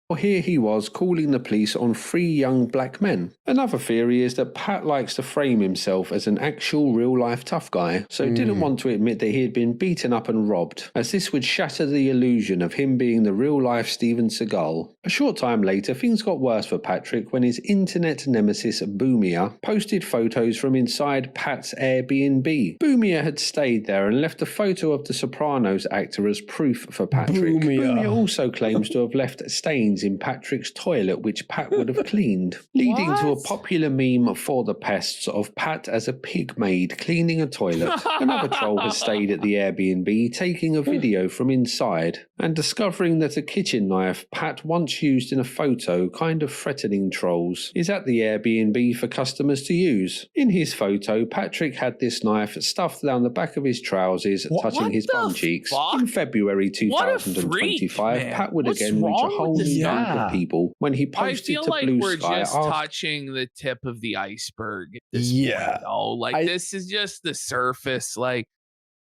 Well, here he was calling the police on 3 young black men. Another theory is that Pat likes to frame himself as an actual real-life tough guy, so didn't want to admit that he had been beaten up and robbed, as this would shatter the illusion of him being the real-life Steven Seagal. A short time later, things got worse for Patrick when his internet nemesis Boomia posted photos from inside Pat's Airbnb. Boomia had stayed there and left a photo of the Sopranos actor as proof for Patrick. Boomia also claims to have left stains in Patrick's toilet which Pat would have cleaned, leading to a popular meme for the pests of Pat as a pig maid cleaning a toilet. Another troll has stayed at the Airbnb taking a video from inside and discovering that a kitchen knife Pat once used in a photo, kind of threatening trolls, is at the Airbnb for customers to use. In his photo, Patrick had this knife stuffed down the back of his trousers, touching his bum cheeks. In February 2025, Pat would again reach a whole new group of people when he posted to Blue we're Sky. just touching the tip of the iceberg at this point, though. Like, this is just the surface. Like,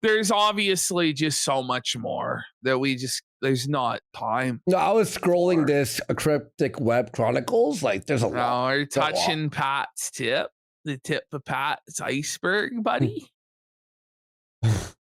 there's obviously just so much more that there's not time. No, I was scrolling this cryptic web chronicles. Like, there's a lot. No, you're touching Pat's tip, the tip of Pat's iceberg, buddy.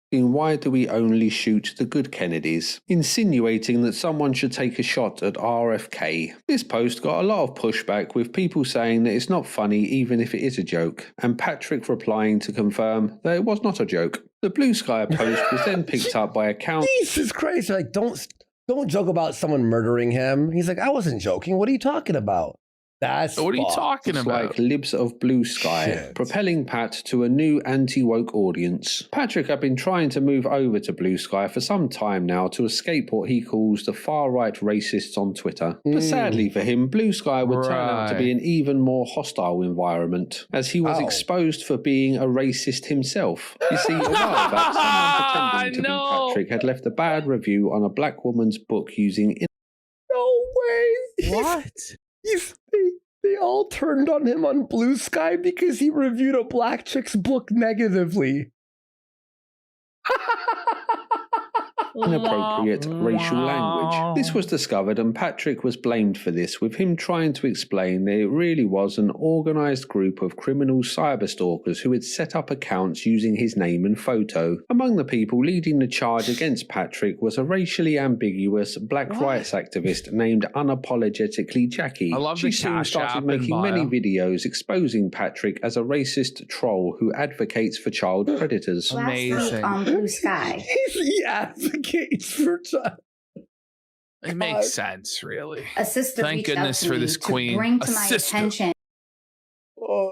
Why do we only shoot the good Kennedys? Insinuating that someone should take a shot at RFK. This post got a lot of pushback, with people saying that it's not funny even if it is a joke, and Patrick replying to confirm that it was not a joke. The Blue Sky post was then picked up by account. Jesus Christ, like, don't don't joke about someone murdering him. He's like, I wasn't joking. What are you talking about? That's what are you talking about? Like Libs of Blue Sky, propelling Pat to a new anti-woke audience. Patrick had been trying to move over to Blue Sky for some time now to escape what he calls the far-right racists on Twitter. But sadly for him, Blue Sky would turn out to be an even more hostile environment, as he was exposed for being a racist himself. You see, a while back, someone pretending to be Patrick had left a bad review on a black woman's book using... No way! What? They all turned on him on Blue Sky because he reviewed a black chick's book negatively. Inappropriate racial language. This was discovered and Patrick was blamed for this, with him trying to explain that it really was an organised group of criminal cyberstalkers who had set up accounts using his name and photo. Among the people leading the charge against Patrick was a racially ambiguous black rights activist named Unapologetically Jackie. I love she the soon Cash started App making in many bio. videos exposing Patrick as a racist troll who advocates for child predators. Amazing. On Blue Sky. He advocates for child. It makes sense, really. A sister Thank reached out goodness to for me this to queen. bring to A my sister. attention.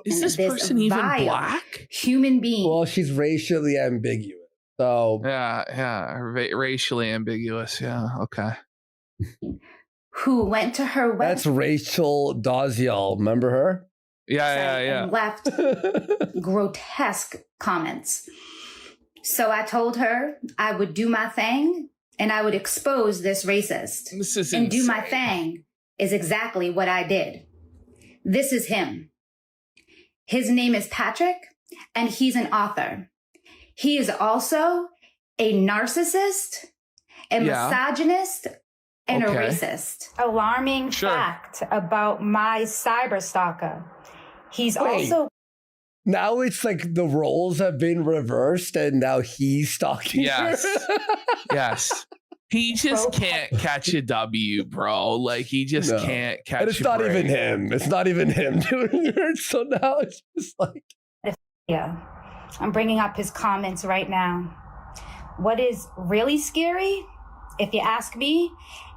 Is this person even vile black? Human being. Well, she's racially ambiguous. So racially ambiguous. Yeah, okay. Who went to her website. That's Rachel Daziel. Remember her? And left grotesque comments. So I told her I would do my thing and I would expose this racist. This is and insane. do my thing is exactly what I did. This is him. His name is Patrick and he's an author. He is also a narcissist, a misogynist, and a racist. Alarming fact about my cyber stalker. He's also... Now it's like the roles have been reversed and now he's stalking her. Yes. He just can't catch a W, bro. Like, he just can't catch a And it's not even him. It's not even him doing it. So now it's just like... Yeah. I'm bringing up his comments right now. What is really scary, if you ask me,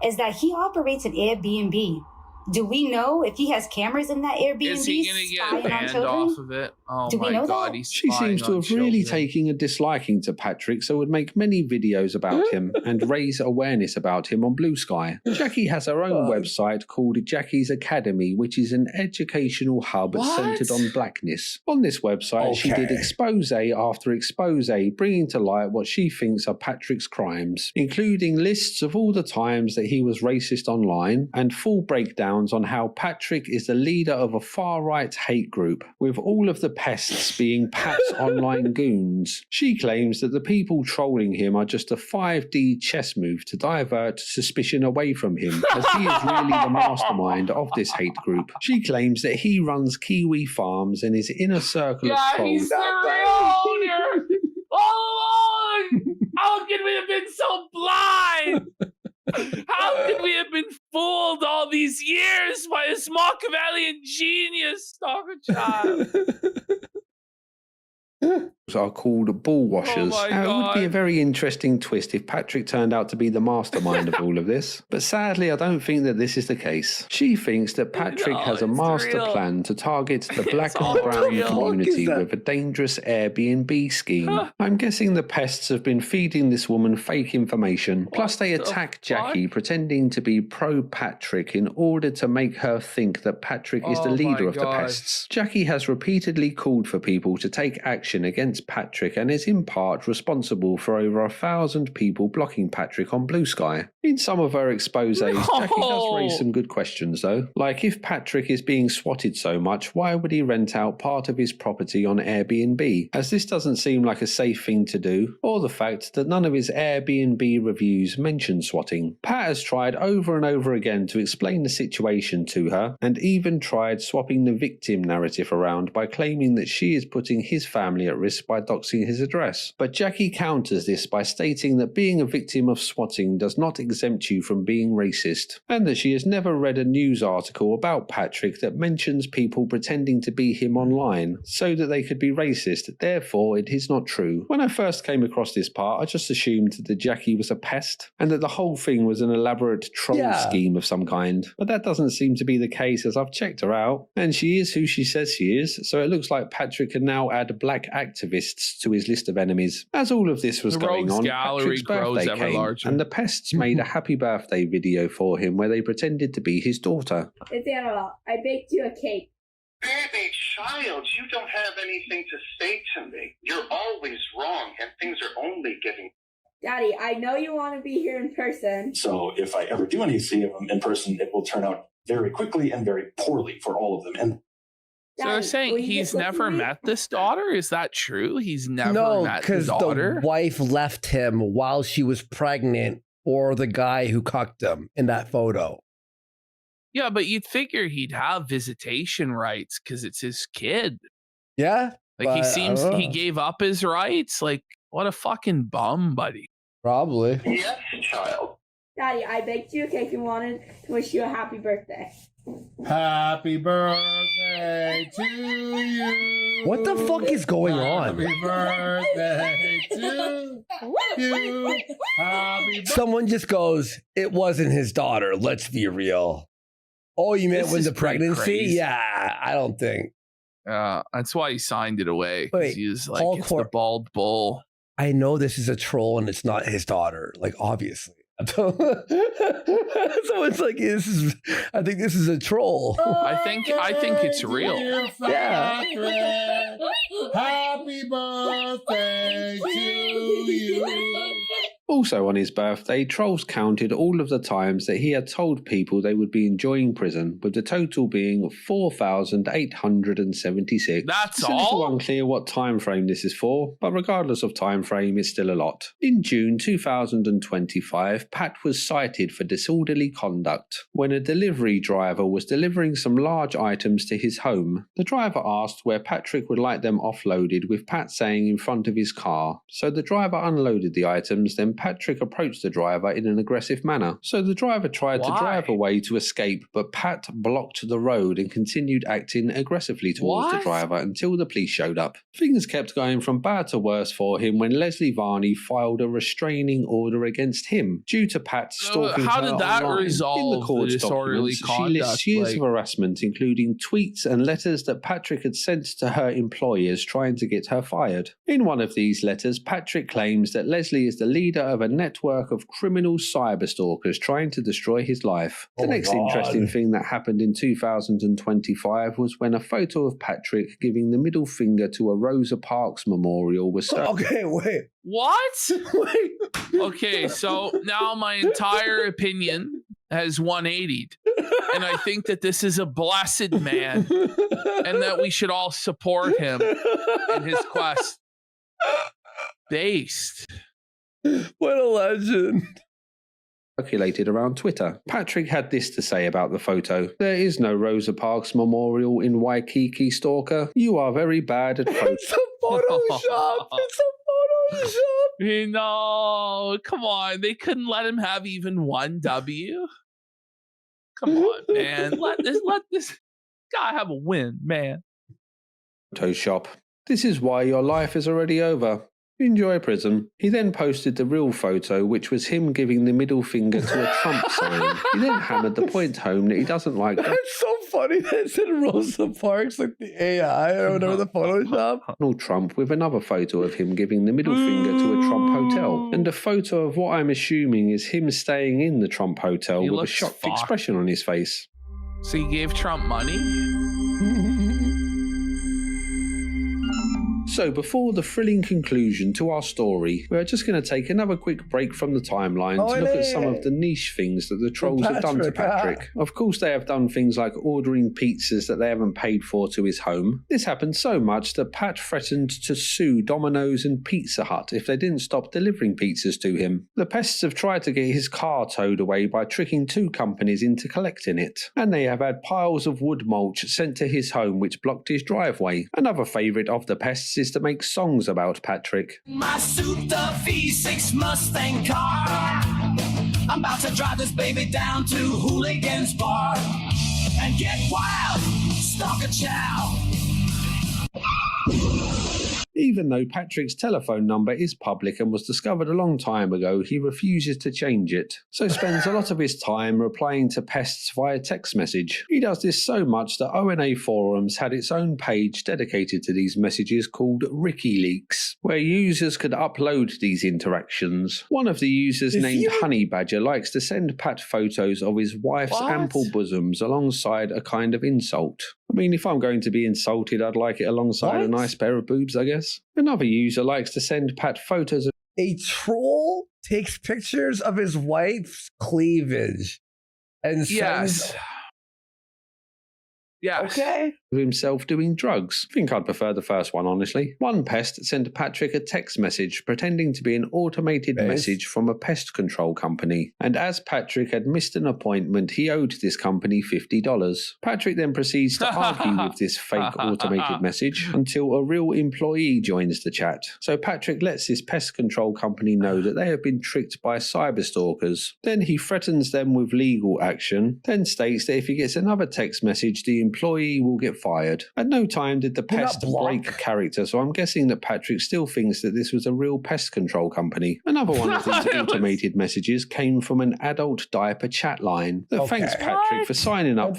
is that he operates an Airbnb. Do we know if he has cameras in that Airbnb? Is he going to get banned off of it? Oh Do we my know God, that? he's She seems to have really taken a disliking to Patrick, so would make many videos about him and raise awareness about him on Blue Sky. Jackie has her own website called Jackie's Academy, which is an educational hub centered on blackness. On this website, she did expose after expose, bringing to light what she thinks are Patrick's crimes, including lists of all the times that he was racist online and full breakdowns on how Patrick is the leader of a far-right hate group, with all of the pests being Pat's online goons. She claims that the people trolling him are just a 5D chess move to divert suspicion away from him, as he is really the mastermind of this hate group. She claims that he runs Kiwi Farms and his inner circle of trolls. He's the real owner all along. How could we have been so blind? How could we have been fooled all these years by this Machiavellian genius, stalker child? Are called ball washers. Oh my It would be a God. very interesting twist if Patrick turned out to be the mastermind of all of this. But sadly, I don't think that this is the case. She thinks that Patrick has a master plan to target the black and brown community with a dangerous Airbnb scheme. I'm guessing the pests have been feeding this woman fake information. Plus, they attack Jackie, pretending to be pro-Patrick in order to make her think that Patrick is the Oh my leader of the God. pests. Jackie has repeatedly called for people to take action against Patrick and is in part responsible for over 1,000 people blocking Patrick on Blue Sky. In some of her exposés, Jackie does raise some good questions though. Like, if Patrick is being swatted so much, why would he rent out part of his property on Airbnb? As this doesn't seem like a safe thing to do, or the fact that none of his Airbnb reviews mention swatting. Pat has tried over and over again to explain the situation to her, and even tried swapping the victim narrative around by claiming that she is putting his family at risk by doxing his address. But Jackie counters this by stating that being a victim of swatting does not exempt you from being racist, and that she has never read a news article about Patrick that mentions people pretending to be him online so that they could be racist. Therefore, it is not true. When I first came across this part, I just assumed that Jackie was a pest and that the whole thing was an elaborate troll scheme of some kind. But that doesn't seem to be the case, as I've checked her out, and she is who she says she is, so it looks like Patrick can now add black activists to his list of enemies. As all of this was going on, Patrick's birthday came, and the pests made a happy birthday video for him where they pretended to be his daughter. It's Annabelle. I baked you a cake. Baby child, you don't have anything to say to me. You're always wrong, and things are only getting... Daddy, I know you want to be here in person. So if I ever do any see of them in person, it will turn out very quickly and very poorly for all of them. And so they're saying he's never met this daughter? Is that true? He's never met the daughter? The wife left him while she was pregnant for the guy who cucked him in that photo. Yeah, but you'd figure he'd have visitation rights because it's his kid. Yeah. Like he seems he gave up his rights. Like, what a fucking bum, buddy. Probably. Yes, child. Daddy, I baked you a cake and wanted to wish you a happy birthday. Happy birthday to you. What the fuck is going on? Happy birthday to you. Someone just goes, it wasn't his daughter. Let's be real. Oh, you meant with the pregnancy? Crazy. Yeah, I don't think. That's why he signed it away. Wait, he was like, it's the bald bull. I know this is a troll and it's not his daughter. Like, obviously. So it's like I think this is a troll. I think it's real. Yeah. Happy birthday to you. Also on his birthday, trolls counted all of the times that he had told people they would be enjoying prison, with the total being 4,876. That's it's a little unclear what time frame this is for, but regardless of time frame, it's still a lot. In June 2025, Pat was cited for disorderly conduct when a delivery driver was delivering some large items to his home. The driver asked where Patrick would like them offloaded, with Pat saying in front of his car. So the driver unloaded the items, then Patrick approached the driver in an aggressive manner. So the driver tried to drive away to escape, but Pat blocked the road and continued acting aggressively towards the driver until the police showed up. Things kept going from bad to worse for him when Leslie Varney filed a restraining order against him due to Pat stalking her How did that online. resolve In the court disorderly documents, conduct? she lists years of harassment, including tweets and letters that Patrick had sent to her employers trying to get her fired. In one of these letters, Patrick claims that Leslie is the leader of a network of criminal cyberstalkers trying to destroy his life. The next interesting thing that happened in 2025 was when a photo of Patrick giving the middle finger to a Rosa Parks memorial was circulated. Okay, wait. What? Wait. Okay, so now my entire opinion has 180'd. And I think that this is a blessed man and that we should all support him in his quest. Based. What a legend. Circulated around Twitter. Patrick had this to say about the photo. There is no Rosa Parks memorial in Waikiki, stalker. You are very bad at photos. It's a Photoshop. It's a Photoshop. No, come on. They couldn't let him have even one W. Come on, man. Let this guy have a win, man. Photoshop. This is why your life is already over. Enjoy prison. He then posted the real photo, which was him giving the middle finger to a Trump sign. He then hammered the point home that he doesn't like that. It's so funny that it said Rosa Parks, like the AI or whatever, the Photoshop. Donald Trump with another photo of him giving the middle finger to a Trump hotel. And a photo of what I'm assuming is him staying in the Trump hotel with a shocked expression on his face. So he gave Trump money? So before the thrilling conclusion to our story, we're just going to take another quick break from the timeline to look at some of the niche things that the trolls have done to Patrick. Of course, they have done things like ordering pizzas that they haven't paid for to his home. This happened so much that Pat threatened to sue Domino's and Pizza Hut if they didn't stop delivering pizzas to him. The pests have tried to get his car towed away by tricking two companies into collecting it. And they have had piles of wood mulch sent to his home which blocked his driveway. Another favourite of the pests is messages to make songs about Patrick. My suit, the V6 Mustang car. I'm about to drive this baby down to Hooligan's Bar and get wild, stalk a chow. Even though Patrick's telephone number is public and was discovered a long time ago, he refuses to change it, so spends a lot of his time replying to pests via text message. He does this so much that ONA Forums had its own page dedicated to these messages called WikiLeaks, where users could upload these interactions. One of the users named Honey Badger likes to send Pat photos of his wife's ample bosoms alongside a kind of insult. I mean, if I'm going to be insulted, I'd like it alongside a nice pair of boobs, I guess. Another user likes to send Pat photos of... A troll takes pictures of his wife's cleavage and sends... Yes. Okay. Of himself doing drugs. I think I'd prefer the first one, honestly. One pest sent Patrick a text message pretending to be an automated message from a pest control company. And as Patrick had missed an appointment, he owed this company $50. Patrick then proceeds to argue with this fake automated message until a real employee joins the chat. So Patrick lets this pest control company know that they have been tricked by cyberstalkers. Then he threatens them with legal action, then states that if he gets another text message, the employee will get fired. At no time did the pest break character, so I'm guessing that Patrick still thinks that this was a real pest control company. Another one of these automated messages came from an adult diaper chat line that thanks Patrick for signing up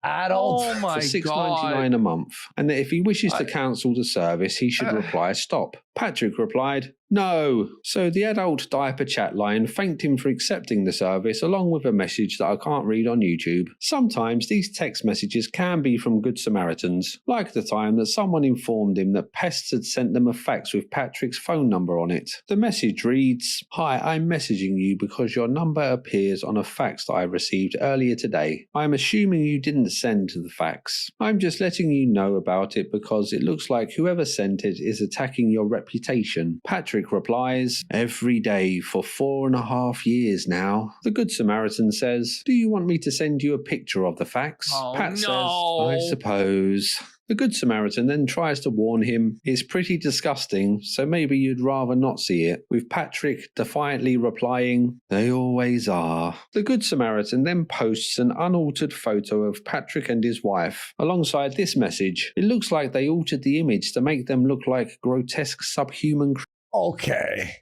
adult for $6.99 a month, and that if he wishes to cancel the service, he should reply stop. Patrick replied, no. So the adult diaper chat line thanked him for accepting the service along with a message that I can't read on YouTube. Sometimes these text messages can be from Good Samaritans, like the time that someone informed him that pests had sent them a fax with Patrick's phone number on it. The message reads, hi, I'm messaging you because your number appears on a fax that I received earlier today. I'm assuming you didn't send the fax. I'm just letting you know about it because it looks like whoever sent it is attacking your reputation. Patrick replies, every day for 4.5 years now. The Good Samaritan says, do you want me to send you a picture of the fax? Pat says, I suppose. The Good Samaritan then tries to warn him, it's pretty disgusting, so maybe you'd rather not see it, with Patrick defiantly replying, they always are. The Good Samaritan then posts an unaltered photo of Patrick and his wife, alongside this message. It looks like they altered the image to make them look like grotesque subhuman Okay.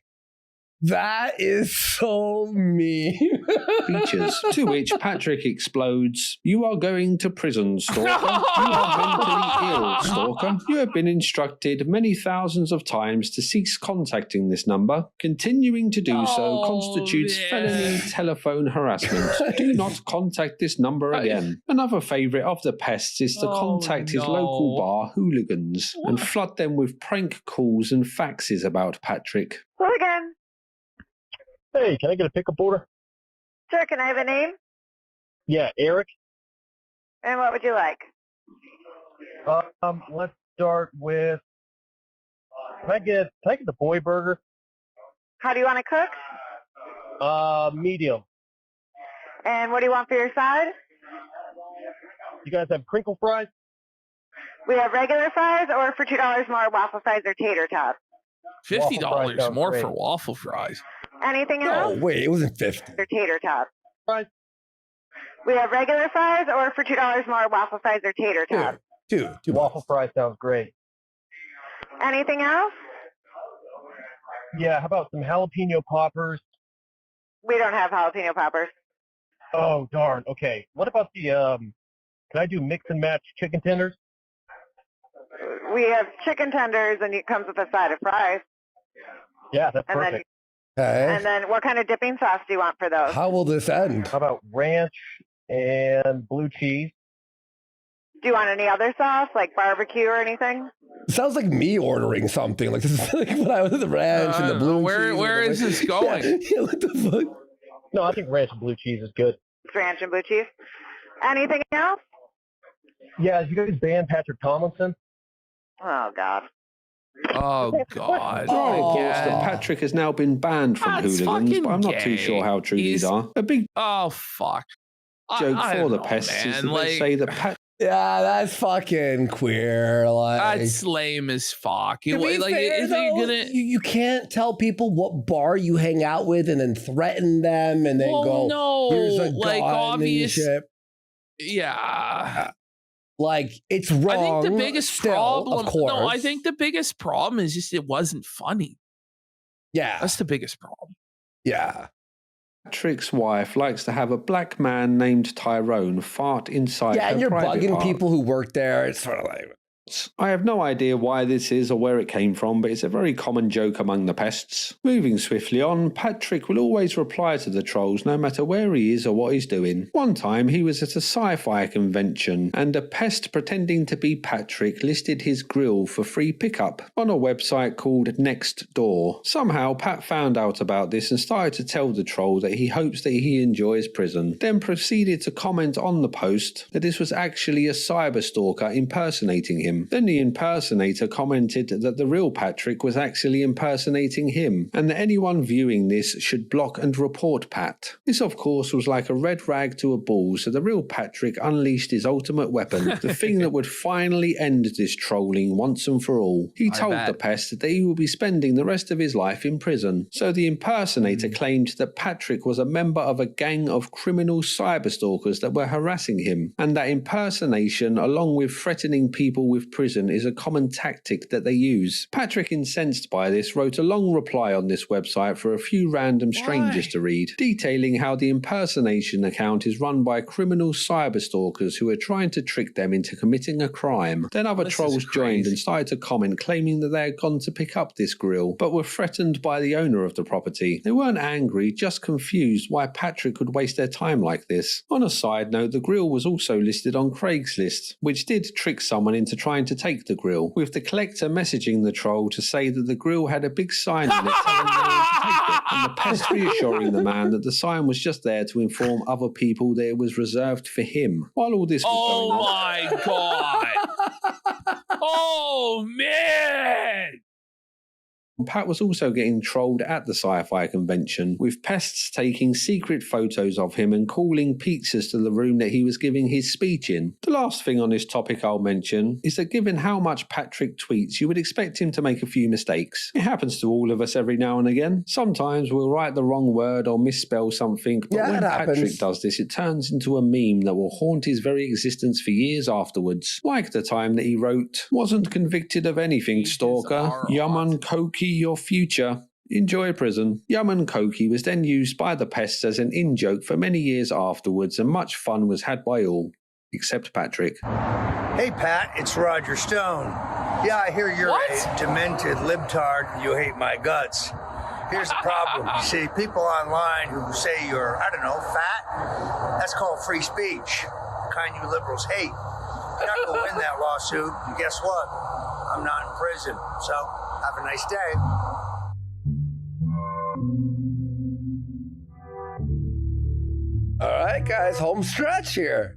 That is so mean. Features. To which Patrick explodes, you are going to prison, stalker. You are mentally ill, stalker. You have been instructed many thousands of times to cease contacting this number. Continuing to do so constitutes felony telephone harassment. Do not contact this number again. Another favourite of the pests is to contact his local bar hooligans and flood them with prank calls and faxes about Patrick. Hooligan. Hey, can I get a pickup order? Sure, can I have a name? Yeah, Eric. And what would you like? Let's start with, can I get the boy burger? How do you want to cook? Medium. And what do you want for your side? You guys have crinkle fries? We have regular fries, or for $2 more, waffle fries or tater tots. $50 more for waffle fries. Anything else? Oh, wait, it wasn't 50. Or tater tots. Fries. We have regular fries, or for $2 more, waffle fries or tater tots. Two waffle fries sounds great. Anything else? Yeah, how about some jalapeno poppers? We don't have jalapeno poppers. Oh, darn. Okay. What about the, can I do mix and match chicken tenders? We have chicken tenders, and it comes with a side of fries. Yeah, that's perfect. And then what kind of dipping sauce do you want for those? How will this end? How about ranch and blue cheese? Do you want any other sauce, like barbecue or anything? It sounds like me ordering something. Like this is like when I was at the ranch and the blue cheese. Where is this going? Yeah, what the fuck? No, I think ranch and blue cheese is good. Ranch and blue cheese. Anything else? Yeah, you guys banned Patrick Tomlinson? Oh, God. Oh, God. Patrick has now been banned from hooligans, but I'm not too sure how true these are. A big fuck. joke for the pests is that they say that Yeah, that's fucking queer. Like, that's lame as fuck. To be Like, fair, if though, you're gonna, you can't tell people what bar you hang out with and then threaten them and then go, no, here's a like gun obvious. and shit. Yeah. Like, it's wrong. I think the biggest still, problem. of course. No, I think the biggest problem is just it wasn't funny. Yeah, that's the biggest problem. Yeah. Patrick's wife likes to have a black man named Tyrone fart inside her and you're private bugging part. people who work there. It's sort of like, I have no idea why this is or where it came from, but it's a very common joke among the pests. Moving swiftly on, Patrick will always reply to the trolls no matter where he is or what he's doing. One time he was at a sci-fi convention and a pest pretending to be Patrick listed his grill for free pickup on a website called Nextdoor. Somehow Pat found out about this and started to tell the troll that he hopes that he enjoys prison, then proceeded to comment on the post that this was actually a cyber stalker impersonating him. Then the impersonator commented that the real Patrick was actually impersonating him, and that anyone viewing this should block and report Pat. This, of course, was like a red rag to a bull, so the real Patrick unleashed his ultimate weapon, the thing that would finally end this trolling once and for all. He told the pest that he would be spending the rest of his life in prison. So the impersonator claimed that Patrick was a member of a gang of criminal cyberstalkers that were harassing him, and that impersonation, along with threatening people with prison, is a common tactic that they use. Patrick, incensed by this, wrote a long reply on this website for a few random strangers to read, detailing how the impersonation account is run by criminal cyberstalkers who are trying to trick them into committing a crime. Then other trolls joined and started to comment, claiming that they had gone to pick up this grill, but were threatened by the owner of the property. They weren't angry, just confused why Patrick would waste their time like this. On a side note, the grill was also listed on Craigslist, which did trick someone into trying to take the grill, with the collector messaging the troll to say that the grill had a big sign on it telling no one to take it, and the pest reassuring the man that the sign was just there to inform other people that it was reserved for him. While all this was going on... my god! Oh man! Pat was also getting trolled at the sci-fi convention, with pests taking secret photos of him and calling pizzas to the room that he was giving his speech in. The last thing on this topic I'll mention is that given how much Patrick tweets, you would expect him to make a few mistakes. It happens to all of us every now and again. Sometimes we'll write the wrong word or misspell something, but when Patrick does this, it turns into a meme that will haunt his very existence for years afterwards. Like the time that he wrote, "Wasn't convicted of anything, stalker. Yum and Koki your future. Enjoy prison." Yum and Koki was then used by the pests as an in-joke for many years afterwards, and much fun was had by all, except Patrick. Hey Pat, it's Roger Stone. Yeah, I hear you're a demented libtard and you hate my guts. Here's the problem. You see, people online who say you're, I don't know, fat, that's called free speech, the kind you liberals hate. You're not going to win that lawsuit, and guess what? I'm not in prison, so have a nice day. All right, guys, home stretch here.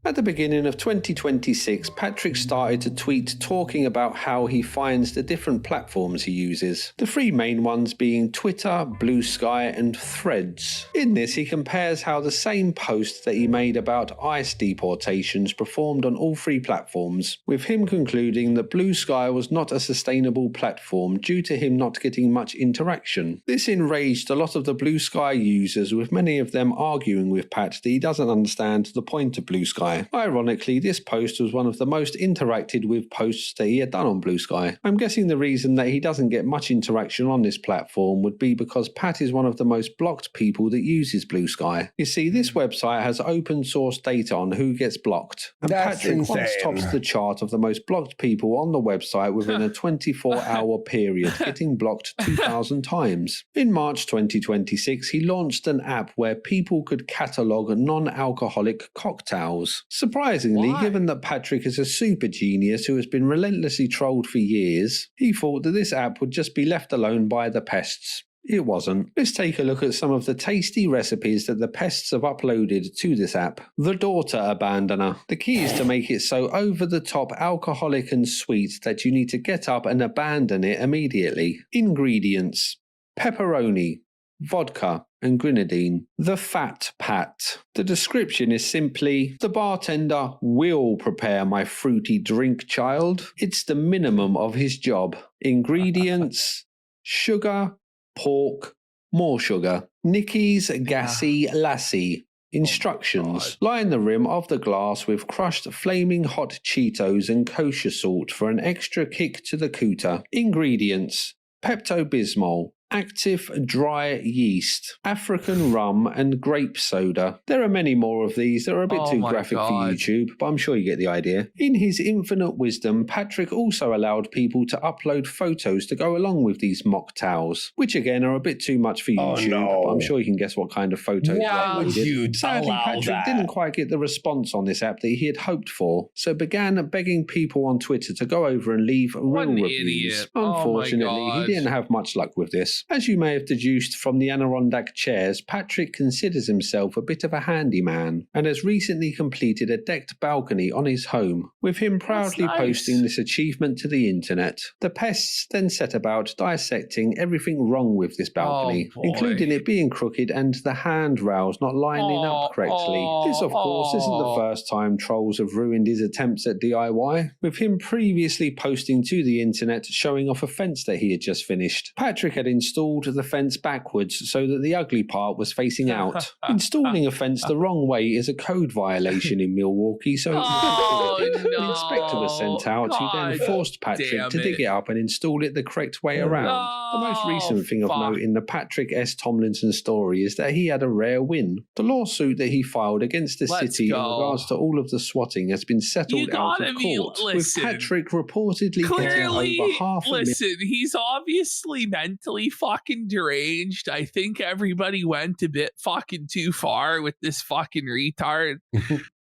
At the beginning of 2026, Patrick started to tweet talking about how he finds the different platforms he uses. The three main ones being Twitter, Blue Sky, and Threads. In this, he compares how the same post that he made about ICE deportations performed on all three platforms, with him concluding that Blue Sky was not a sustainable platform due to him not getting much interaction. This enraged a lot of the Blue Sky users, with many of them arguing with Pat that he doesn't understand the point of Blue Sky. Ironically, this post was one of the most interacted with posts that he had done on Blue Sky. I'm guessing the reason that he doesn't get much interaction on this platform would be because Pat is one of the most blocked people that uses Blue Sky. You see, this website has open source data on who gets blocked, and Patrick once tops the chart of the most blocked people on the website within a 24-hour period, getting blocked 2,000 times. In March 2026, he launched an app where people could catalogue non-alcoholic cocktails. Surprisingly, given that Patrick is a super genius who has been relentlessly trolled for years, he thought that this app would just be left alone by the pests. It wasn't. Let's take a look at some of the tasty recipes that the pests have uploaded to this app. The Daughter Abandoner. The key is to make it so over-the-top alcoholic and sweet that you need to get up and abandon it immediately. Ingredients: pepperoni, vodka, and grenadine. The Fat Pat. The description is simply, the bartender will prepare my fruity drink, child. It's the minimum of his job. Ingredients, sugar, pork, more sugar. Nikki's Gassy Lassie. Instructions. Line the rim of the glass with crushed flaming hot Cheetos and kosher salt for an extra kick to the cooter. Ingredients. Pepto-Bismol. Active dry yeast, African rum, and grape soda. There are many more of these that are a bit too graphic for YouTube, but I'm sure you get the idea. In his infinite wisdom, Patrick also allowed people to upload photos to go along with these mocktails, which again are a bit too much for YouTube, but I'm sure you can guess what kind of photos he uploaded. Sadly, Patrick didn't quite get the response on this app that he had hoped for, so began begging people on Twitter to go over and leave real reviews. Unfortunately, he didn't have much luck with this. As you may have deduced from the Adirondack chairs, Patrick considers himself a bit of a handyman and has recently completed a decked balcony on his home, with him proudly posting this achievement to the internet. The pests then set about dissecting everything wrong with this balcony, including it being crooked and the handrails not lining up correctly. This, of course, isn't the first time trolls have ruined his attempts at DIY, with him previously posting to the internet showing off a fence that he had just finished. Patrick had installed the fence backwards so that the ugly part was facing out. Installing a fence the wrong way is a code violation in Milwaukee, so the inspector was sent out, who then forced Patrick to dig it up and install it the correct way around. The most recent thing of note in the Patrick S. Tomlinson story is that he had a rare win. The lawsuit that he filed against the city in regards to all of the swatting has been settled out of court, with Patrick reportedly getting over half a million. He's obviously mentally fucking deranged. I think everybody went a bit fucking too far with this fucking retard.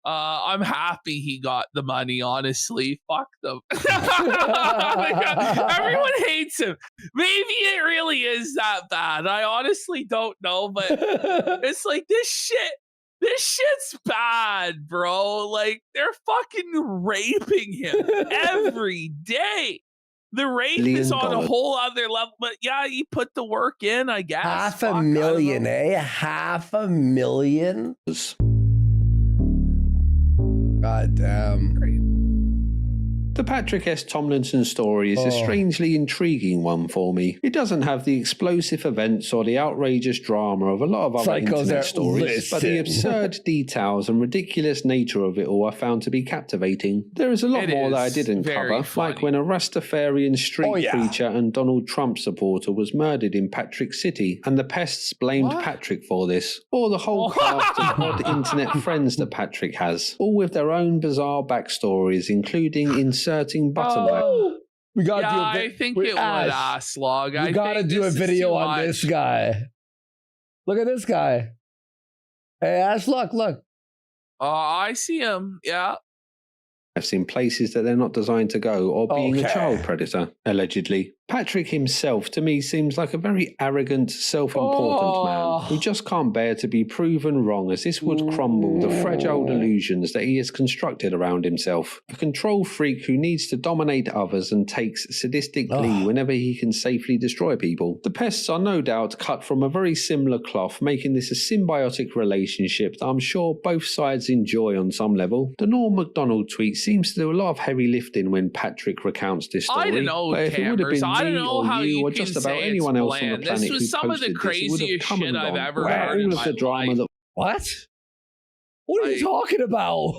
I'm happy he got the money, honestly. Fuck them. Oh my God. Everyone hates him. Maybe it really is that bad. I honestly don't know, but it's like this shit's bad, bro. Like, they're fucking raping him every day. The rape is on a whole other level, but yeah, you put the work in, I guess. $500,000, eh? $500,000? God damn. The Patrick S. Tomlinson story is a strangely intriguing one for me. It doesn't have the explosive events or the outrageous drama of a lot of other internet stories, but the absurd details and ridiculous nature of it all I found to be captivating. There is a lot more that I didn't cover, like when a Rastafarian street preacher and Donald Trump supporter was murdered in Patrick City, and the pests blamed Patrick for this, or the whole cast of odd internet friends that Patrick has, all with their own bizarre backstories, including inserting button. We gotta do I think it would Aslog. We gotta do a video on this guy. Look at this guy. Hey Ash, look. I see him. Yeah. I've seen places that they're not designed to go, or being a child predator, allegedly. Patrick himself, to me, seems like a very arrogant, self-important man who just can't bear to be proven wrong, as this would crumble the fragile delusions that he has constructed around himself. A control freak who needs to dominate others and takes sadistic glee whenever he can safely destroy people. The pests are no doubt cut from a very similar cloth, making this a symbiotic relationship that I'm sure both sides enjoy on some level. The Norm Macdonald tweet seems to do a lot of heavy lifting when Patrick recounts this story. I don't know, but if it would have been I don't know how you or can just about say anyone else bland. on the planet This was who some of the craziest shit I've ever heard in all of the drama that What? What are you talking about?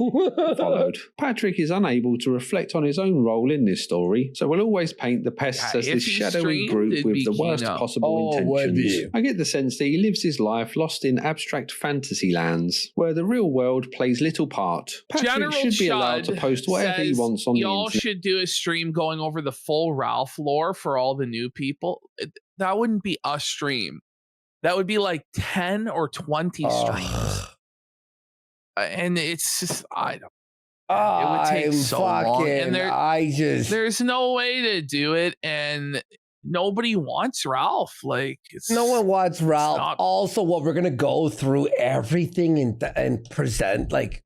followed. Patrick is unable to reflect on his own role in this story, so will always paint the pests as this shadowy group with the worst possible intentions. I get the sense that he lives his life lost in abstract fantasy lands, where the real world plays little part. Patrick should be allowed to post whatever he wants on the internet. Y'all should do a stream going over the full Ralph lore for all the new people. That wouldn't be a stream. That would be like 10 or 20 streams. And it's just, I don't. It would take so long, and there's no way to do it, and nobody wants Ralph. Like, no one wants Ralph. Also, what we're gonna go through everything and present, like,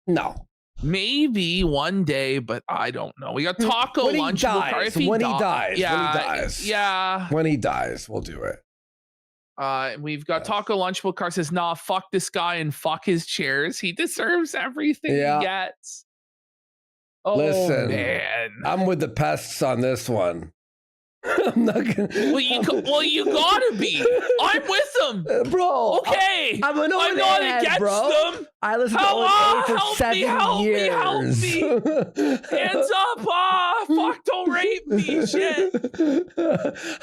no. Maybe one day, but I don't know. We got Taco Lunchbook. When he dies, Yeah, when he dies, we'll do it. We've got Taco Lunchable Car says, nah, fuck this guy and fuck his chairs. He deserves everything he gets. Oh, listen, man. I'm with the pests on this one. I'm not gonna. Well, you gotta be. I'm with them, bro. Okay, I'm not against them. I listened to O&A for help 7 years. Help me! Hands up! Fuck! Don't rape me! Shit!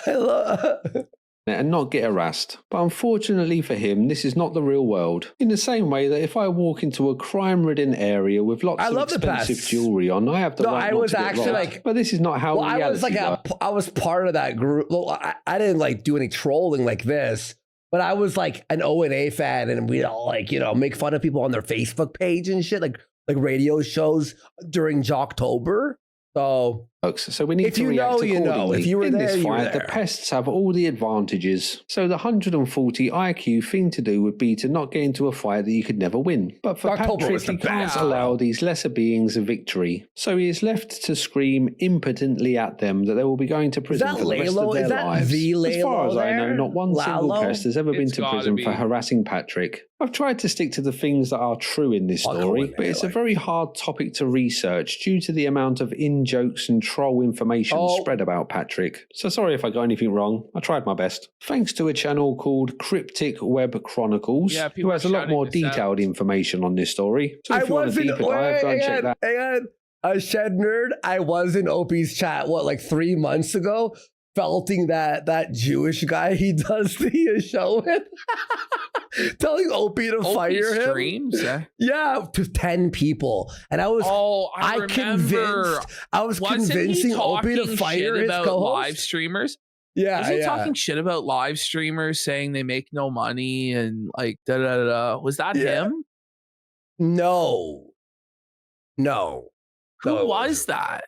I love. And not get harassed. But unfortunately for him, this is not the real world. In the same way that if I walk into a crime-ridden area with lots of expensive jewelry on, I have the right not to get robbed. But this is not how reality I was like I was part of that group. Well, I didn't like do any trolling like this, but I was like an O&A fan, and we'd all like make fun of people on their Facebook page and shit, like radio shows during Jocktober. So we need to react accordingly. If you were in there, this you were fight, the there. pests have all the advantages. So the 140 IQ thing to do would be to not get into a fight that you could never win. But for Patrick, he can't allow these lesser beings a victory. So he is left to scream impotently at them that they will be going to prison for the rest of their lives. As far as I know, not one single pest has ever been to prison for harassing Patrick. I've tried to stick to the things that are true in this story, but it's a very hard topic to research due to the amount of in-jokes and troll information spread about Patrick. So sorry if I got anything wrong. I tried my best. Thanks to a channel called Cryptic Web Chronicles, who has a lot more detailed information on this story. So if you want a deeper dive, go and check that. Hang on. A shed nerd. I was in Opie's chat, like 3 months ago, felting that Jewish guy he does the show with. Telling Opie to fire him. Streams, yeah, to 10 people, and I was. I was convincing Opie to fire his co-host. Live streamers. Yeah, was he talking shit about live streamers, saying they make no money and like da da da da? Was that him? No. Who was that?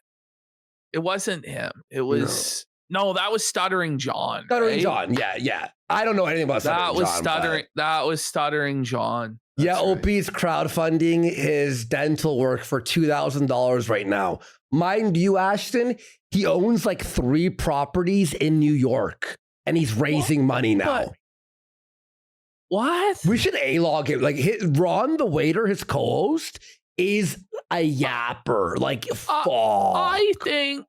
It wasn't him. It was. No, that was Stuttering John. Stuttering John, yeah. I don't know anything about Stuttering John. That was Stuttering John. That's Opie's crowdfunding his dental work for $2,000 right now. Mind you, Ashton, he owns like 3 properties in New York, and he's raising money now. What? We should A-log him. Like Ron, the waiter, his co-host, is a yapper. Like, fuck. I think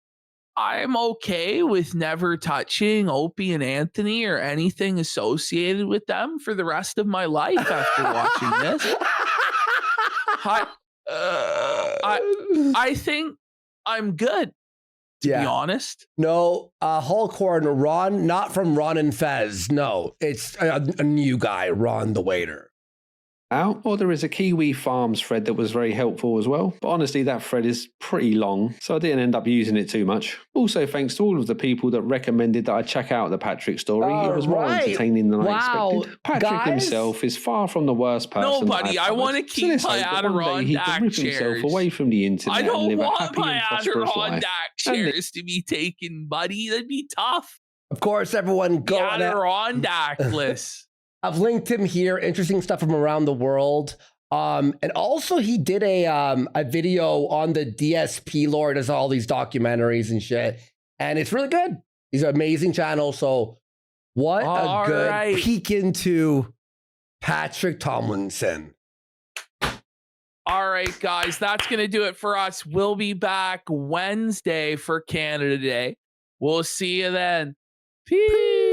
I'm okay with never touching Opie and Anthony or anything associated with them for the rest of my life after watching this. I think I'm good, to be honest. No, Hulk Horn, Ron, not from Ron and Fez. No, it's a new guy, Ron the waiter. Or there is a Kiwi Farms thread that was very helpful as well. But honestly, that thread is pretty long, so I didn't end up using it too much. Also, thanks to all of the people that recommended that I check out the Patrick story. It was more entertaining than I expected. Patrick himself is far from the worst person. No, buddy, I want to keep my Adirondack chairs away from the internet. I don't and live want a happy my and prosperous life. Adirondack chairs to be taken, buddy. That'd be tough. Of course, everyone go on Adirondack list. I've linked him here. Interesting stuff from around the world. And also he did a video on the DSP lore, does all these documentaries and shit. And it's really good. He's an amazing channel. So what a good peek into Patrick Tomlinson. All right, guys, that's going to do it for us. We'll be back Wednesday for Canada Day. We'll see you then. Peace.